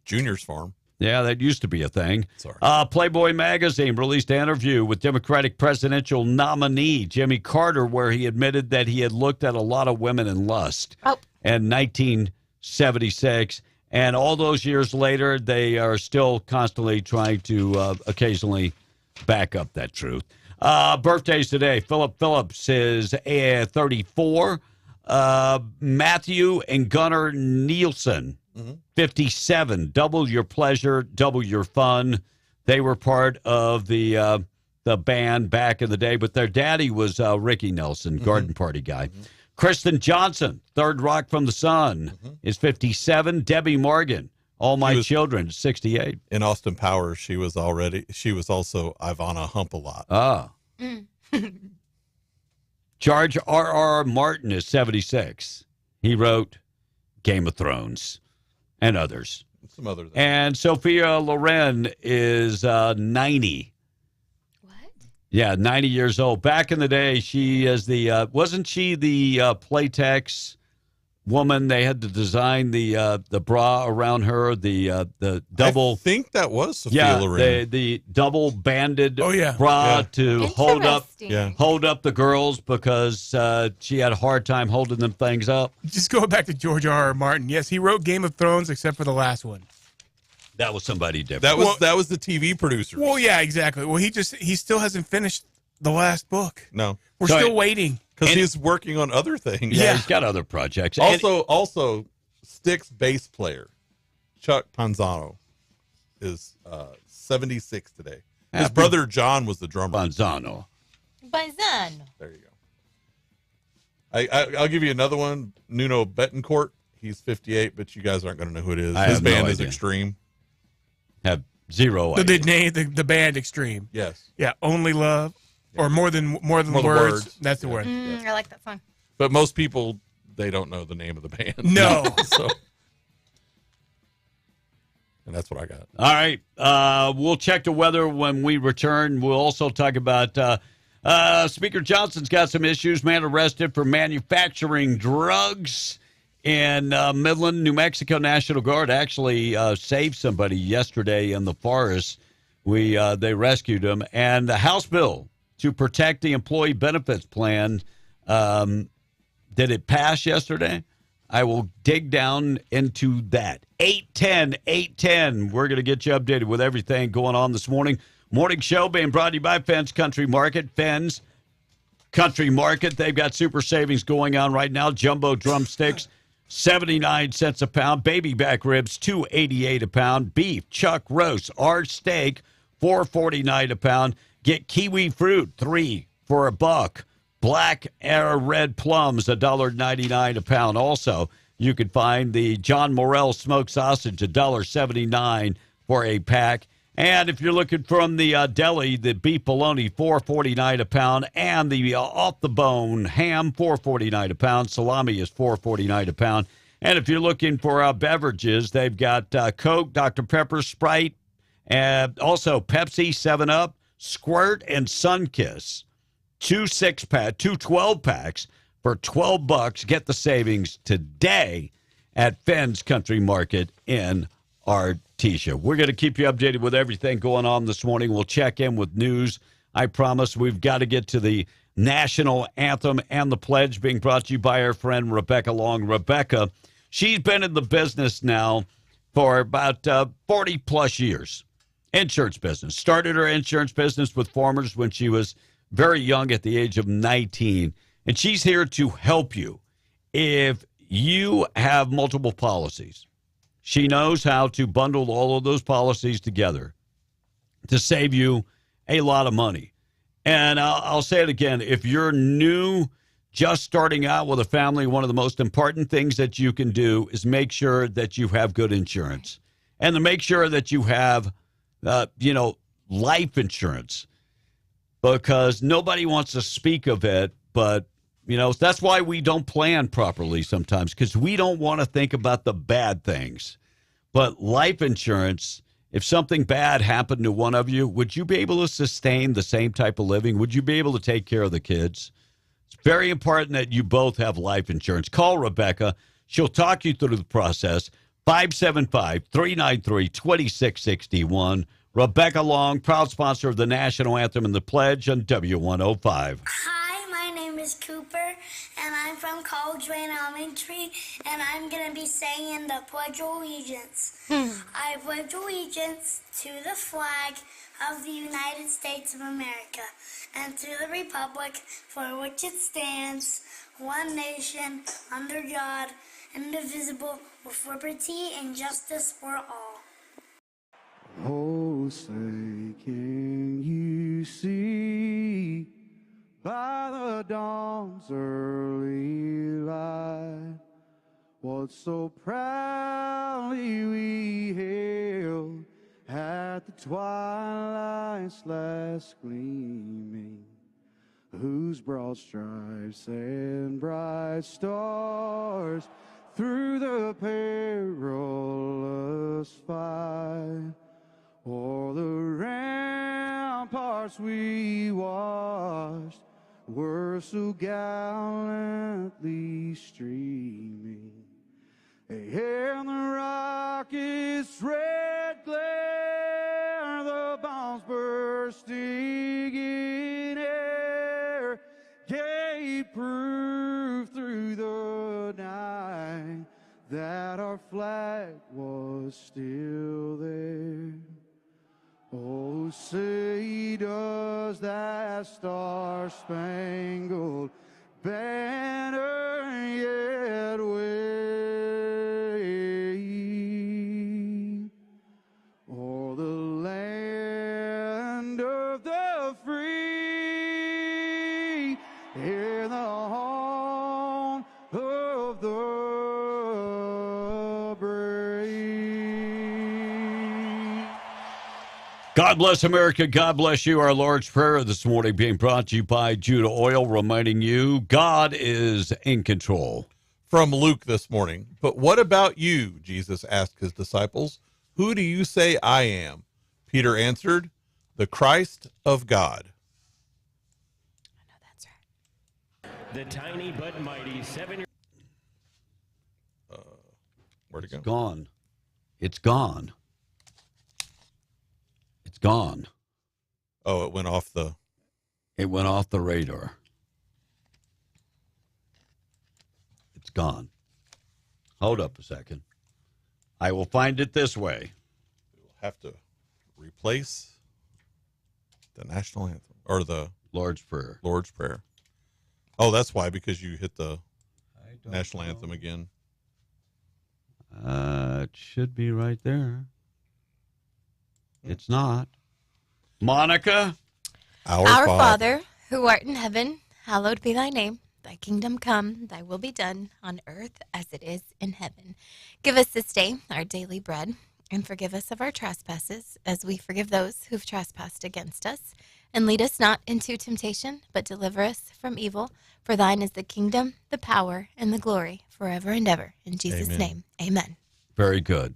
Junior's farm. Yeah, that used to be a thing. Sorry. Playboy magazine released an interview with Democratic presidential nominee Jimmy Carter, where he admitted that he had looked at a lot of women in lust in 1976. And all those years later, they are still constantly trying to occasionally back up that truth. Birthdays today. Philip Phillips is 34. Matthew and Gunnar Nielsen, 57. Double your pleasure, double your fun. They were part of the band back in the day, but their daddy was Ricky Nelson, Garden Party guy. Kristen Johnson, Third Rock from the Sun, is 57. Debbie Morgan, All My Children, 68. In Austin Powers, she was also Ivana Hump-a-Lot. Ah. George R.R. Martin is 76. He wrote Game of Thrones and others. Some other things. And Sophia Loren is 90. What? Yeah, 90 years old. Back in the day, she is the wasn't she the Playtex woman? They had to design the bra around her, the double. I think that was Sophia Loren. the double banded Oh, yeah. bra to hold up Interesting. hold up the girls because she had a hard time holding them things up. Just going back to George R.R. Martin. Yes, he wrote Game of Thrones except for the last one. That was somebody different. That was the TV producer. Well, yeah, exactly. Well, he still hasn't finished the last book. No, We're still waiting. because he's working on other things. Yeah, he's got other projects. Also, Styx bass player Chuck Panzano is 76 today. His brother John was the drummer. Panzano. Bazan. There you go. I'll give you another one. Nuno Betancourt. He's 58, but you guys aren't going to know who it is. I His have no band is idea. Extreme. Have zero The idea. name, the band Extreme. Yes. Yeah, Only Love, or more than More than words. words. That's the word. I like that song. But most people, they don't know the name of the band. No. So, and that's what I got. All right. We'll check the weather when we return. We'll also talk about Speaker Johnson's got some issues. Man arrested for manufacturing drugs in Midland, New Mexico. National Guard actually saved somebody yesterday in the forest. They rescued him. And the House bill to protect the employee benefits plan, did it pass yesterday? I will dig down into that. 810. We're going to get you updated with everything going on this morning. Morning show being brought to you by Fenn's Country Market. Fenn's Country Market. They've got super savings going on right now. Jumbo drumsticks, 79 cents a pound. Baby back ribs, $2.88 a pound. Beef, chuck roast, our steak, $4.49 a pound. Get kiwi fruit, $3 for $1. Black or red plums, $1.99 a pound. Also, you can find the John Morrell smoked sausage, $1.79 for a pack. And if you're looking from the deli, the beef bologna, $4.49 a pound, and the off-the-bone ham, $4.49 a pound. Salami is $4.49 a pound. And if you're looking for beverages, they've got Coke, Dr. Pepper, Sprite, and also Pepsi, 7-Up, Squirt, and Sunkiss. Two 12-packs for $12. Get the savings today at Fenn's Country Market in Artesia. We're going to keep you updated with everything going on this morning. We'll check in with news. I promise we've got to get to the national anthem and the pledge being brought to you by our friend Rebecca Long. Rebecca, she's been in the business now for about 40-plus years. Insurance business. Started her insurance business with Farmers when she was very young at the age of 19. And she's here to help you if you have multiple policies. She knows how to bundle all of those policies together to save you a lot of money. And I'll say it again. If you're new, just starting out with a family, one of the most important things that you can do is make sure that you have good insurance. And to make sure that you have, life insurance. Because nobody wants to speak of it, but, that's why we don't plan properly sometimes, because we don't want to think about the bad things. But life insurance, if something bad happened to one of you, would you be able to sustain the same type of living? Would you be able to take care of the kids? It's very important that you both have life insurance. Call Rebecca. She'll talk you through the process. 575-393-2661. Rebecca Long, proud sponsor of the National Anthem and the Pledge on W105. Hi, my name is Cooper, and I'm from College Lane Elementary, and I'm going to be saying the Pledge of Allegiance. I pledge allegiance to the flag of the United States of America and to the republic for which it stands, one nation, under God, indivisible, with liberty and justice for all. Oh, say, can you see by the dawn's early light what so proudly we hailed at the twilight's last gleaming, whose broad stripes and bright stars through the perilous fight o'er the rampart hearts we washed were so gallantly streaming, and the rocket's red glare, the bombs bursting in air, gave proof through the night that our flag was still there. Oh, say does that star-spangled banner yet wave o'er the land of the free and the home of the brave? God bless America. God bless you. Our Lord's Prayer this morning being brought to you by Judah Oil, reminding you God is in control. From Luke this morning. But what about you? Jesus asked his disciples. Who do you say I am? Peter answered, the Christ of God. I know that's right. The tiny but mighty 7-year. Where'd it go? It's gone. It's gone. It's gone. Oh, it went off the... It went off the radar. It's gone. Hold up a second. I will find it this way. We'll have to replace the national anthem or the Lord's Prayer. Lord's Prayer. Oh, that's why, because you hit the national anthem again. It should be right there. It's not. Monica? Our Father, who art in heaven, hallowed be thy name. Thy kingdom come, thy will be done, on earth as it is in heaven. Give us this day our daily bread, and forgive us of our trespasses, as we forgive those who've trespassed against us. And lead us not into temptation, but deliver us from evil. For thine is the kingdom, the power, and the glory, forever and ever. In Jesus' name, amen. Very good.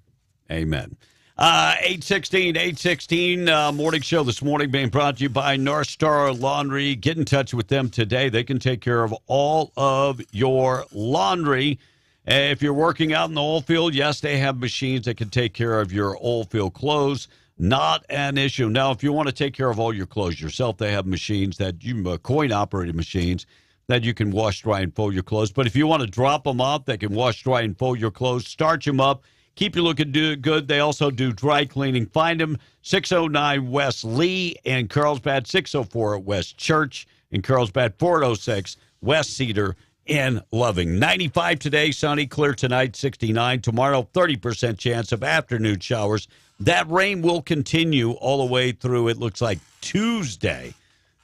Amen. 816 morning show this morning being brought to you by North Star Laundry. Get in touch with them today. They can take care of all of your laundry. If you're working out in the oil field, yes, they have machines that can take care of your oil field clothes. Not an issue. Now, if you want to take care of all your clothes yourself, they have machines that coin-operated machines that you can wash, dry, and fold your clothes. But if you want to drop them off, they can wash, dry, and fold your clothes, starch them up, keep you looking good. They also do dry cleaning. Find them 609 West Lee in Carlsbad, 604 West Church in Carlsbad, 406 West Cedar in Loving. 95 today, sunny, clear tonight, 69. Tomorrow, 30% chance of afternoon showers. That rain will continue all the way through, it looks like, Tuesday.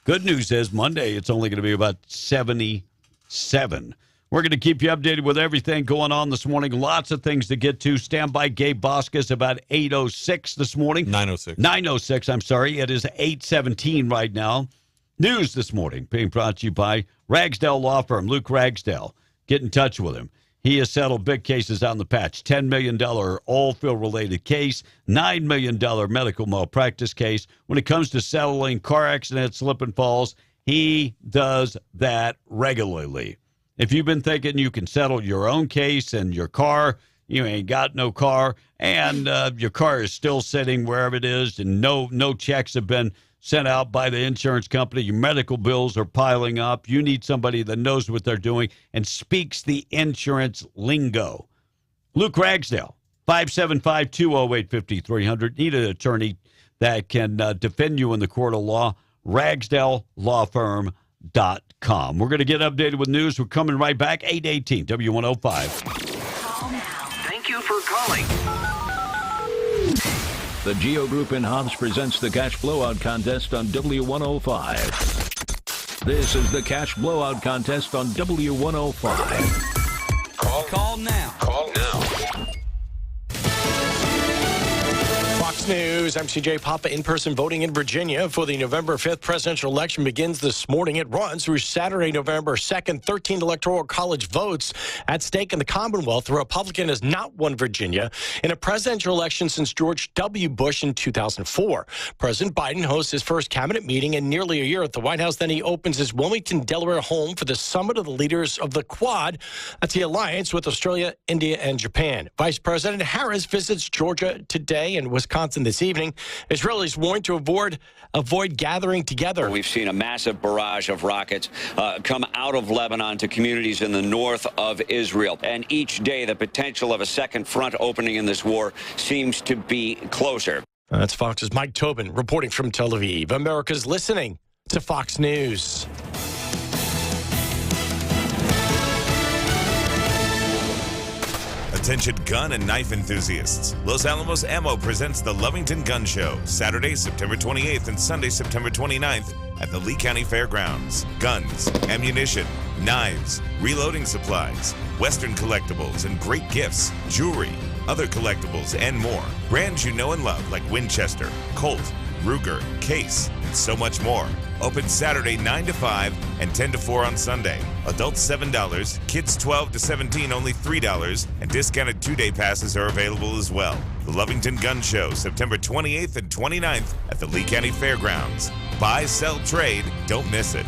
Good news is Monday, it's only going to be about 77. We're going to keep you updated with everything going on this morning. Lots of things to get to. Stand by. Gabe Boskus about 8:06 this morning. 9:06. 9:06, I'm sorry. It is 8:17 right now. News this morning being brought to you by Ragsdale Law Firm. Luke Ragsdale. Get in touch with him. He has settled big cases on the patch. $10 million oil field-related case, $9 million medical malpractice case. When it comes to settling car accidents, slip and falls, he does that regularly. If you've been thinking you can settle your own case and your car, you ain't got no car, and your car is still sitting wherever it is, and no checks have been sent out by the insurance company, your medical bills are piling up, you need somebody that knows what they're doing and speaks the insurance lingo. Luke Ragsdale, 575-208-5300. Need an attorney that can defend you in the court of law. RagsdaleLawFirm.com. We're going to get updated with news. We're coming right back. 818 W105. Call now. Thank you for calling. The Geo Group in Hobbs presents the Cash Blowout Contest on W105. This is the Cash Blowout Contest on W105. Call now. Call now. Fox Fox News, I'm CJ Papa. In-person voting in Virginia for the November 5th presidential election begins this morning. It runs through Saturday, November 2nd. 13 electoral college votes at stake in the Commonwealth. The Republican has not won Virginia in a presidential election since George W. Bush in 2004. President Biden hosts his first cabinet meeting in nearly a year at the White House. Then he opens his Wilmington, Delaware home for the summit of the leaders of the Quad. That's the alliance with Australia, India, and Japan. Vice President Harris visits Georgia today and Wisconsin this evening. Israelis warned to avoid gathering together. We've seen a massive barrage of rockets come out of Lebanon to communities in the north of Israel. And each day, the potential of a second front opening in this war seems to be closer. That's Fox's Mike Tobin reporting from Tel Aviv. America's listening to Fox News. Attention gun and knife enthusiasts. Los Alamos Ammo presents the Lovington Gun Show, Saturday, September 28th and Sunday, September 29th at the Lee County Fairgrounds. Guns, ammunition, knives, reloading supplies, Western collectibles, and great gifts, jewelry, other collectibles, and more. Brands you know and love like Winchester, Colt, Ruger, Case, and so much more. Open Saturday 9 to 5 and 10 to 4 on Sunday. Adults $7, kids 12 to 17 only $3, and discounted 2-day passes are available as well. The Lovington Gun Show, September 28th and 29th at the Lee County Fairgrounds. Buy, sell, trade. Don't miss it.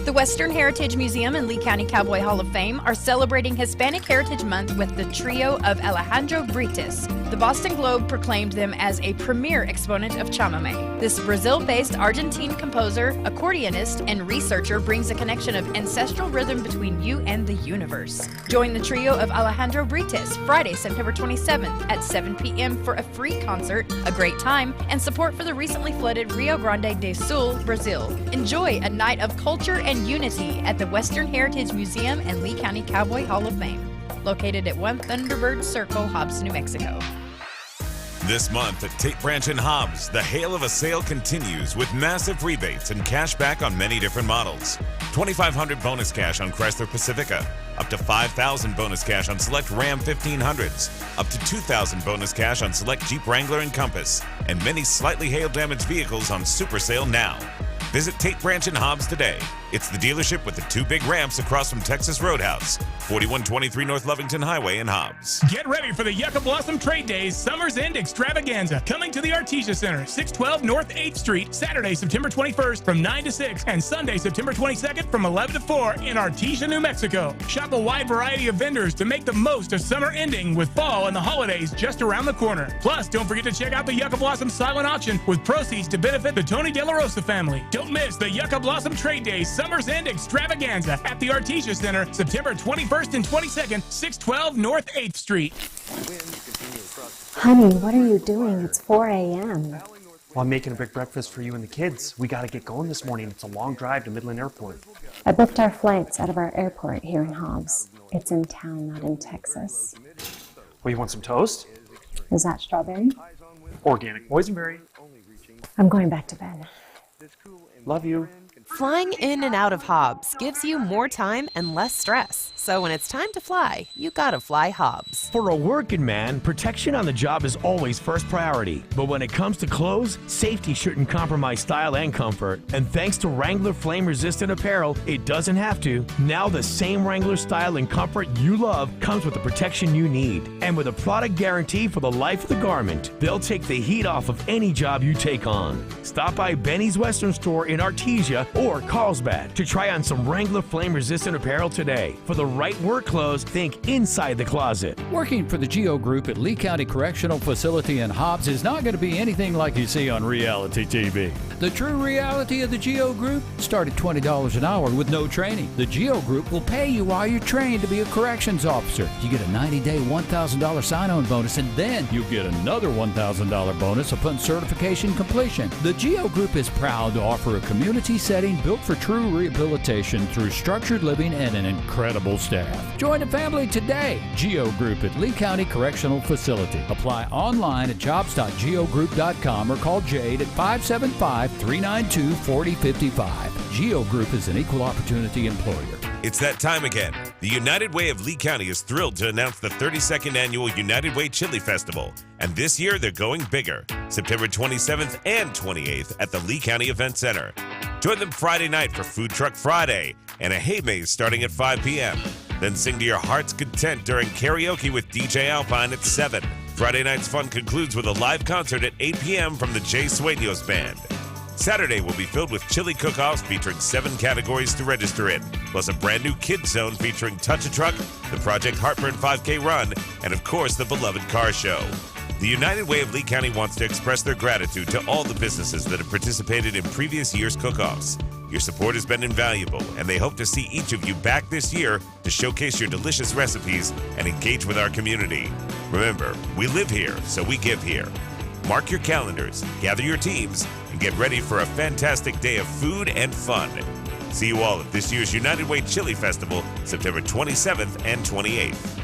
The Western Heritage Museum and Lee County Cowboy Hall of Fame are celebrating Hispanic Heritage Month with the trio of Alejandro Brites. The Boston Globe proclaimed them as a premier exponent of chamamé. This Brazil-based Argentine composer, accordionist, and researcher brings a connection of ancestral rhythm between you and the universe. Join the trio of Alejandro Brites Friday, September 27th at 7 p.m. for a free concert, a great time, and support for the recently flooded Rio Grande do Sul, Brazil. Enjoy a night of culture and unity at the Western Heritage Museum and Lee County Cowboy Hall of Fame, located at 1 Thunderbird Circle, Hobbs, New Mexico. This month at Tate Branch and Hobbs, the hail of a sale continues with massive rebates and cash back on many different models. $2,500 bonus cash on Chrysler Pacifica, up to $5,000 bonus cash on select Ram 1500s, up to $2,000 bonus cash on select Jeep Wrangler and Compass, and many slightly hail-damaged vehicles on Super Sale now. Visit Tate Branch and Hobbs today. It's the dealership with the 2 big ramps across from Texas Roadhouse, 4123 North Lovington Highway in Hobbs. Get ready for the Yucca Blossom Trade Days Summer's End Extravaganza, coming to the Artesia Center, 612 North 8th Street, Saturday, September 21st from 9 to 6, and Sunday, September 22nd from 11 to 4 in Artesia, New Mexico. Shop a wide variety of vendors to make the most of summer ending with fall and the holidays just around the corner. Plus, don't forget to check out the Yucca Blossom silent auction with proceeds to benefit the Tony De La Rosa family. Don't miss the Yucca Blossom Trade Days Summer's End Extravaganza at the Artesia Center, September 21st and 22nd, 612 North 8th Street. Honey, what are you doing? It's 4 a.m. Well, I'm making a big breakfast for you and the kids. We gotta get going this morning. It's a long drive to Midland Airport. I booked our flights out of our airport here in Hobbs. It's in town, not in Texas. Well, you want some toast? Is that strawberry? Organic boysenberry. I'm going back to bed. Love you. Flying in and out of Hobbs gives you more time and less stress. So when it's time to fly, you gotta fly Hobbs. For a working man, protection on the job is always first priority. But when it comes to clothes, safety shouldn't compromise style and comfort. And thanks to Wrangler flame-resistant apparel, it doesn't have to. Now the same Wrangler style and comfort you love comes with the protection you need. And with a product guarantee for the life of the garment, they'll take the heat off of any job you take on. Stop by Benny's Western Store in Artesia or Carlsbad to try on some Wrangler flame-resistant apparel today. For the right work clothes, think inside the closet. Working for the GEO Group at Lee County Correctional Facility in Hobbs is not going to be anything like you see on reality TV. The true reality of the GEO Group start at $20 an hour with no training. The GEO Group will pay you while you're trained to be a corrections officer. You get a 90-day $1,000 sign-on bonus, and then you get another $1,000 bonus upon certification completion. The GEO Group is proud to offer a community setting built for true rehabilitation through structured living and an incredible staff. Join the family today. GEO Group at Lee County Correctional Facility. Apply online at jobs.geogroup.com or call Jade at 575-392-4055. GEO Group is an equal opportunity employer. It's that time again. The United Way of Lee County is thrilled to announce the 32nd annual United Way Chili Festival. And this year, they're going bigger. September 27th and 28th at the Lee County Event Center. Join them Friday night for Food Truck Friday and a hay maze starting at 5 p.m. Then sing to your heart's content during karaoke with DJ Alpine at 7. Friday night's fun concludes with a live concert at 8 p.m. from the Jay Sueños Band. Saturday will be filled with chili cook-offs featuring 7 categories to register in, plus a brand new kids zone featuring Touch a Truck, the Project Heartburn 5K Run, and of course the beloved car show. The United Way of Lee County wants to express their gratitude to all the businesses that have participated in previous year's cook-offs. Your support has been invaluable, and they hope to see each of you back this year to showcase your delicious recipes and engage with our community. Remember, we live here, so we give here. Mark your calendars, gather your teams, and get ready for a fantastic day of food and fun. See you all at this year's United Way Chili Festival, September 27th and 28th.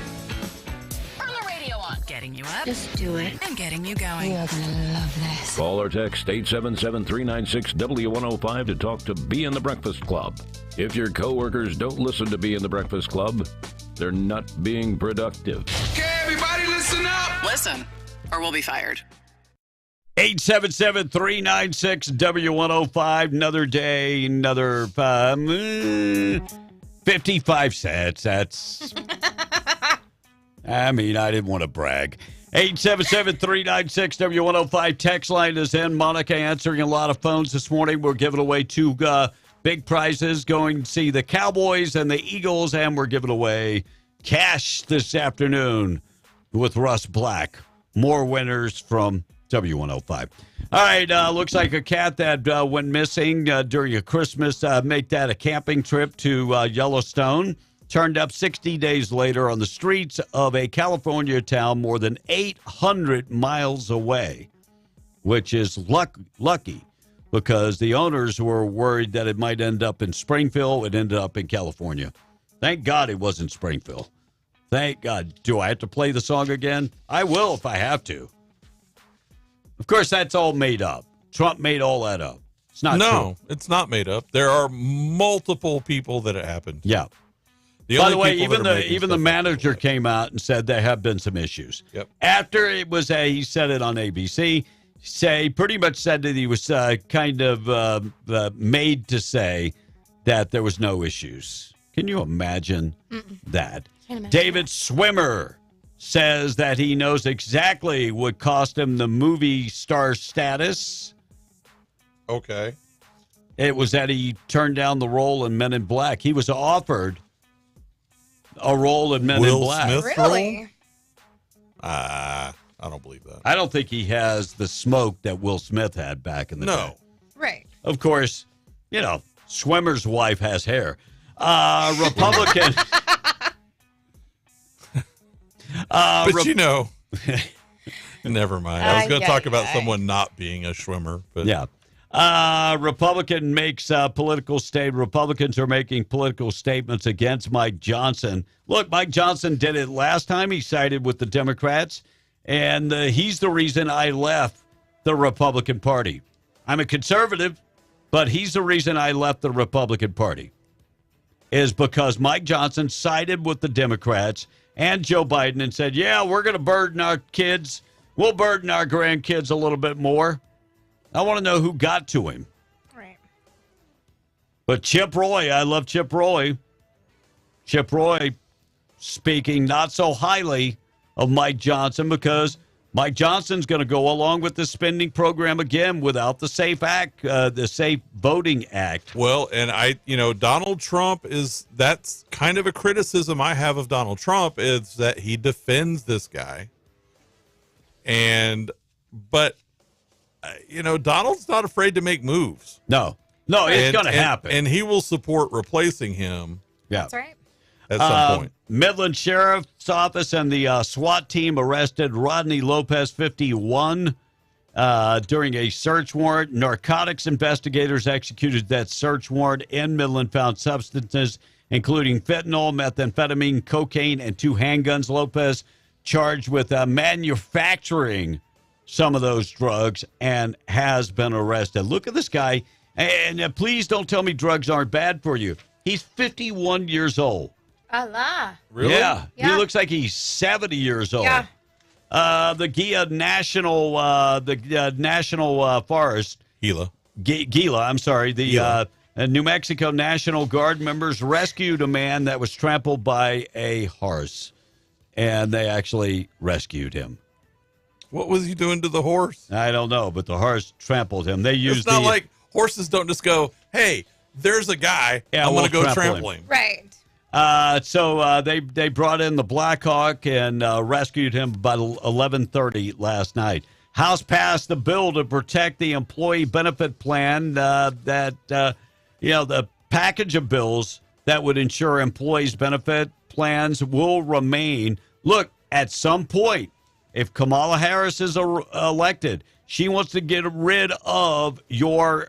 Turn the radio on. Getting you up. Just do it. And getting you going. You're going to love this. Call or text 877-396-W105 to talk to Be in the Breakfast Club. If your coworkers don't listen to Be in the Breakfast Club, they're not being productive. Okay, everybody listen up. Listen, or we'll be fired. 877-396-W105. Another day, another 55 cents. That's, I mean, I didn't want to brag. 877-396-W105. Text line is in. Monica answering a lot of phones this morning. We're giving away 2 big prizes, going to see the Cowboys and the Eagles, and we're giving away cash this afternoon with Russ Black. More winners from W105. All right, looks like a cat that went missing during a Christmas, make that a camping trip to Yellowstone, turned up 60 days later on the streets of a California town more than 800 miles away, which is lucky because the owners were worried that it might end up in Springfield. It ended up in California. Thank God it wasn't Springfield. Thank God. Do I have to play the song again? I will if I have to. Of course, that's all made up. Trump made all that up. It's not true. It's not made up. There are multiple people that it happened. Yeah. By the way, even the manager came out and said there have been some issues. Yep. After it was he said it on ABC. Pretty much said that he was kind of made to say that there was no issues. Can you imagine that? David Swimmer says that he knows exactly what cost him the movie star status. Okay. It was that he turned down the role in Men in Black. He was offered a role in Men in Black. Will Smith really? I don't believe that. I don't think he has the smoke that Will Smith had back in the day. Right. Of course, Swimmer's wife has hair. Republican. Never mind. I was going to talk about someone not being a swimmer. But yeah. Republican makes Republicans are making political statements against Mike Johnson. Look, Mike Johnson did it last time. He sided with the Democrats, and he's the reason I left the Republican Party. I'm a conservative, but he's the reason I left the Republican Party is because Mike Johnson sided with the Democrats and Joe Biden and said, yeah, we're going to burden our kids. We'll burden our grandkids a little bit more. I want to know who got to him. Right. But Chip Roy, I love Chip Roy. Chip Roy speaking not so highly of Mike Johnson because Mike Johnson's going to go along with the spending program again without the SAFE Act, the Safe Voting Act. Well, and Donald Trump that's kind of a criticism I have of Donald Trump is that he defends this guy. But Donald's not afraid to make moves. No, it's going to happen. And he will support replacing him. Yeah. That's right. At some point. Midland Sheriff's Office and the SWAT team arrested Rodney Lopez, 51, during a search warrant. Narcotics investigators executed that search warrant in Midland, found substances including fentanyl, methamphetamine, cocaine, and 2 handguns. Lopez charged with manufacturing some of those drugs and has been arrested. Look at this guy. And please don't tell me drugs aren't bad for you. He's 51 years old. Allah. Really? Yeah. He looks like he's 70 years old. Yeah. The Gila National Forest. Gila, I'm sorry. The New Mexico National Guard members rescued a man that was trampled by a horse, and they actually rescued him. What was he doing to the horse? I don't know, but the horse trampled him. They used It's not like horses don't just go, hey, there's a guy. I'm going to go trample him. Right. So they brought in the Black Hawk and rescued him about 11:30 last night. House passed the bill to protect the employee benefit plan the package of bills that would ensure employees' benefit plans will remain. Look, at some point, if Kamala Harris is elected, she wants to get rid of your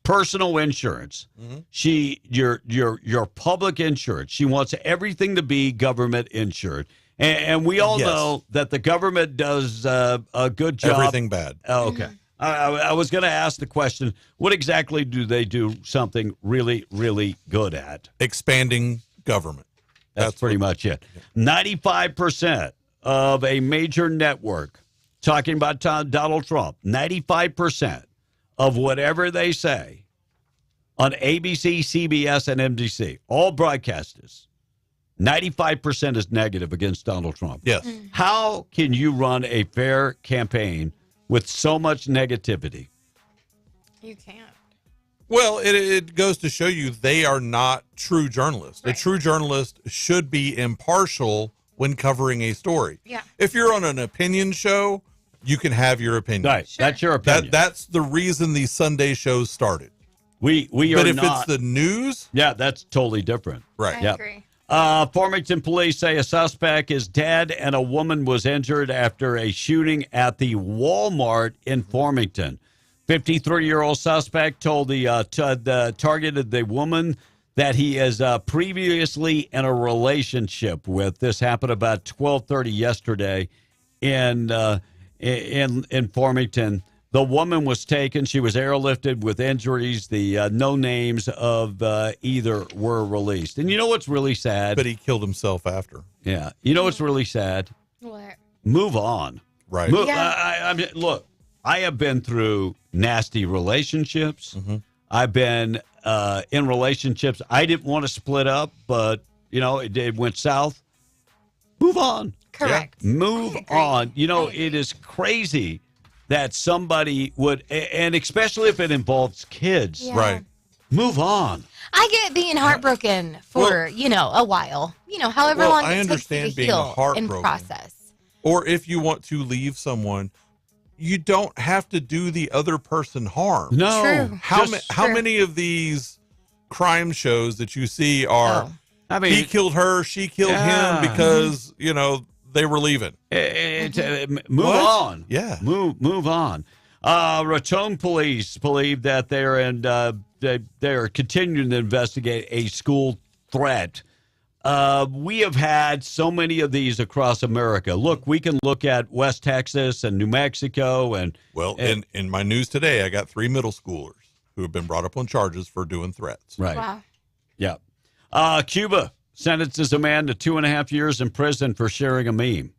personal insurance. Your public insurance. She wants everything to be government insured. And we all know that the government does a good job. Everything bad. Oh, okay. I was going to ask the question, what exactly do they do something really, really good at? Expanding government. That's pretty much it. 95% of a major network, talking about Donald Trump, 95% of whatever they say on ABC, CBS, and NBC, all broadcasters, 95% is negative against Donald Trump. Yes. How can you run a fair campaign with so much negativity? You can't. Well, it goes to show you they are not true journalists. Right. A true journalist should be impartial when covering a story. Yeah. If you're on an opinion show, you can have your opinion. Right. Sure. That's your opinion. That's the reason these Sunday shows started. We But are if not. it's the news, yeah, that's totally different. right. I agree. Farmington police say a suspect is dead and a woman was injured after a shooting at the Walmart in Farmington. 53-year-old suspect told the targeted the woman that he is previously in a relationship with. This happened about 12:30 yesterday in Farmington. The woman was taken. She was airlifted with injuries. The no names of either were released. And you know what's really sad? But he killed himself after. Yeah. You know what's really sad? What? Move on. Right. I mean, look, I have been through nasty relationships. Mm-hmm. I've been in relationships. I didn't want to split up, but, it went south. Move on. Correct. Move on. It is crazy that somebody would, and especially if it involves kids. Yeah. Right. Move on. I get being heartbroken for, a while. However long I it takes you understand to being heal heartbroken. and process. Or if you want to leave someone, you don't have to do the other person harm. No. True. How many of these crime shows that you see are, he killed her, she killed him because, they were leaving. Move on. Yeah. Move on. Raton police believe that they're continuing to investigate a school threat. We have had so many of these across America. Look, we can look at West Texas and New Mexico and in my news today, I got 3 middle schoolers who have been brought up on charges for doing threats. Right. Wow. Yeah. Cuba sentences a man to 2.5 years in prison for sharing a meme.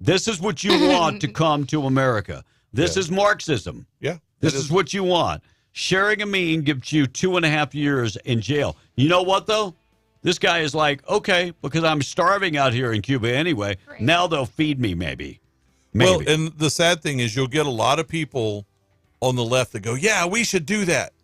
This is what you want to come to America. This is Marxism. Yeah. This is what you want. Sharing a meme gives you 2.5 years in jail. You know what, though? This guy is like, okay, because I'm starving out here in Cuba anyway. Right. Now they'll feed me, maybe. Well, and the sad thing is you'll get a lot of people on the left that go, yeah, we should do that.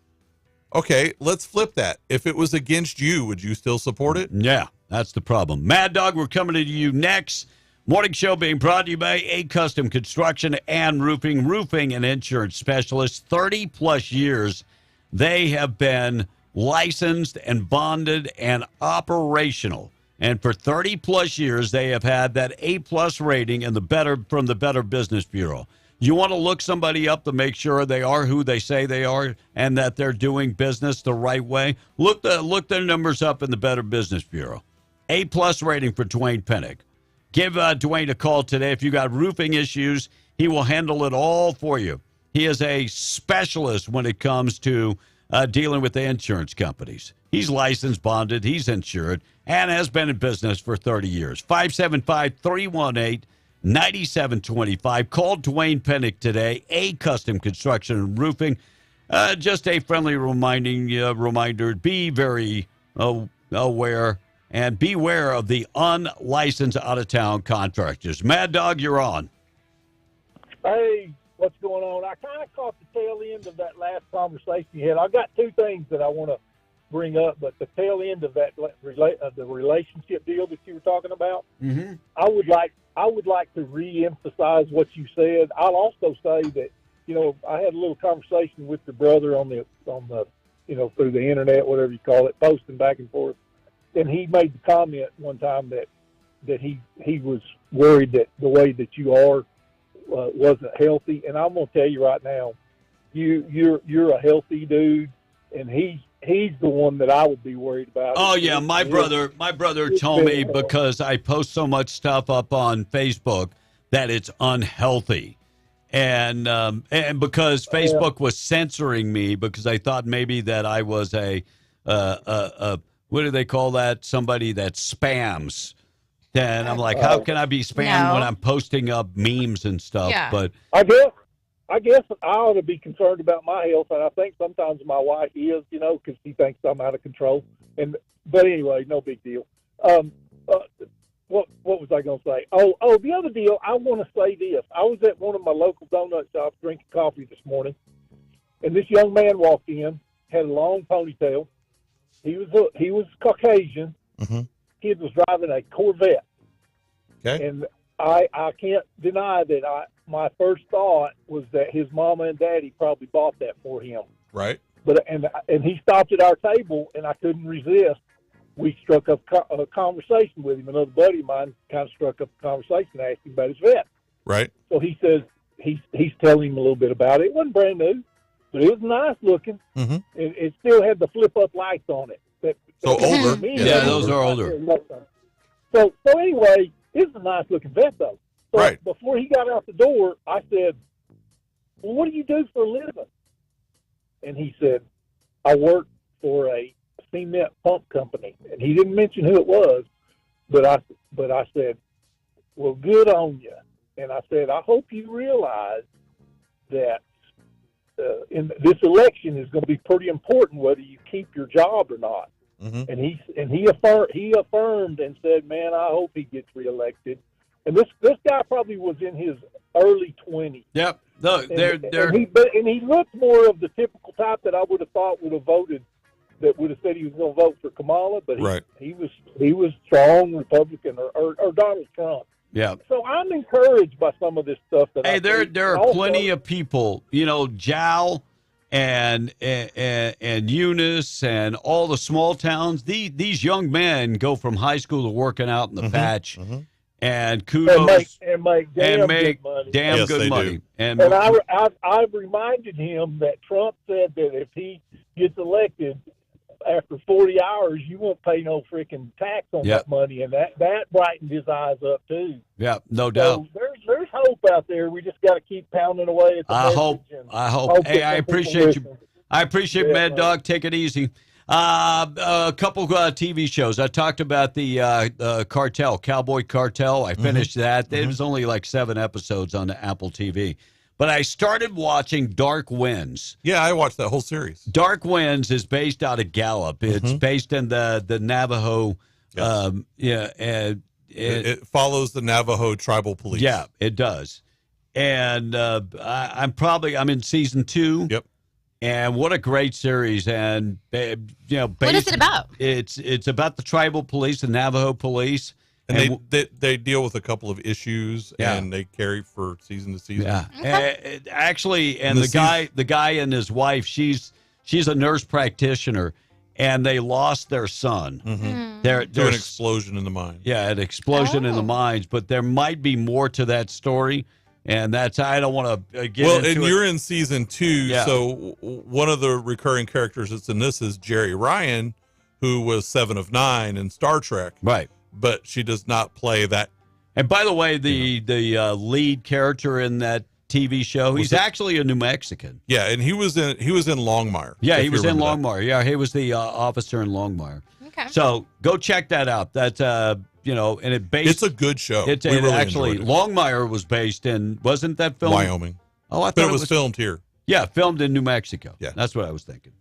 Okay, let's flip that. If it was against you, would you still support it? Yeah, that's the problem. Mad Dog, we're coming to you next. Morning show being brought to you by A Custom Construction and Roofing and insurance specialists. 30-plus years they have been licensed and bonded and operational. And for 30-plus years, they have had that A-plus rating from the Better Business Bureau. You want to look somebody up to make sure they are who they say they are and that they're doing business the right way? Look their numbers up in the Better Business Bureau. A-plus rating for Dwayne Pennick. Give Dwayne a call today. If you got roofing issues, he will handle it all for you. He is a specialist when it comes to dealing with the insurance companies. He's licensed, bonded, he's insured, and has been in business for 30 years. 575-318-9725. Call Dwayne Pennick today, A Custom Construction and Roofing. Just a friendly reminder, be very aware and beware of the unlicensed out-of-town contractors. Mad Dog, you're on. Hey, what's going on? I kind of caught the tail end of that last conversation you had. I've got two things that I want to bring up, but the tail end of that the relationship deal that you were talking about, I would like to re-emphasize what you said. I'll also say that, I had a little conversation with your brother on the through the internet, whatever you call it, posting back and forth, and he made the comment one time that he was worried that the way that you are wasn't healthy. And I'm gonna tell you right now, you're a healthy dude, and he's the one that I would be worried about. Oh yeah, my brother told me because I post so much stuff up on Facebook that it's unhealthy, and because Facebook was censoring me because I thought maybe that I was a what do they call that? Somebody that spams. Then I'm like, how can I be spammed when I'm posting up memes and stuff? Yeah. But I guess I ought to be concerned about my health, and I think sometimes my wife is, because she thinks I'm out of control. But anyway, no big deal. What was I going to say? Oh, the other deal. I want to say this. I was at one of my local donut shops drinking coffee this morning, and this young man walked in, had a long ponytail. He was Caucasian. Mm-hmm. Kid was driving a Corvette. Okay. And I can't deny that my first thought was that his mama and daddy probably bought that for him. Right. But and he stopped at our table, and I couldn't resist. We struck up a conversation with him. Another buddy of mine kind of struck up a conversation, asked him about his vet. Right. So he says he's telling him a little bit about it. It wasn't brand new, but it was nice looking. Mm-hmm. It still had the flip up lights on it. Older. Yeah, those are older. So anyway, it's a nice looking vet though. So right. Before he got out the door, I said, "Well, what do you do for a living?" And he said, "I work for a cement pump company." And he didn't mention who it was, but I said, "Well, good on you." And I said, "I hope you realize that in this election is going to be pretty important whether you keep your job or not." Mm-hmm. And he affirmed and said, "Man, I hope he gets reelected." And this guy probably was in his early 20s. Yep. No, and he looked more of the typical type that I would have thought would have voted, that would have said he was going to vote for Kamala, but he was strong Republican or Donald Trump. Yeah. So I'm encouraged by some of this stuff that there are plenty of people, Jal and Eunice and all the small towns. These young men go from high school to working out in the patch, and kudos and make damn good money. Good money. And I've reminded him that Trump said that if he gets elected, after 40 hours, you won't pay no freaking tax on that money, and that brightened his eyes up too. Yeah, no doubt. So there's hope out there. We just got to keep pounding away at the I hope. Hey, I appreciate you. I appreciate Mad Dog. Take it easy. A couple TV shows. I talked about the Cartel, Cowboy Cartel. I finished that. It was only like 7 episodes on the Apple TV. But I started watching Dark Winds. Yeah, I watched that whole series. Dark Winds is based out of Gallup. It's based in the Navajo. Yes. It follows the Navajo tribal police. Yeah, it does. And I'm in season 2. Yep. And what a great series! And what is it about? It's about the tribal police, the Navajo police. And they deal with a couple of issues, and they carry for season to season. Yeah, actually, and the guy and his wife, she's a nurse practitioner, and they lost their son. There's an explosion in the mine. Yeah, an explosion in the mines. But there might be more to that story, and I don't want to get into it. Well, and you're in season 2, so one of the recurring characters that's in this is Jerry Ryan, who was 7 of 9 in Star Trek. Right. But she does not play that. And by the way, the lead character in that TV show. He's actually a New Mexican. Yeah, and he was in Longmire. Yeah, he was in Longmire. Yeah, he was the officer in Longmire. Okay. So go check that out. That's and it's a good show. It really actually enjoyed it. Longmire was based in, wasn't that filmed? Wyoming. Oh, I thought but it was filmed here. Yeah, filmed in New Mexico. Yeah, that's what I was thinking.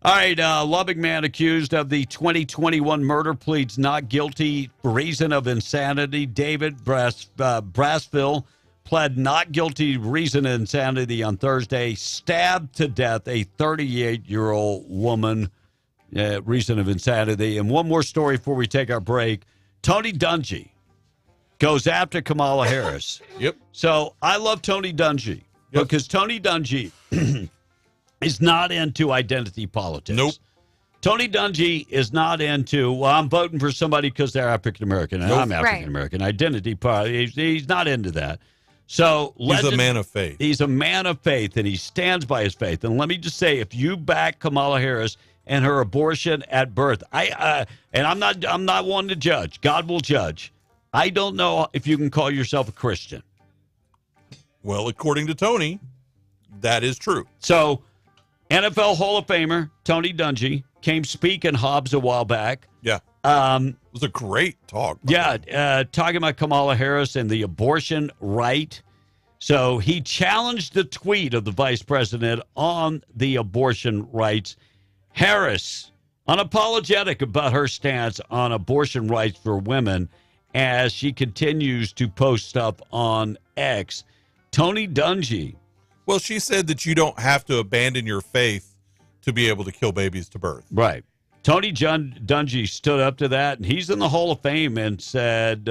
All right, Lubbock man accused of the 2021 murder pleads not guilty for reason of insanity. David Brassville pled not guilty reason of insanity on Thursday. Stabbed to death a 38-year-old woman. Reason of insanity. And one more story before we take our break. Tony Dungy goes after Kamala Harris. Yep. So I love Tony Dungy because Tony Dungy is not into identity politics. Nope. Tony Dungy is not into, well, I'm voting for somebody because they're African American and I'm African American. Identity politics. He's not into that. So he's a man of faith. He's a man of faith, and he stands by his faith. And let me just say, if you back Kamala Harris and her abortion at birth, and I'm not one to judge. God will judge. I don't know if you can call yourself a Christian. Well, according to Tony, that is true. So, NFL Hall of Famer Tony Dungy came speak in Hobbs a while back. Yeah. It was a great talk. Talking about Kamala Harris and the abortion right. So he challenged the tweet of the vice president on the abortion rights. Harris, unapologetic about her stance on abortion rights for women as she continues to post stuff on X. Tony Dungy. Well, she said that you don't have to abandon your faith to be able to kill babies to birth. Right. Tony Dungy stood up to that, and he's in the Hall of Fame and said,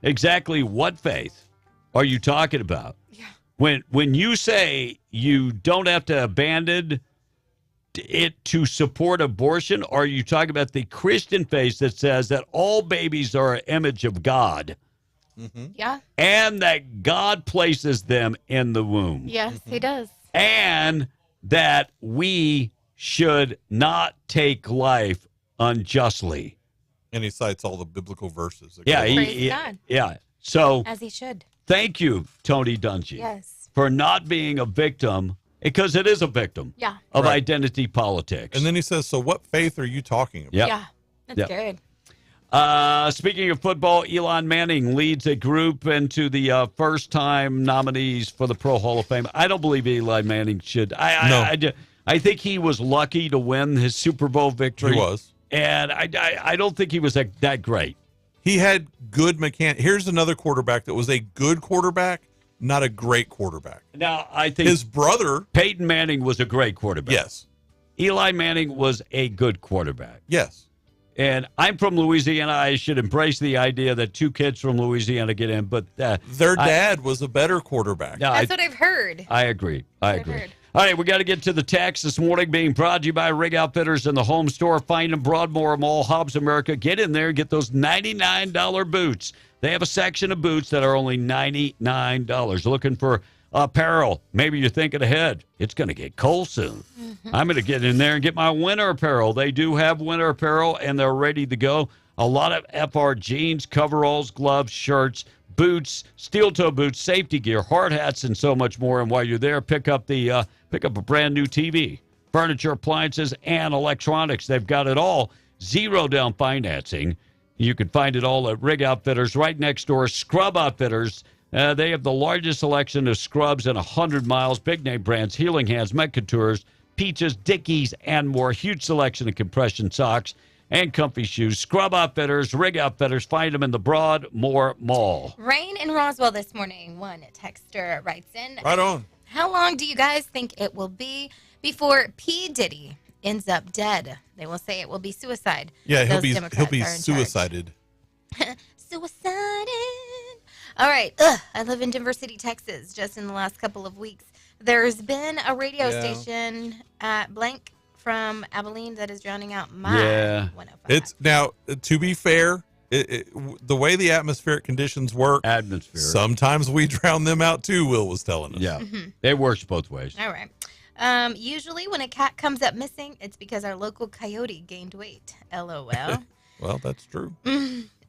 exactly what faith are you talking about? Yeah. When you say you don't have to abandon it to support abortion, are you talking about the Christian faith that says that all babies are an image of God? Mm-hmm. Yeah. And that God places them in the womb. Yes, he does. And that we should not take life unjustly. And he cites all the biblical verses. Praise God. Yeah. So as he should. Thank you, Tony Dungy. Yes. For not being a victim, because it is a victim of identity politics. And then he says, so what faith are you talking about? Yep. Yeah. That's good. Speaking of football, Eli Manning leads a group into the first-time nominees for the Pro Hall of Fame. I don't believe Eli Manning should. I think he was lucky to win his Super Bowl victory. He was. And I don't think he was that great. He had good mechanics. Here's another quarterback that was a good quarterback, not a great quarterback. Now, I think his brother, Peyton Manning, was a great quarterback. Yes. Eli Manning was a good quarterback. Yes. And I'm from Louisiana. I should embrace the idea that two kids from Louisiana get in, but their dad was a better quarterback. That's what I've heard. I agree. I agree. All right, we got to get to the text this morning, being brought to you by Rig Outfitters in the home store. Find them Broadmoor Mall, Hobbs America. Get in there and get those $99 boots. They have a section of boots that are only $99. Looking for apparel. Maybe you're thinking ahead. It's going to get cold soon. Mm-hmm. I'm going to get in there and get my winter apparel. They do have winter apparel, and they're ready to go. A lot of FR jeans, coveralls, gloves, shirts, boots, steel-toe boots, safety gear, hard hats, and so much more. And while you're there, pick up a brand new TV, furniture, appliances, and electronics. They've got it all. Zero down financing. You can find it all at Rig Outfitters. Right next door, Scrub Outfitters. They have the largest selection of scrubs in 100 miles. Big name brands, Healing Hands, Metcouture, Peaches, Dickies, and more. Huge selection of compression socks and comfy shoes. Scrub Outfitters, Rig Outfitters. Find them in the Broadmoor Mall. Rain in Roswell this morning. One texter writes in. Right on. How long do you guys think it will be before P. Diddy ends up dead? They will say it will be suicide. Yeah, he'll be suicided. Suicided. All right. I live in Denver City, Texas. Just in the last couple of weeks, there's been a radio station at blank from Abilene that is drowning out my 105. It's now, to be fair, the way the atmospheric conditions work, sometimes we drown them out too, Will was telling us. Yeah, it works both ways. All right. Usually when a cat comes up missing, it's because our local coyote gained weight. LOL. Well, that's true.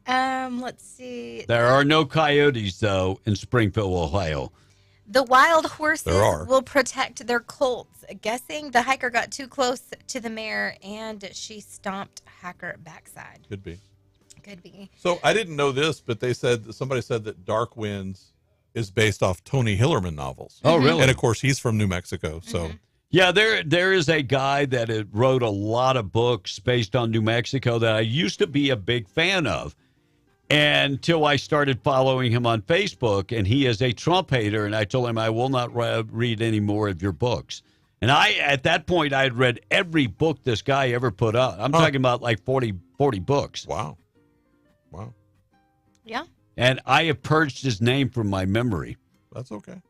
Let's see. There are no coyotes, though, in Springfield, Ohio. The wild horses There are. will protect their colts. Guessing the hiker got too close to the mare and she stomped hiker backside. Could be. Could be. So I didn't know this, but somebody said that Dark Winds is based off Tony Hillerman novels. Oh, really? And of course, he's from New Mexico. So Yeah, there is a guy that wrote a lot of books based on New Mexico that I used to be a big fan of until I started following him on Facebook, and he is a Trump hater, and I told him I will not read any more of your books. And at that point, I had read every book this guy ever put out. I'm talking about like 40 books. Wow. Yeah. And I have purged his name from my memory. That's okay.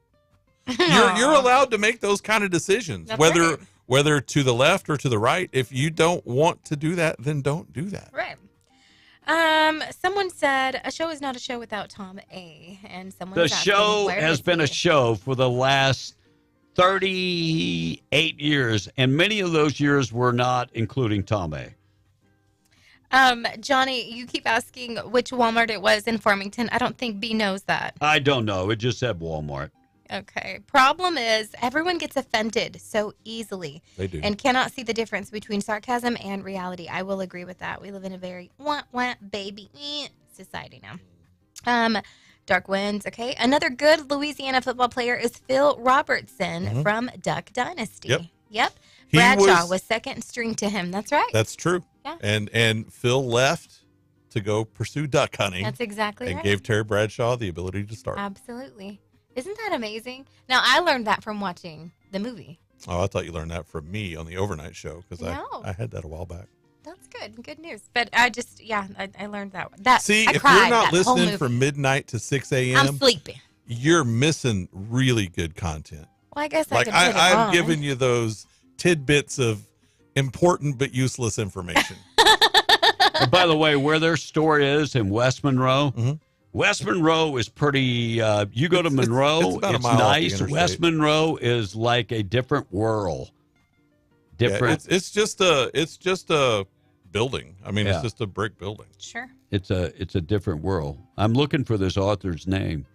You're allowed to make those kind of decisions, That's whether right. whether to the left or to the right. If you don't want to do that, then don't do that. Right. Someone said a show is not a show without Tom A. And someone The show has been a show for the last 38 years, and many of those years were not including Tom A. Johnny, you keep asking which Walmart it was in Farmington. I don't think B knows that. I don't know. It just said Walmart. Okay. Problem is, everyone gets offended so easily. They do. And cannot see the difference between sarcasm and reality. I will agree with that. We live in a very wah baby society now. Dark Winds, okay. Another good Louisiana football player is Phil Robertson from Duck Dynasty. Yep. He Bradshaw was second string to him. That's right. That's true. Yeah. And Phil left to go pursue duck hunting. That's exactly and right. gave Terry Bradshaw the ability to start. Absolutely. Isn't that amazing? Now, I learned that from watching the movie. Oh, I thought you learned that from me on the overnight show because No. I had that a while back. That's good. Good news. But I just, I learned that. See, I if cried you're not that whole listening movie. from midnight to 6 a.m., I'm sleepy. You're missing really good content. Well, I guess Like I could put it I'm on. giving you those tidbits of important but useless information. And by the way, where their store is in West Monroe, West Monroe is pretty. You go to Monroe, it's about a it's mile off the nice. interstate. West Monroe is like a different world. Different. Yeah, it's just a building. I mean, Yeah. it's just a brick building. Sure. It's a different world. I'm looking for this author's name.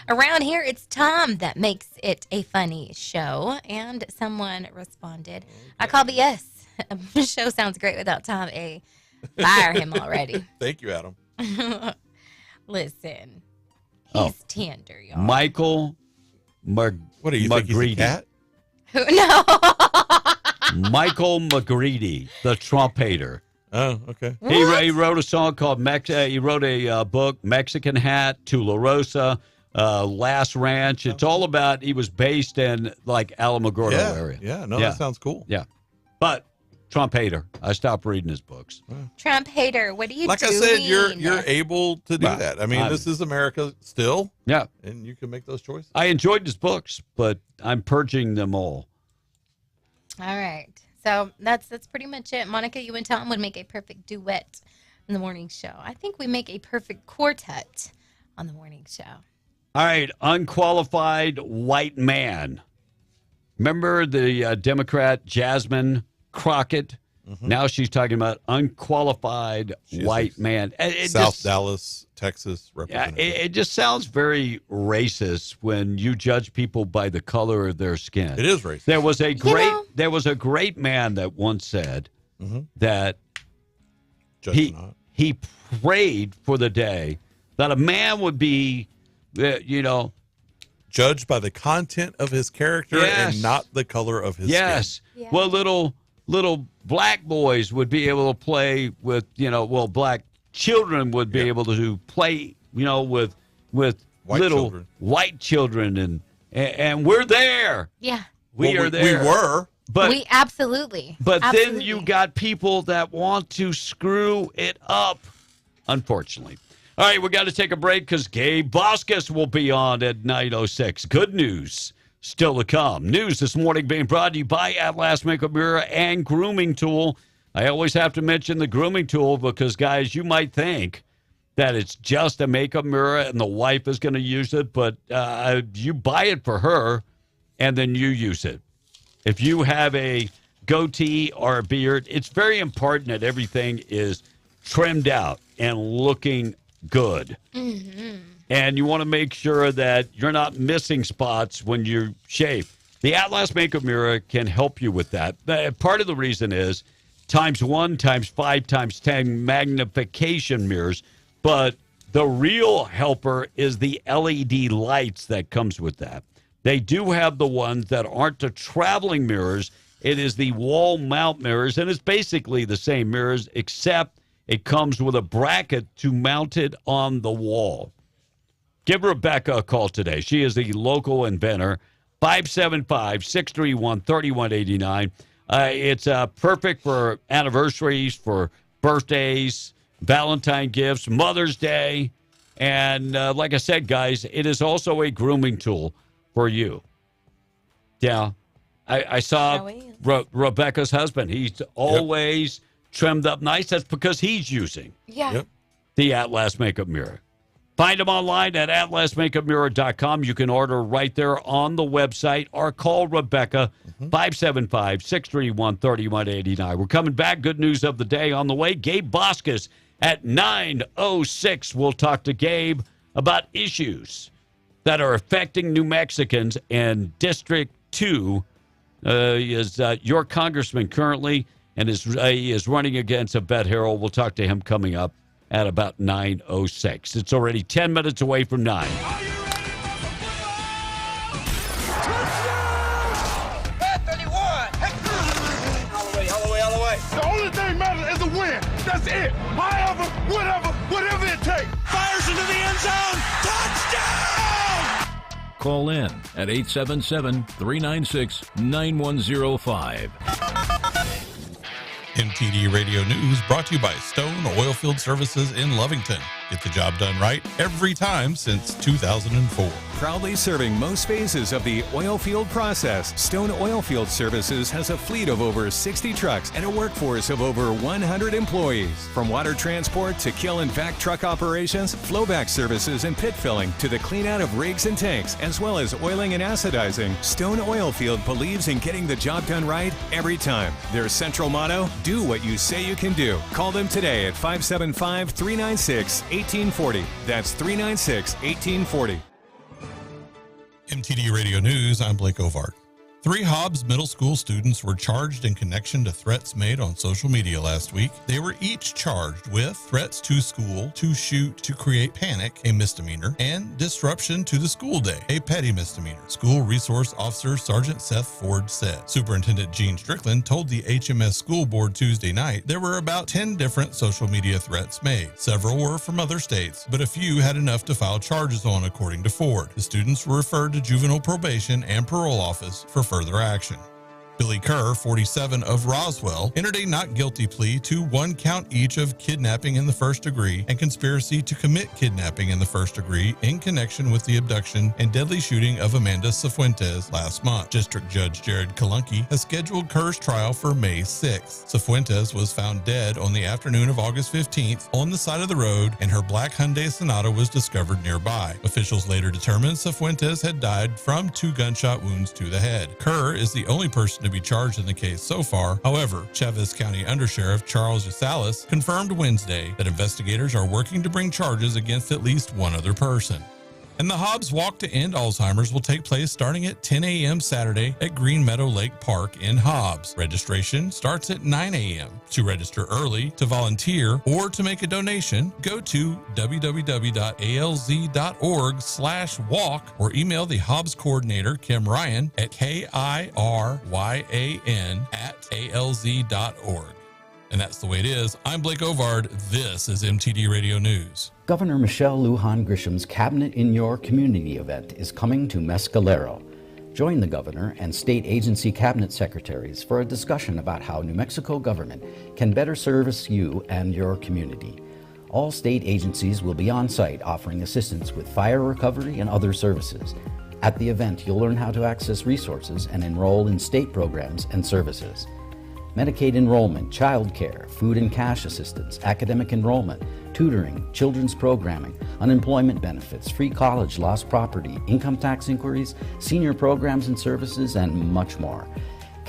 Around here, it's Tom that makes it a funny show. And someone responded, I call BS. The show sounds great without Tom A. Fire him already. Thank you, Adam. Listen, he's Oh. tender, y'all. Michael What do you think? He's a cat? Who? No. Michael McGreedy, the Trump hater. Oh, okay. He wrote a song called he wrote a book, Mexican Hat, Tularosa, Last Ranch. It's all about, he was based in like Alamogordo area. Yeah, no, that sounds cool. Yeah. But Trump hater. I stopped reading his books. Trump hater, what are you Like doing? I said, you're able to do Right. that. I mean, this is America still. Yeah. And you can make those choices. I enjoyed his books, but I'm purging them all. All right. So that's pretty much it. Monica, you and Tom would make a perfect duet in the morning show. I think we make a perfect quartet on the morning show. All right, unqualified white man. Remember the Democrat Jasmine Crockett? Now she's talking about unqualified white man. It South just, Dallas, Texas yeah, representative. it just sounds very racist when you judge people by the color of their skin. It is racist. There was a great man that once said that Judge he prayed for the day that a man would be, judged by the content of his character and not the color of his yes. skin. Well, little black boys would be able to play with, black children would be able to play, with White little children. white children, and we're there. Yeah. We are there. We were. But we absolutely. But absolutely. then you got people that want to screw it up, unfortunately. All right, we got to take a break because Gabe Vasquez will be on at 9:06. Good news still to come. News this morning being brought to you by Atlas Makeup Mirror and Grooming Tool. I always have to mention the grooming tool because, guys, you might think that it's just a makeup mirror and the wife is going to use it, but you buy it for her and then you use it. If you have a goatee or a beard, it's very important that everything is trimmed out and looking good. and you want to make sure that you're not missing spots when you shave. The Atlas Makeup Mirror can help you with that. Part of the reason is times 1, times 5, times 10 magnification mirrors, but the real helper is the LED lights that comes with that. They do have the ones that aren't the traveling mirrors. It is the wall mount mirrors, and it's basically the same mirrors, except it comes with a bracket to mount it on the wall. Give Rebecca a call today. She is the local inventor. 575-631-3189. It's perfect for anniversaries, for birthdays, Valentine gifts, Mother's Day. And like I said, guys, it is also a grooming tool for you. Yeah. I saw Rebecca's husband. He's always trimmed up nice. That's because he's using the Atlas Makeup Mirror. Find them online at atlasmakeupmirror.com. You can order right there on the website or call Rebecca, 575-631-3189. We're coming back. Good news of the day on the way. Gabe Boskus at 9:06. We'll talk to Gabe about issues that are affecting New Mexicans, and District 2 is your congressman currently, and he is running against Yvette Harrell. We'll talk to him coming up at about 9:06. It's already 10 minutes away from 9. All the way. The only thing matters is a win. That's it. However, whatever it takes. Fires into the end zone. Touchdown! Call in at 877-396-9105. MTD Radio News brought to you by Stone Oilfield Services in Lovington. Get the job done right every time since 2004. Proudly serving most phases of the oil field process, Stone Oilfield Services has a fleet of over 60 trucks and a workforce of over 100 employees. From water transport to kill and vac truck operations, flowback services and pit filling to the clean out of rigs and tanks, as well as oiling and acidizing, Stone Oilfield believes in getting the job done right every time. Their central motto, do what you say you can do. Call them today at 575-396-1840. That's 396-1840. MTD Radio News, I'm Blake Ovart. 3 Hobbs Middle School students were charged in connection to threats made on social media last week. They were each charged with threats to school, to shoot, to create panic, a misdemeanor, and disruption to the school day, a petty misdemeanor. School Resource Officer Sergeant Seth Ford said. Superintendent Gene Strickland told the HMS School Board Tuesday night there were about 10 different social media threats made. Several were from other states, but a few had enough to file charges on, according to Ford. The students were referred to juvenile probation and parole office for further action. Billy Kerr, 47, of Roswell, entered a not guilty plea to 1 count each of kidnapping in the first degree and conspiracy to commit kidnapping in the first degree in connection with the abduction and deadly shooting of Amanda Cifuentes last month. District Judge Jared Kalunke has scheduled Kerr's trial for May 6th. Cifuentes was found dead on the afternoon of August 15th on the side of the road, and her black Hyundai Sonata was discovered nearby. Officials later determined Cifuentes had died from 2 gunshot wounds to the head. Kerr is the only person to be charged in the case so far. However, Chavez County Undersheriff Charles Yasalis confirmed Wednesday that investigators are working to bring charges against at least 1 other person. And the Hobbs Walk to End Alzheimer's will take place starting at 10 a.m. Saturday at Green Meadow Lake Park in Hobbs. Registration starts at 9 a.m. To register early, to volunteer, or to make a donation, go to www.alz.org/walk or email the Hobbs coordinator, Kim Ryan, at KIRYAN@alz.org. And that's the way it is. I'm Blake Ovard. This is MTD Radio News. Governor Michelle Lujan Grisham's Cabinet in Your Community event is coming to Mescalero. Join the governor and state agency cabinet secretaries for a discussion about how New Mexico government can better service you and your community. All state agencies will be on site offering assistance with fire recovery and other services. At the event, you'll learn how to access resources and enroll in state programs and services. Medicaid enrollment, child care, food and cash assistance, academic enrollment, tutoring, children's programming, unemployment benefits, free college, lost property, income tax inquiries, senior programs and services, and much more.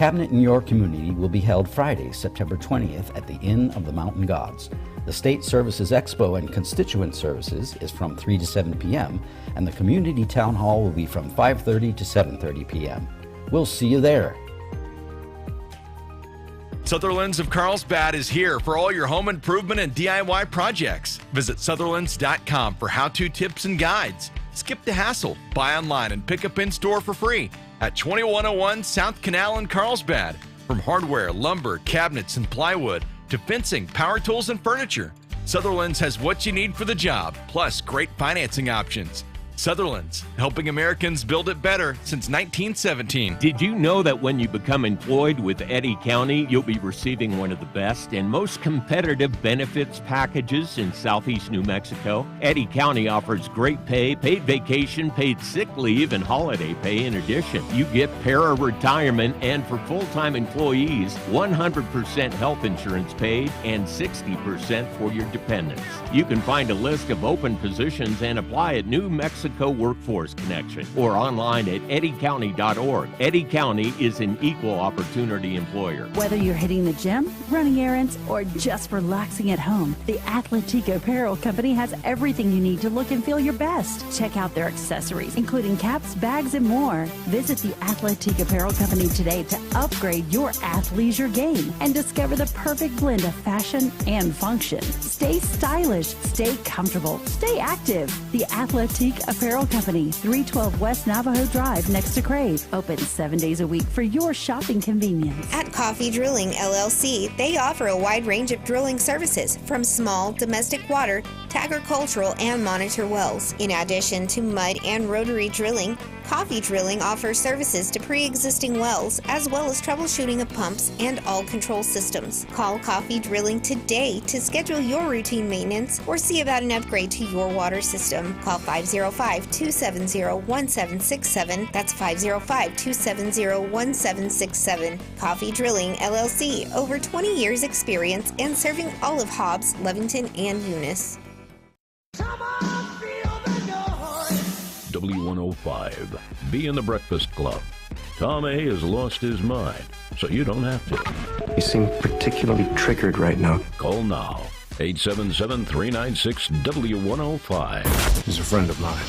Cabinet in Your Community will be held Friday, September 20th at the Inn of the Mountain Gods. The State Services Expo and Constituent Services is from 3 to 7 p.m., and the Community Town Hall will be from 5:30 to 7:30 p.m. We'll see you there. Sutherland's of Carlsbad is here for all your home improvement and DIY projects. Visit Sutherlands.com for how-to tips and guides. Skip the hassle. Buy online and pick up in-store for free at 2101 South Canal in Carlsbad. From hardware, lumber, cabinets, and plywood to fencing, power tools, and furniture, Sutherland's has what you need for the job, plus great financing options. Sutherland's, helping Americans build it better since 1917. Did you know that when you become employed with Eddy County, you'll be receiving one of the best and most competitive benefits packages in southeast New Mexico? Eddy County offers great pay, paid vacation, paid sick leave, and holiday pay. In addition, you get para-retirement, and for full-time employees, 100% health insurance paid and 60% for your dependents. You can find a list of open positions and apply at New Mexico Workforce Connection or online at eddycounty.org. Eddy County is an equal opportunity employer. Whether you're hitting the gym, running errands, or just relaxing at home, the Athletic Apparel Company has everything you need to look and feel your best. Check out their accessories, including caps, bags, and more. Visit the Athletic Apparel Company today to upgrade your athleisure game and discover the perfect blend of fashion and function. Stay stylish, stay comfortable, stay active. The Athletic Apparel Company, 312 West Navajo Drive next to Crave. Open 7 days a week for your shopping convenience. At Coffee Drilling LLC, they offer a wide range of drilling services from small domestic water to agricultural and monitor wells. In addition to mud and rotary drilling, Coffee Drilling offers services to pre-existing wells as well as troubleshooting of pumps and all control systems. Call Coffee Drilling today to schedule your routine maintenance or see about an upgrade to your water system. Call 505-270-1767. That's 505-270-1767. Coffee Drilling LLC, over 20 years experience and serving all of Hobbs, Lovington, and Eunice. W105. Be in the Breakfast Club. Tom A. has lost his mind, so you don't have to. You seem particularly triggered right now. Call now. 877-396-W105. He's a friend of mine.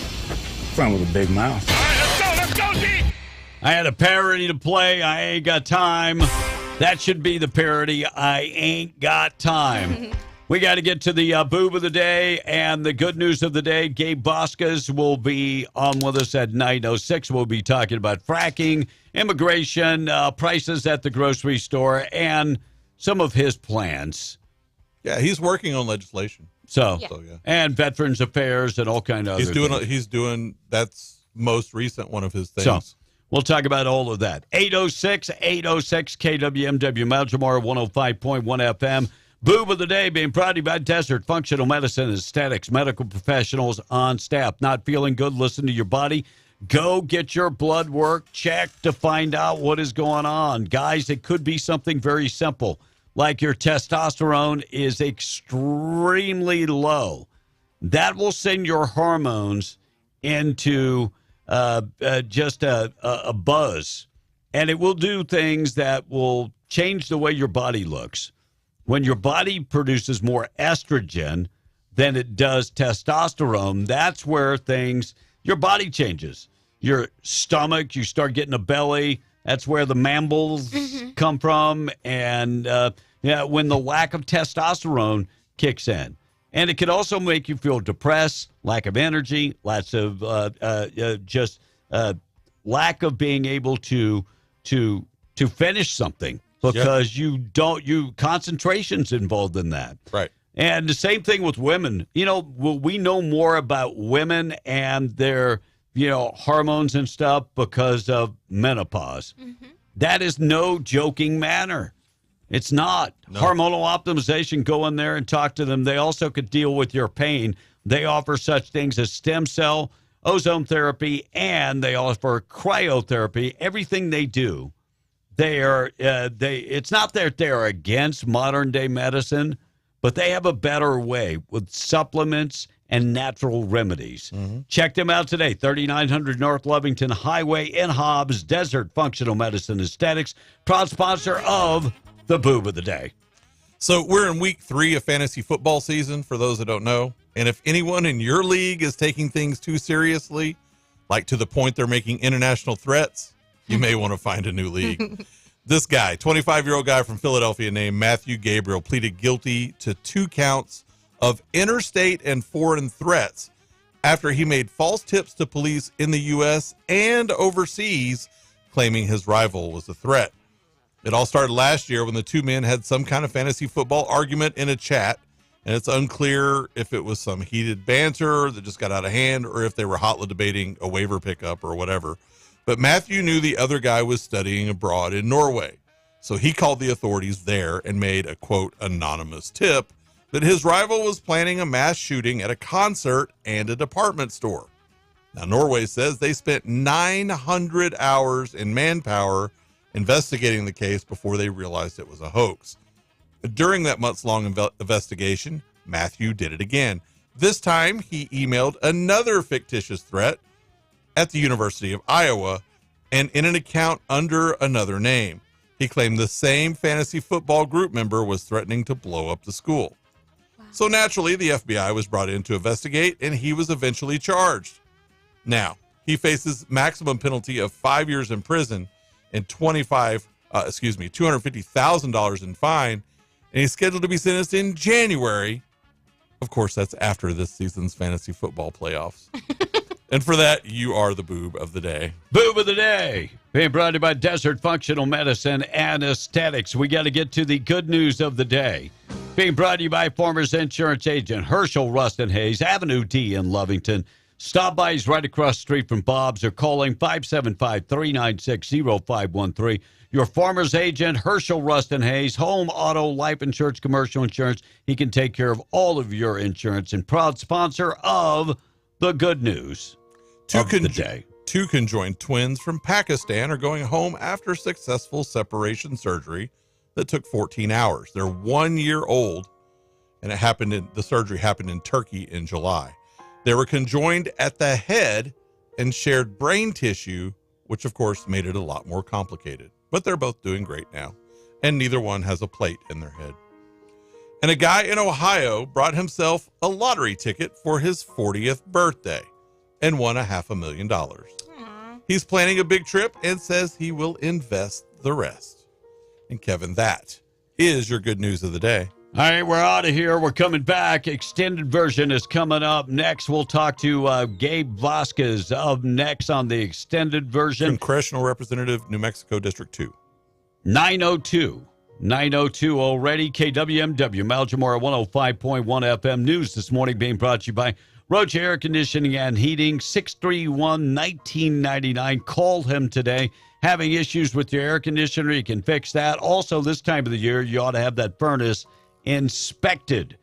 Friend with a big mouth. All right, let's go, Z! I had a parody to play. I ain't got time. That should be the parody. I ain't got time. We got to get to the boob of the day and the good news of the day. Gabe Boscas will be on with us at 9:06. We'll be talking about fracking, immigration, prices at the grocery store, and some of his plans. Yeah, he's working on legislation. So yeah. And Veterans Affairs and all kind of other things. He's doing that's most recent one of his things. So we'll talk about all of that. 8:06 KWMW Mount Jamar 105.1 FM. Boob of the day being brought to you by Desert Functional Medicine and Aesthetics medical professionals on staff. Not feeling good? Listen to your body. Go get your blood work checked to find out what is going on. Guys, it could be something very simple, like your testosterone is extremely low. That will send your hormones into just a buzz, and it will do things that will change the way your body looks. When your body produces more estrogen than it does testosterone, that's where your body changes. Your stomach, you start getting a belly. That's where the mambles come from. And when the lack of testosterone kicks in. And it can also make you feel depressed, lack of energy, lots of lack of being able to finish something. Because concentration's involved in that. Right. And the same thing with women. You know, we know more about women and their, hormones and stuff because of menopause. Mm-hmm. That is no joking matter. It's not. No. Hormonal optimization, go in there and talk to them. They also could deal with your pain. They offer such things as stem cell, ozone therapy, and they offer cryotherapy. Everything they do. It's not that they're against modern day medicine, but they have a better way with supplements and natural remedies. Check them out today. 3900 North Lovington Highway in Hobbs. Desert Functional Medicine Aesthetics, proud sponsor of the Boob of the Day. So we're in week 3 of fantasy football season, for those that don't know. And if anyone in your league is taking things too seriously, like to the point they're making international threats, you may want to find a new league. This guy, 25-year-old guy from Philadelphia named Matthew Gabriel, pleaded guilty to 2 counts of interstate and foreign threats after he made false tips to police in the U.S. and overseas, claiming his rival was a threat. It all started last year when the two men had some kind of fantasy football argument in a chat, and it's unclear if it was some heated banter that just got out of hand or if they were hotly debating a waiver pickup or whatever. But Matthew knew the other guy was studying abroad in Norway, so he called the authorities there and made a, quote, anonymous tip that his rival was planning a mass shooting at a concert and a department store. Now, Norway says they spent 900 hours in manpower investigating the case before they realized it was a hoax. During that months-long investigation, Matthew did it again. This time, he emailed another fictitious threat at the University of Iowa and in an account under another name. He claimed the same fantasy football group member was threatening to blow up the school. Wow. So naturally, the FBI was brought in to investigate, and he was eventually charged. Now, he faces maximum penalty of 5 years in prison and $250,000 in fine, and he's scheduled to be sentenced in January. Of course, that's after this season's fantasy football playoffs. And for that, you are the Boob of the Day. Boob of the Day, being brought to you by Desert Functional Medicine and Aesthetics. We got to get to the good news of the day. Being brought to you by Farmers Insurance Agent Herschel Rustin Hayes, Avenue D in Lovington. Stop by. He's right across the street from Bob's, or calling 575-396-0513. Your Farmer's Agent, Herschel Rustin Hayes, home, auto, life insurance, commercial insurance. He can take care of all of your insurance, and proud sponsor of the good news of the day. 2 conjoined twins from Pakistan are going home after successful separation surgery that took 14 hours. They're 1 year old, and the surgery happened in Turkey in July. They were conjoined at the head and shared brain tissue, which of course made it a lot more complicated. But they're both doing great now, and neither one has a plate in their head. And a guy in Ohio brought himself a lottery ticket for his 40th birthday and won $500,000. Aww. He's planning a big trip and says he will invest the rest. And Kevin, that is your good news of the day. All right, we're out of here. We're coming back. Extended version is coming up next. We'll talk to Gabe Vasquez up next on the extended version. Congressional Representative, New Mexico District 2. 902 already. KWMW, Maljamora 105.1 FM. News this morning being brought to you by Roach Air Conditioning and Heating. 631-1999. Call him today. Having issues with your air conditioner, you can fix that. Also, this time of the year, you ought to have that furnace inspected.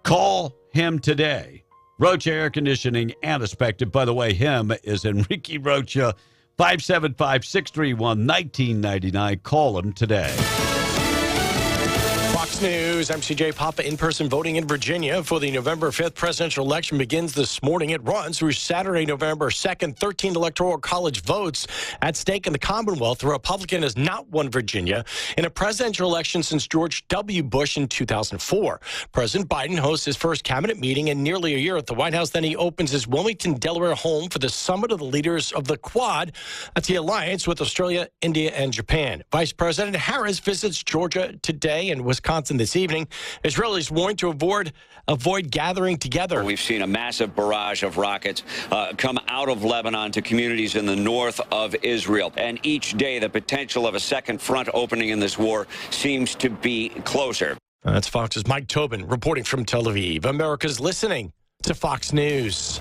Call him today. Roach Air Conditioning and Inspected. By the way, him is Enrique Rocha. 575-631-1999. Call him today. Fox News, I'm CJ Papa. In-person voting in Virginia for the November 5th presidential election begins this morning. It runs through Saturday, November 2nd. 13 electoral college votes at stake in the Commonwealth. The Republican has not won Virginia in a presidential election since George W. Bush in 2004. President Biden hosts his first cabinet meeting in nearly a year at the White House. Then he opens his Wilmington, Delaware home for the summit of the leaders of the Quad. That's the alliance with Australia, India, and Japan. Vice President Harris visits Georgia today and Wisconsin this evening. Israelis warned to avoid gathering together. We've seen a massive barrage of rockets come out of Lebanon to communities in the north of Israel. And each day, the potential of a second front opening in this war seems to be closer. That's Fox's Mike Tobin reporting from Tel Aviv. America's listening to Fox News.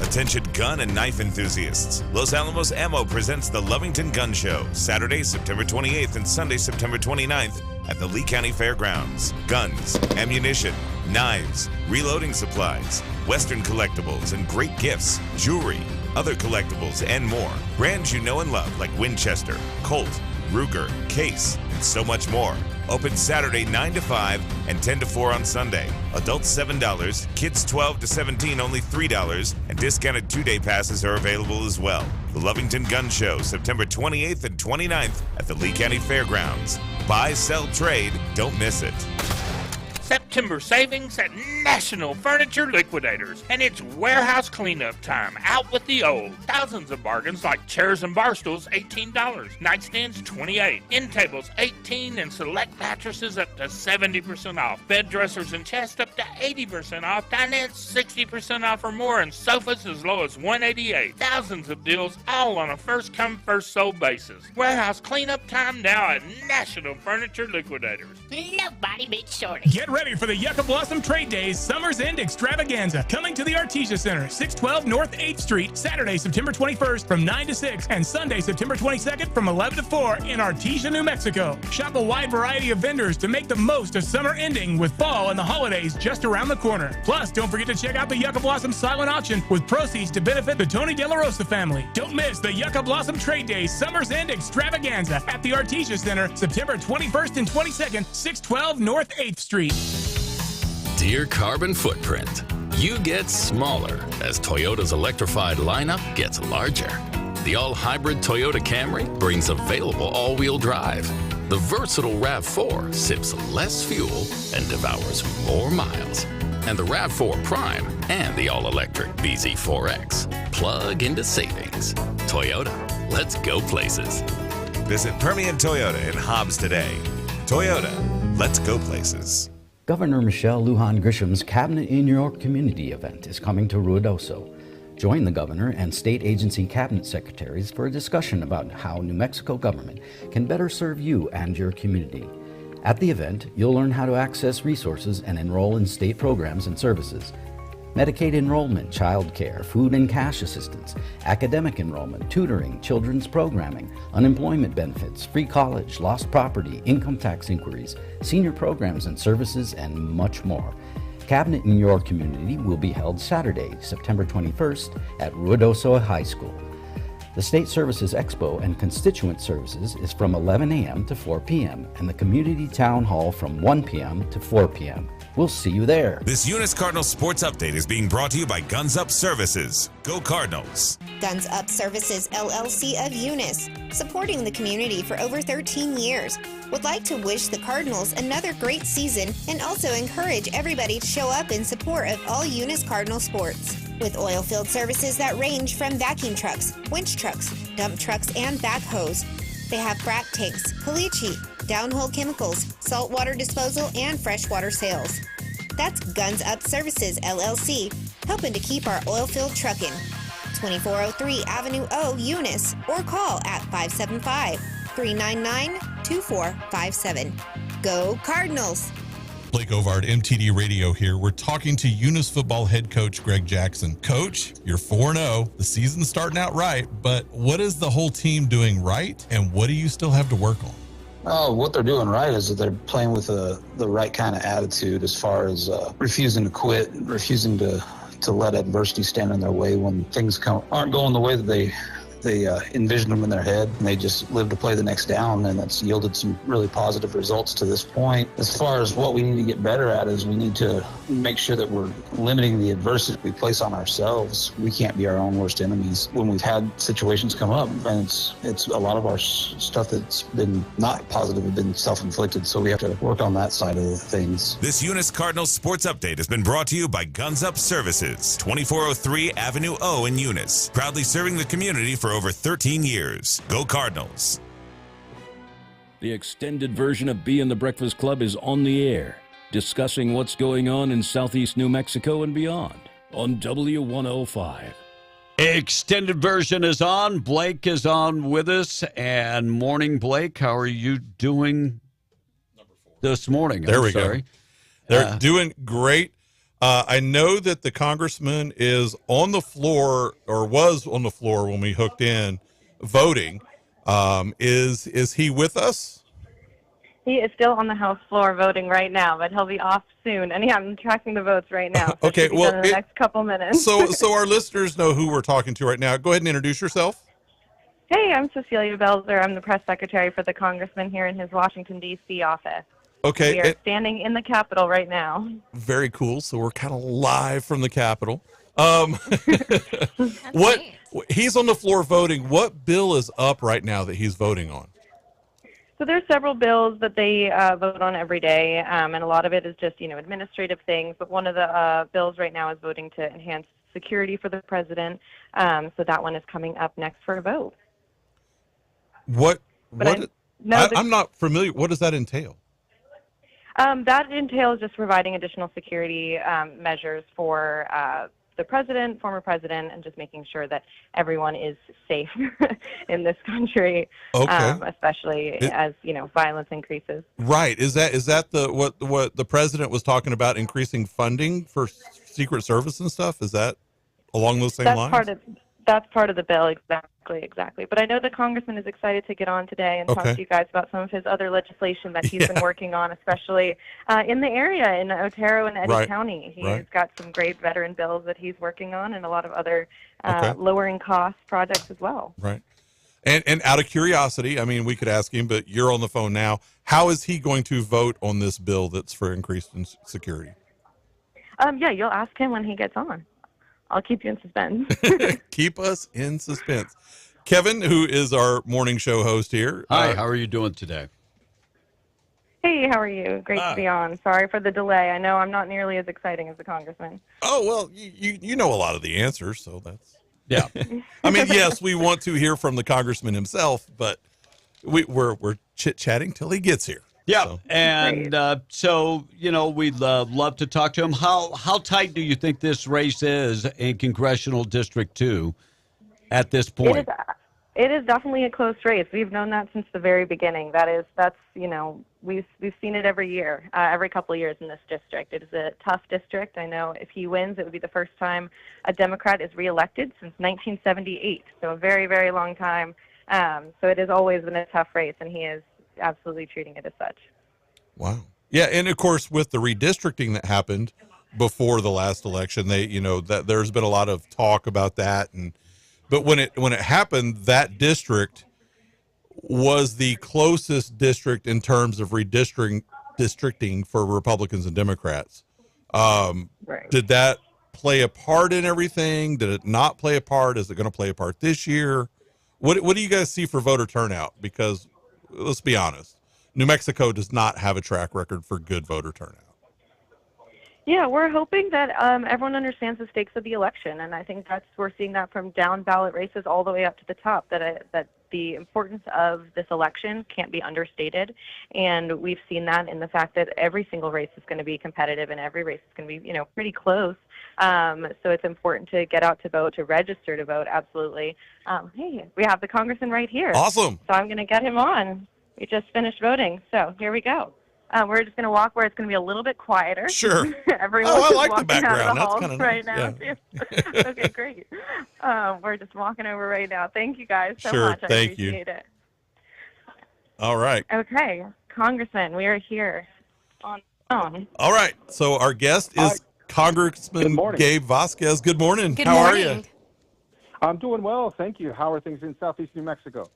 Attention gun and knife enthusiasts. Los Alamos Ammo presents the Lovington Gun Show, Saturday, September 28th and Sunday, September 29th at the Lee County Fairgrounds. Guns, ammunition, knives, reloading supplies, Western collectibles and great gifts, jewelry, other collectibles, and more. Brands you know and love like Winchester, Colt, Ruger, Case, and so much more. Open Saturday 9 to 5 and 10 to 4 on Sunday. Adults $7, kids 12 to 17 only $3, and discounted 2-day passes are available as well. The Lovington Gun Show, September 28th and 29th at the Lee County Fairgrounds. Buy, sell, trade. Don't miss it. September savings at National Furniture Liquidators, and it's warehouse cleanup time. Out with the old. Thousands of bargains like chairs and bar stools, $18, nightstands, $28, end tables, $18, and select mattresses up to 70% off. Bed dressers and chests up to 80% off. Dinettes 60% off or more, and sofas as low as $188. Thousands of deals, all on a first-come, first-sold basis. Warehouse cleanup time now at National Furniture Liquidators. Nobody beats Shorty. Get ready for the Yucca Blossom Trade Days Summer's End Extravaganza. Coming to the Artesia Center, 612 North 8th Street, Saturday, September 21st from 9 to 6 and Sunday, September 22nd from 11 to 4 in Artesia, New Mexico. Shop a wide variety of vendors to make the most of summer ending with fall and the holidays just around the corner. Plus, don't forget to check out the Yucca Blossom silent auction with proceeds to benefit the Tony De La Rosa family. Don't miss the Yucca Blossom Trade Days Summer's End Extravaganza at the Artesia Center, September 21st and 22nd, 612 North 8th Street. Dear carbon footprint, you get smaller as Toyota's electrified lineup gets larger. The all-hybrid Toyota Camry brings available all-wheel drive. The versatile RAV4 sips less fuel and devours more miles. And the RAV4 Prime and the all-electric BZ4X plug into savings. Toyota, let's go places. Visit Permian Toyota in Hobbs today. Toyota, let's go places. Governor Michelle Lujan Grisham's Cabinet in Your Community event is coming to Ruidoso. Join the governor and state agency cabinet secretaries for a discussion about how New Mexico government can better serve you and your community. At the event, you'll learn how to access resources and enroll in state programs and services. Medicaid enrollment, child care, food and cash assistance, academic enrollment, tutoring, children's programming, unemployment benefits, free college, lost property, income tax inquiries, senior programs and services, and much more. Cabinet in Your Community will be held Saturday, September 21st at Ruidoso High School. The State Services Expo and Constituent Services is from 11 a.m. to 4 p.m. and the Community Town Hall from 1 p.m. to 4 p.m. We'll see you there. This Eunice Cardinals Sports Update is being brought to you by Guns Up Services. Go Cardinals. Guns Up Services LLC of Eunice, supporting the community for over 13 years, would like to wish the Cardinals another great season and also encourage everybody to show up in support of all Eunice Cardinal sports. With oil field services that range from vacuum trucks, winch trucks, dump trucks, and backhoes. They have frac tanks, caliche, downhole chemicals, saltwater disposal, and freshwater sales. That's Guns Up Services LLC, helping to keep our oil field trucking. 2403 Avenue O, Eunice, or call at 575-399-2457. Go Cardinals! Blake Ovard, MTD Radio here. We're talking to Eunice football head coach Greg Jackson. Coach, you're 4-0. The season's starting out right, but what is the whole team doing right, and what do you still have to work on? Oh, what they're doing right is that they're playing with the right kind of attitude as far as refusing to quit, refusing to let adversity stand in their way when things aren't going the way that they envisioned them in their head, and they just live to play the next down, and that's yielded some really positive results to this point. As far as what we need to get better at is we need to make sure that we're limiting the adversity we place on ourselves. We can't be our own worst enemies. When we've had situations come up, and it's a lot of our stuff that's been not positive have been self-inflicted, so we have to work on that side of things. This Eunice Cardinals Sports Update has been brought to you by Guns Up Services, 2403 Avenue O in Eunice, proudly serving the community for over 13 years. Go Cardinals. The extended version of Bee and the Breakfast Club is on the air, discussing what's going on in southeast New Mexico and beyond on W105. Extended version is on. Blake is on with us. And morning, Blake. How are you doing this morning? There we go. They're doing great. I know that the congressman is on the floor, or was on the floor when we hooked in, voting. Is he with us? He is still on the House floor voting right now, but he'll be off soon. And yeah, I'm tracking the votes right now. So Okay, well, in the next couple minutes. so our listeners know who we're talking to right now. Go ahead and introduce yourself. Hey, I'm Cecilia Belzer. I'm the press secretary for the congressman here in his Washington, D.C. office. Okay. We are standing in the Capitol right now. Very cool. So we're kind of live from the Capitol. He's on the floor voting. What bill is up right now that he's voting on? So there's several bills that they vote on every day, and a lot of it is just, administrative things. But one of the bills right now is voting to enhance security for the president. So that one is coming up next for a vote. I'm not familiar. What does that entail? That entails just providing additional security measures for the president, former president, and just making sure that everyone is safe in this country, especially as violence increases. Right. Is that what the president was talking about, increasing funding for Secret Service and stuff? Is that along those same lines? That's part of the bill, exactly. But I know the congressman is excited to get on today and talk to you guys about some of his other legislation that he's been working on, especially in the area, in Otero and Eddy County. He's got some great veteran bills that he's working on and a lot of other lowering cost projects as well. Right. And out of curiosity, I mean, we could ask him, but you're on the phone now. How is he going to vote on this bill that's for increased security? Yeah, you'll ask him when he gets on. I'll keep you in suspense. Keep us in suspense. Kevin, who is our morning show host here. Hi, how are you doing today? Hey, how are you? Great to be on. Sorry for the delay. I know I'm not nearly as exciting as the congressman. Oh, well, you know a lot of the answers, so that's... Yeah. I mean, yes, we want to hear from the congressman himself, but we're chit-chatting till he gets here. Yeah, so. And so, we'd love to talk to him. How tight do you think this race is in Congressional District 2 at this point? It is definitely a close race. We've known that since the very beginning. That's we've seen it every year, every couple of years in this district. It is a tough district. I know if he wins, it would be the first time a Democrat is reelected since 1978, so a very, very long time. So it has always been a tough race, and he is absolutely treating it as such. Wow. Yeah, and of course with the redistricting that happened before the last election, that there's been a lot of talk about that, but when it happened, that district was the closest district in terms of redistricting for Republicans and Democrats. Right. Did that play a part in everything? Did it not play a part? Is it going to play a part this year? What do you guys see for voter turnout? Because let's be honest, New Mexico does not have a track record for good voter turnout. Yeah, we're hoping that everyone understands the stakes of the election, and I think we're seeing that from down ballot races all the way up to the top, that the importance of this election can't be understated, and we've seen that in the fact that every single race is going to be competitive and every race is going to be, pretty close. So it's important to get out to vote, to register to vote, absolutely. Hey, we have the congressman right here. Awesome. So I'm going to get him on. We just finished voting, so here we go. We're just going to walk where it's going to be a little bit quieter. Sure. Everyone's I like walking the background. out of the That's halls kind of right nice. now, too. Okay, great. We're just walking over right now. Thank you guys so Sure, much. I thank you. appreciate it. All right. Okay, Congressman, we are here on the phone. All right. So our guest is Congressman Gabe Vasquez. Good morning. Good How morning. are you? I'm doing well, thank you. How are things in Southeast New Mexico?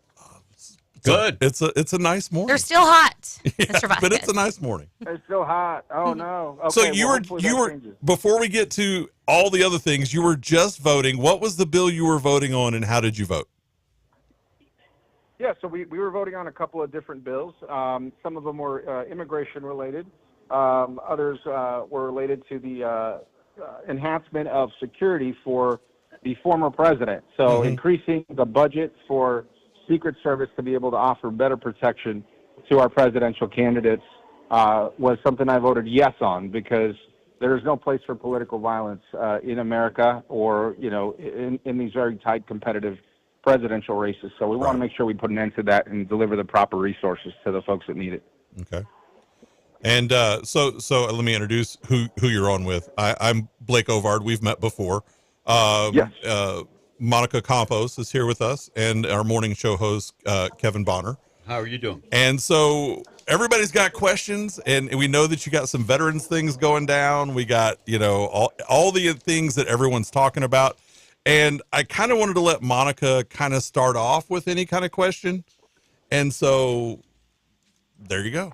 Good. It's a nice morning. They're still hot, Yeah, Mr. Vasquez. but it's a nice morning. It's still hot. Oh no. Okay, So well, you hopefully that were changes. before we get to all the other things, you were just voting. What was the bill you were voting on, and how did you vote? Yeah, so we were voting on a couple of different bills. Some of them were immigration related. Others were related to the enhancement of security for the former president. So increasing the budget for Secret Service to be able to offer better protection to our presidential candidates was something I voted yes on, because there is no place for political violence in America or, in these very tight competitive presidential races. So we want to make sure we put an end to that and deliver the proper resources to the folks that need it. Okay. And so let me introduce who you're on with. I'm Blake Ovard. We've met before. Yes. Monica Campos is here with us, and our morning show host, Kevin Bonner. How are you doing? And so everybody's got questions, and we know that you got some veterans things going down. We got, all the things that everyone's talking about. And I kind of wanted to let Monica kind of start off with any kind of question. And so there you go.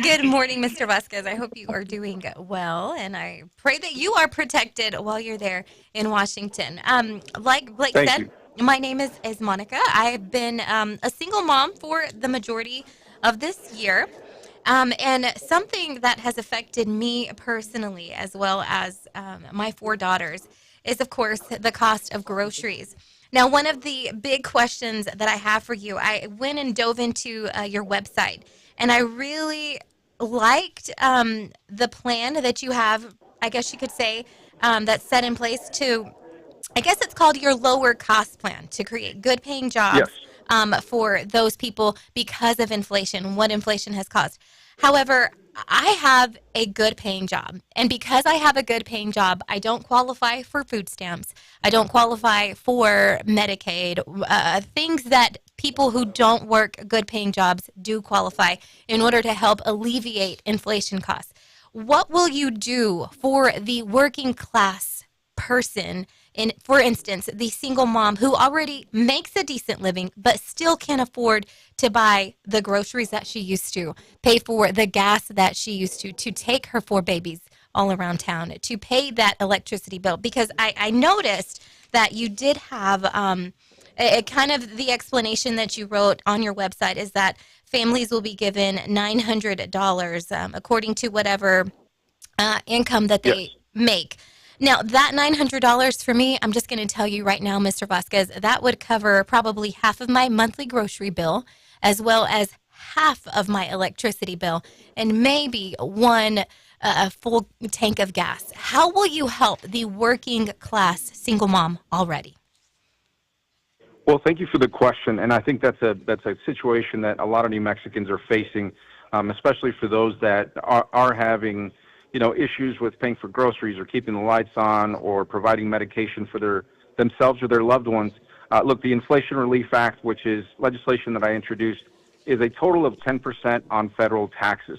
Good morning, Mr. Vasquez. I hope you are doing well, and I pray that you are protected while you're there in Washington. Like Blake Thank said, my name is Monica. I've been a single mom for the majority of this year. And something that has affected me personally, as well as my 4 daughters, is, of course, the cost of groceries. Now, one of the big questions that I have for you, I went and dove into your website, and I really liked the plan that you have, I guess you could say, that's set in place to, I guess it's called your lower cost plan, to create good paying jobs for those people because of inflation, what inflation has caused. However, I have a good paying job, and because I have a good paying job, I don't qualify for food stamps. I don't qualify for Medicaid, things that people who don't work good paying jobs do qualify in order to help alleviate inflation costs. What will you do for the working class person, for instance, the single mom who already makes a decent living but still can't afford to buy the groceries that she used to, pay for the gas that she used to take her 4 babies all around town, to pay that electricity bill? Because I noticed that you did have a kind of the explanation that you wrote on your website is that families will be given $900 according to whatever income that they make. Now, that $900 for me, I'm just going to tell you right now, Mr. Vasquez, that would cover probably half of my monthly grocery bill, as well as half of my electricity bill, and maybe one full tank of gas. How will you help the working class single mom already? Well, thank you for the question, and I think that's a situation that a lot of New Mexicans are facing, especially for those that are having issues with paying for groceries or keeping the lights on or providing medication for themselves or their loved ones. Look, the Inflation Relief Act, which is legislation that I introduced, is a total of 10% on federal taxes.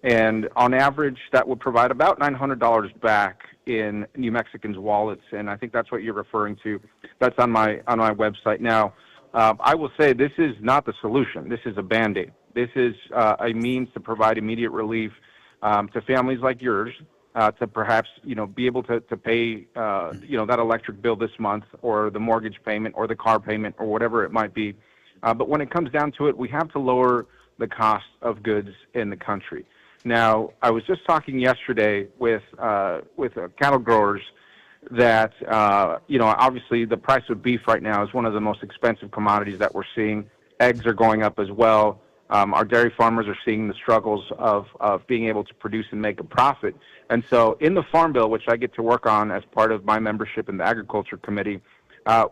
And on average, that would provide about $900 back in New Mexicans' wallets. And I think that's what you're referring to. That's on my website. Now, I will say this is not the solution. This is a Band-Aid. This is a means to provide immediate relief to families like yours, to perhaps, be able to pay, that electric bill this month, or the mortgage payment, or the car payment, or whatever it might be. But when it comes down to it, we have to lower the cost of goods in the country. Now, I was just talking yesterday with cattle growers that, obviously the price of beef right now is one of the most expensive commodities that we're seeing. Eggs are going up as well. Our dairy farmers are seeing the struggles of being able to produce and make a profit. And so in the Farm Bill, which I get to work on as part of my membership in the Agriculture Committee,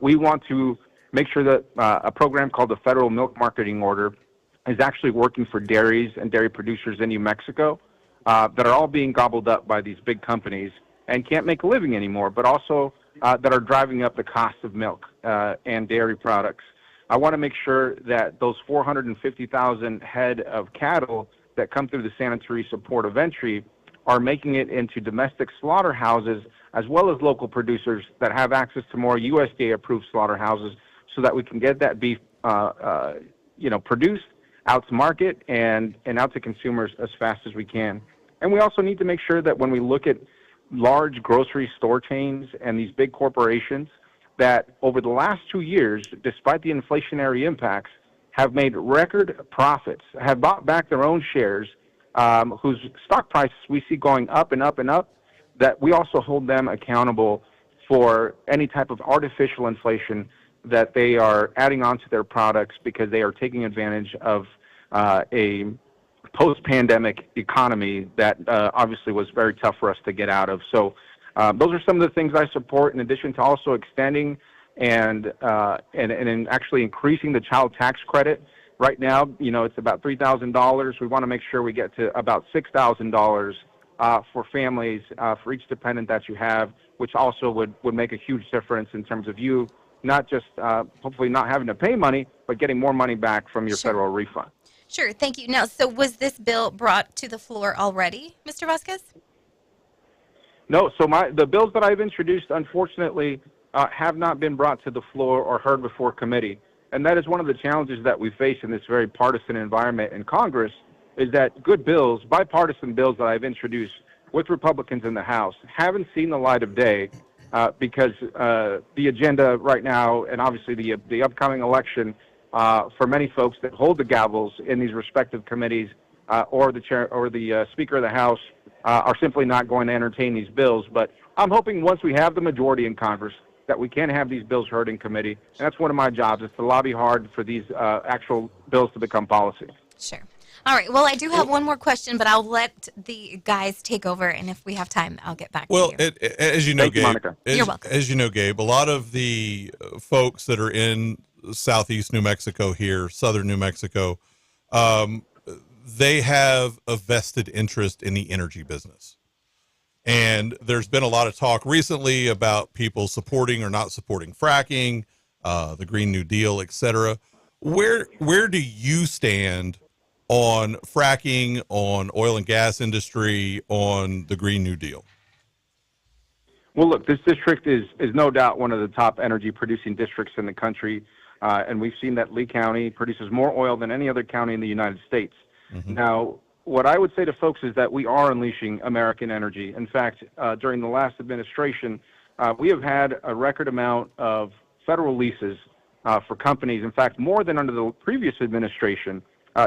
we want to make sure that a program called the Federal Milk Marketing Order is actually working for dairies and dairy producers in New Mexico that are all being gobbled up by these big companies and can't make a living anymore, but also that are driving up the cost of milk and dairy products. I want to make sure that those 450,000 head of cattle that come through the sanitary support of entry are making it into domestic slaughterhouses, as well as local producers that have access to more USDA-approved slaughterhouses, so that we can get that beef, produced out to market and out to consumers as fast as we can. And we also need to make sure that when we look at large grocery store chains and these big corporations, that over the last 2 years, despite the inflationary impacts, have made record profits, have bought back their own shares, whose stock prices we see going up and up and up, that we also hold them accountable for any type of artificial inflation that they are adding onto their products because they are taking advantage of a post-pandemic economy that obviously was very tough for us to get out of. So those are some of the things I support, in addition to also extending and actually increasing the child tax credit. Right now, it's about $3,000. We want to make sure we get to about $6,000 for families, for each dependent that you have, which also would make a huge difference in terms of you not just hopefully not having to pay money, but getting more money back from your federal refund. Sure, thank you. Now, so was this bill brought to the floor already, Mr. Vasquez? No, so the bills that I've introduced, unfortunately, have not been brought to the floor or heard before committee. And that is one of the challenges that we face in this very partisan environment in Congress, is that good bills, bipartisan bills that I've introduced with Republicans in the House, haven't seen the light of day because the agenda right now, and obviously the upcoming election, for many folks that hold the gavels in these respective committees or the chair or the Speaker of the House are simply not going to entertain these bills. But I'm hoping once we have the majority in Congress that we can have these bills heard in committee, and that's one of my jobs, is to lobby hard for these actual bills to become policy. Sure. All right. Well, I do have one more question, but I'll let the guys take over, and if we have time, I'll get back to you. Well, as you know, Thank you, Gabe, Monica. You're welcome. as you know, Gabe, a lot of the folks that are in southeast New Mexico here, southern New Mexico, they have a vested interest in the energy business. And there's been a lot of talk recently about people supporting or not supporting fracking, the Green New Deal, et cetera. Where do you stand on fracking, on oil and gas industry, on the Green New Deal? Well, look, this district is no doubt one of the top energy producing districts in the country, and we've seen that Lee County produces more oil than any other county in the United States. Mm-hmm. Now, what I would say to folks is that we are unleashing American energy. In fact, during the last administration, we have had a record amount of federal leases for companies, in fact, more than under the previous administration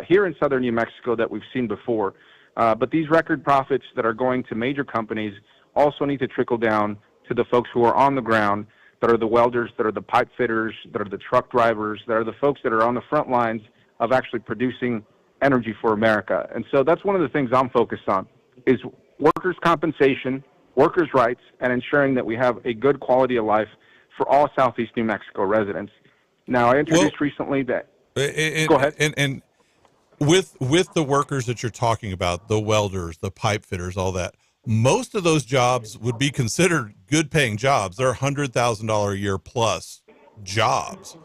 here in southern New Mexico that we've seen before. But these record profits that are going to major companies also need to trickle down to the folks who are on the ground, that are the welders, that are the pipe fitters, that are the truck drivers, that are the folks that are on the front lines of actually producing energy for America. And so that's one of the things I'm focused on, is workers' compensation, workers' rights, and ensuring that we have a good quality of life for all southeast New Mexico residents. Now, I introduced recently that... Go ahead. And with the workers that you're talking about, the welders, the pipe fitters, all that, most of those jobs would be considered good paying jobs. They're $100,000 a year plus jobs.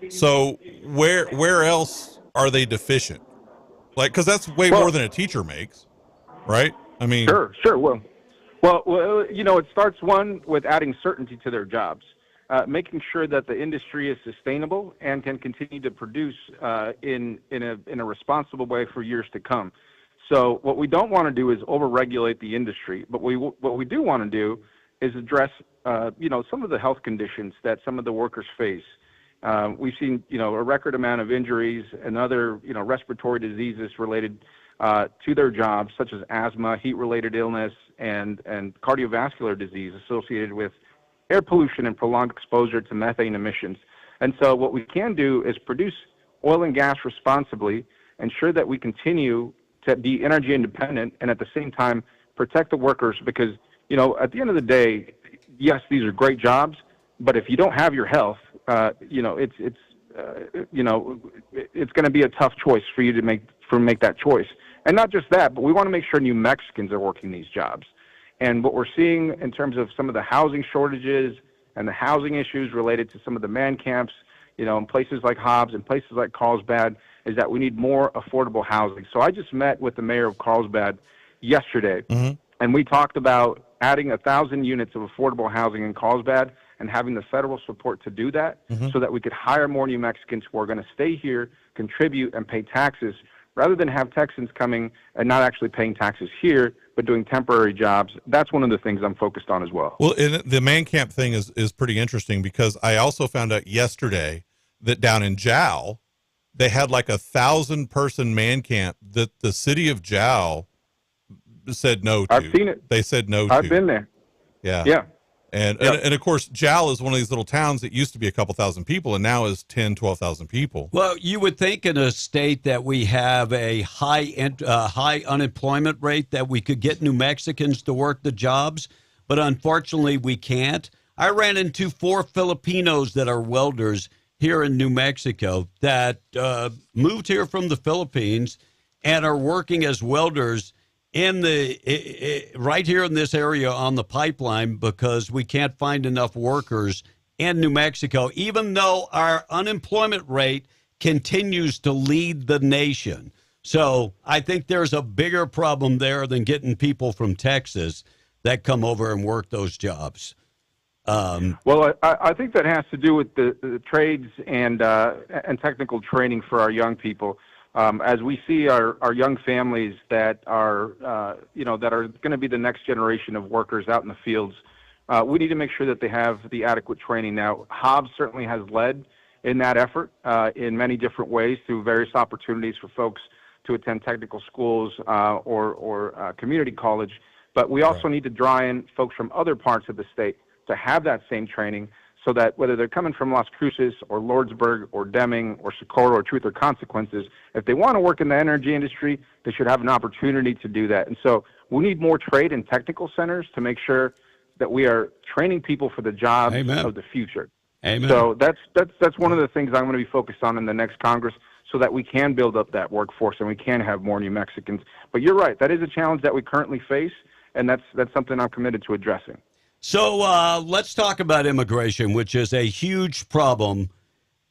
So where else are they deficient? Like, because that's way more than a teacher makes, right? I mean, sure. Well, you know, it starts with adding certainty to their jobs, making sure that the industry is sustainable and can continue to produce in a responsible way for years to come. So what we don't want to do is overregulate the industry, but what we do want to do is address, some of the health conditions that some of the workers face. We've seen, a record amount of injuries and other, respiratory diseases related to their jobs, such as asthma, heat-related illness, and cardiovascular disease associated with air pollution and prolonged exposure to methane emissions. And so what we can do is produce oil and gas responsibly, ensure that we continue to be energy independent, and at the same time protect the workers, because, at the end of the day, yes, these are great jobs, but if you don't have your health, it's going to be a tough choice for you to make that choice. And not just that, but we want to make sure New Mexicans are working these jobs. And what we're seeing in terms of some of the housing shortages and the housing issues related to some of the man camps, in places like Hobbs and places like Carlsbad, is that we need more affordable housing. So I just met with the mayor of Carlsbad yesterday, and we talked about adding 1,000 units of affordable housing in Carlsbad and having the federal support to do that, so that we could hire more New Mexicans who are going to stay here, contribute, and pay taxes, rather than have Texans coming and not actually paying taxes here, but doing temporary jobs. That's one of the things I'm focused on as well. Well, and the man camp thing is pretty interesting, because I also found out yesterday that down in Jowl, they had like 1,000-person man camp that the city of Jowl said no to. I've seen it. They said no to. I've been there. Yeah. Yeah. And of course, Jowl is one of these little towns that used to be a couple thousand people and now is 10, 12,000 people. Well, you would think in a state that we have a high unemployment rate that we could get New Mexicans to work the jobs, but unfortunately we can't. I ran into 4 Filipinos that are welders here in New Mexico that moved here from the Philippines and are working as welders in right here in this area on the pipeline, because we can't find enough workers in New Mexico, even though our unemployment rate continues to lead the nation. So I think there's a bigger problem there than getting people from Texas that come over and work those jobs. Well, I think that has to do with the trades and technical training for our young people. As we see our young families that are that are going to be the next generation of workers out in the fields, we need to make sure that they have the adequate training. Now, Hobbs certainly has led in that effort in many different ways through various opportunities for folks to attend technical schools or community college. But we also need to draw in folks from other parts of the state to have that same training, so that whether they're coming from Las Cruces or Lordsburg or Deming or Socorro or Truth or Consequences, if they want to work in the energy industry, they should have an opportunity to do that. And so we need more trade and technical centers to make sure that we are training people for the jobs of the future. Amen. So that's one of the things I'm going to be focused on in the next Congress, so that we can build up that workforce and we can have more New Mexicans. But you're right, that is a challenge that we currently face, and that's something I'm committed to addressing. So let's talk about immigration, which is a huge problem.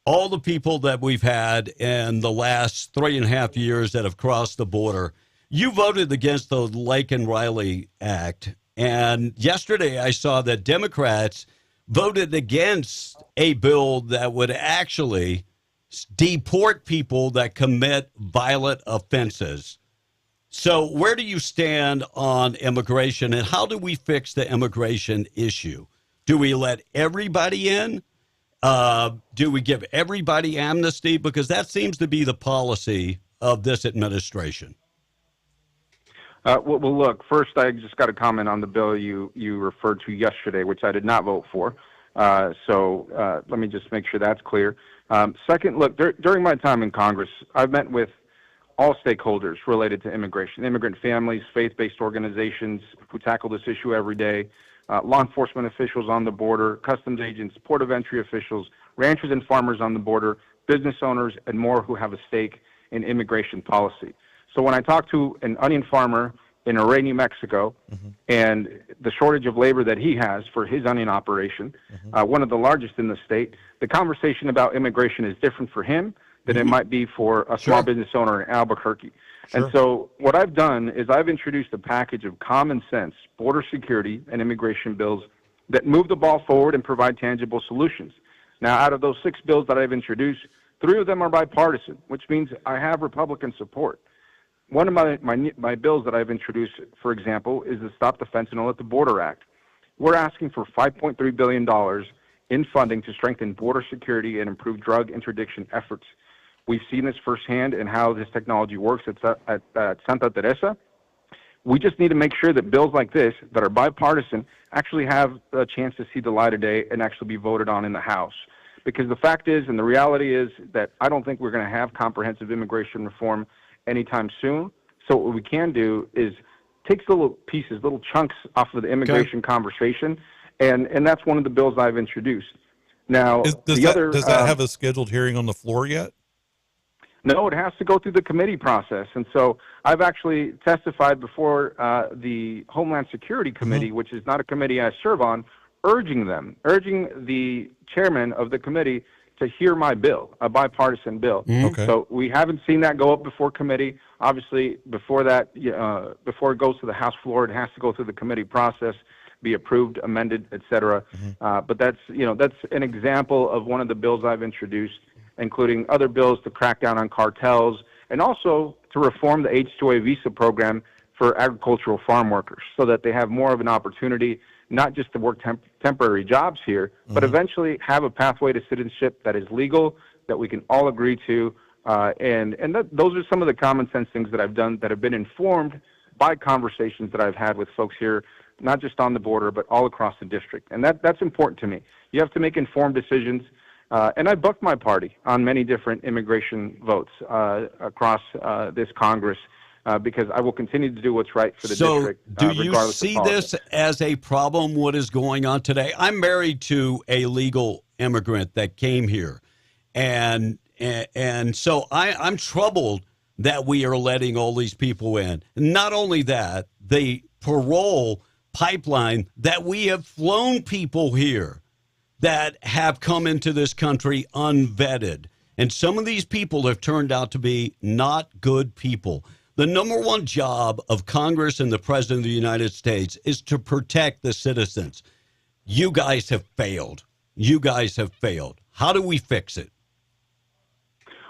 All the people that we've had in the last 3.5 years that have crossed the border. You voted against the Lake and Riley Act. And yesterday I saw that Democrats voted against a bill that would actually deport people that commit violent offenses. So where do you stand on immigration, and how do we fix the immigration issue? Do we let everybody in? Do we give everybody amnesty? Because that seems to be the policy of this administration. Well, look, first I just got to comment on the bill you referred to yesterday, which I did not vote for. So let me just make sure that's clear. Second, look, during my time in Congress, I've met with all stakeholders related to immigration, immigrant families, faith-based organizations who tackle this issue every day, law enforcement officials on the border, customs agents, port of entry officials, ranchers and farmers on the border, business owners, and more who have a stake in immigration policy. So when I talk to an onion farmer in Array, New Mexico, and the shortage of labor that he has for his onion operation, one of the largest in the state, the conversation about immigration is different for him than it might be for a small business owner in Albuquerque. And so what I've done is I've introduced a package of common sense border security and immigration bills that move the ball forward and provide tangible solutions. Now, out of those 6 bills that I've introduced, 3 of them are bipartisan, which means I have Republican support. One of my bills that I've introduced, for example, is the Stop the Fentanyl at the Border Act. We're asking for $5.3 billion in funding to strengthen border security and improve drug interdiction efforts. We've seen this firsthand in how this technology works at Santa Teresa. We just need to make sure that bills like this that are bipartisan actually have a chance to see the light of day and actually be voted on in the House. Because the fact is, and the reality is, that I don't think we're going to have comprehensive immigration reform anytime soon. So what we can do is take little pieces, little chunks off of the immigration conversation, and that's one of the bills I've introduced. Now, does that have a scheduled hearing on the floor yet? No, it has to go through the committee process. And so I've actually testified before the Homeland Security Committee, which is not a committee I serve on, urging the chairman of the committee to hear my bill, a bipartisan bill. Okay. So we haven't seen that go up before committee. Obviously, before that, before it goes to the House floor, it has to go through the committee process, be approved, amended, et cetera. But that's an example of one of the bills I've introduced, including other bills to crack down on cartels and also to reform the H-2A visa program for agricultural farm workers so that they have more of an opportunity not just to work temporary jobs here, but eventually have a pathway to citizenship that is legal, that we can all agree to. Those are some of the common sense things that I've done that have been informed by conversations that I've had with folks here, not just on the border, but all across the district. And that's important to me. You have to make informed decisions. And I bucked my party on many different immigration votes across this Congress because I will continue to do what's right for the district. So do you see this as a problem, what is going on today? I'm married to a legal immigrant that came here. And so I'm troubled that we are letting all these people in. Not only that, the parole pipeline that we have flown people here that have come into this country unvetted. And some of these people have turned out to be not good people. The number one job of Congress and the President of the United States is to protect the citizens. You guys have failed. You guys have failed. How do we fix it?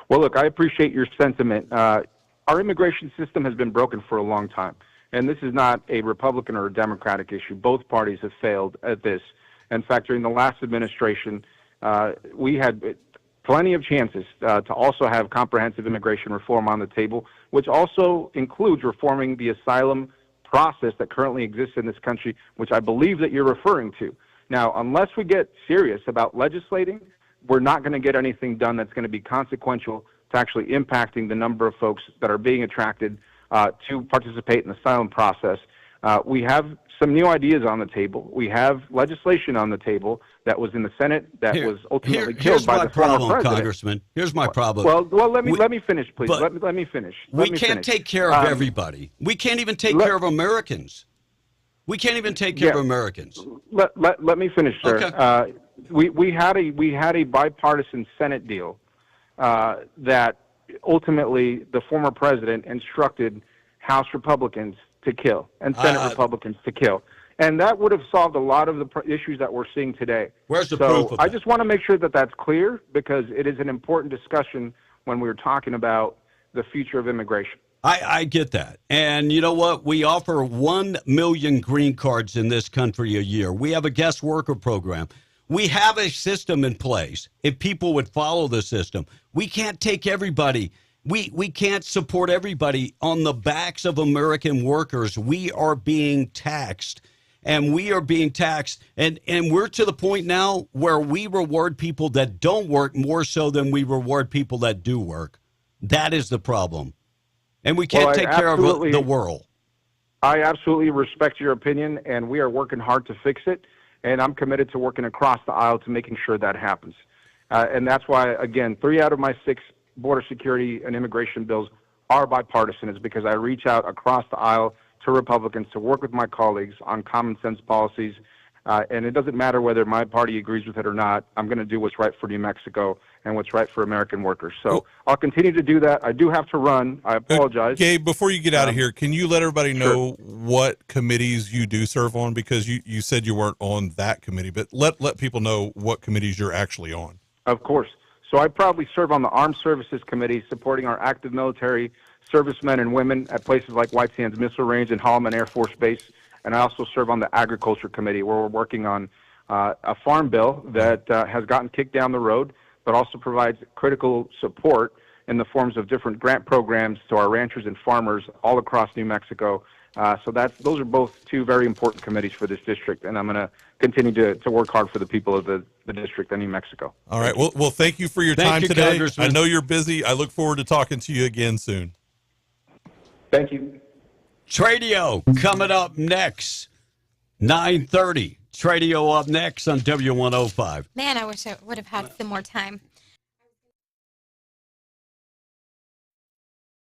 Well, look, I appreciate your sentiment. Our immigration system has been broken for a long time, and this is not a Republican or a Democratic issue. Both parties have failed at this. In fact, during the last administration, we had plenty of chances to also have comprehensive immigration reform on the table, which also includes reforming the asylum process that currently exists in this country, which I believe that you're referring to. Now, unless we get serious about legislating, we're not going to get anything done that's going to be consequential to actually impacting the number of folks that are being attracted to participate in the asylum process. We have some new ideas on the table. We have legislation on the table that was in the Senate that was ultimately killed by the former president. Congressman. Here's my problem. Well, let me finish, please. Let me finish. We can't take care of everybody. We can't even take care of Americans. We can't even take care of Americans. Let me finish, sir. Okay. We had a bipartisan Senate deal that ultimately the former president instructed House Republicans to kill and Senate Republicans to kill. And that would have solved a lot of the issues that we're seeing today. Where's the proof of I that? just want to make sure that that's clear because it is an important discussion when we're talking about the future of immigration. I get that. And you know what? We offer 1 million green cards in this country a year. We have a guest worker program. We have a system in place. If people would follow the system, we can't take everybody. We can't support everybody on the backs of American workers. We are being taxed, and we are being taxed. And we're to the point now where we reward people that don't work more so than we reward people that do work. That is the problem. And we can't take care of the world. I absolutely respect your opinion, and we are working hard to fix it. And I'm committed to working across the aisle to making sure that happens. And that's why, again, 3 out of my 6 border security and immigration bills are bipartisan, is because I reach out across the aisle to Republicans to work with my colleagues on common sense policies. And it doesn't matter whether my party agrees with it or not. I'm going to do what's right for New Mexico and what's right for American workers. So I'll continue to do that. I do have to run. I apologize. Gabe, before you get out of here, can you let everybody know what committees you do serve on? Because you said you weren't on that committee, but let people know what committees you're actually on. Of course. So I proudly serve on the Armed Services Committee, supporting our active military servicemen and women at places like White Sands Missile Range and Holloman Air Force Base. And I also serve on the Agriculture Committee, where we're working on a farm bill that has gotten kicked down the road, but also provides critical support in the forms of different grant programs to our ranchers and farmers all across New Mexico. So those are both 2 very important committees for this district, and I'm going to continue to work hard for the people of the district and New Mexico. All right. Well, thank you for your time today. I know you're busy. I look forward to talking to you again soon. Thank you. Tradio coming up next, 9:30. Tradio up next on W105. Man, I wish I would have had some more time.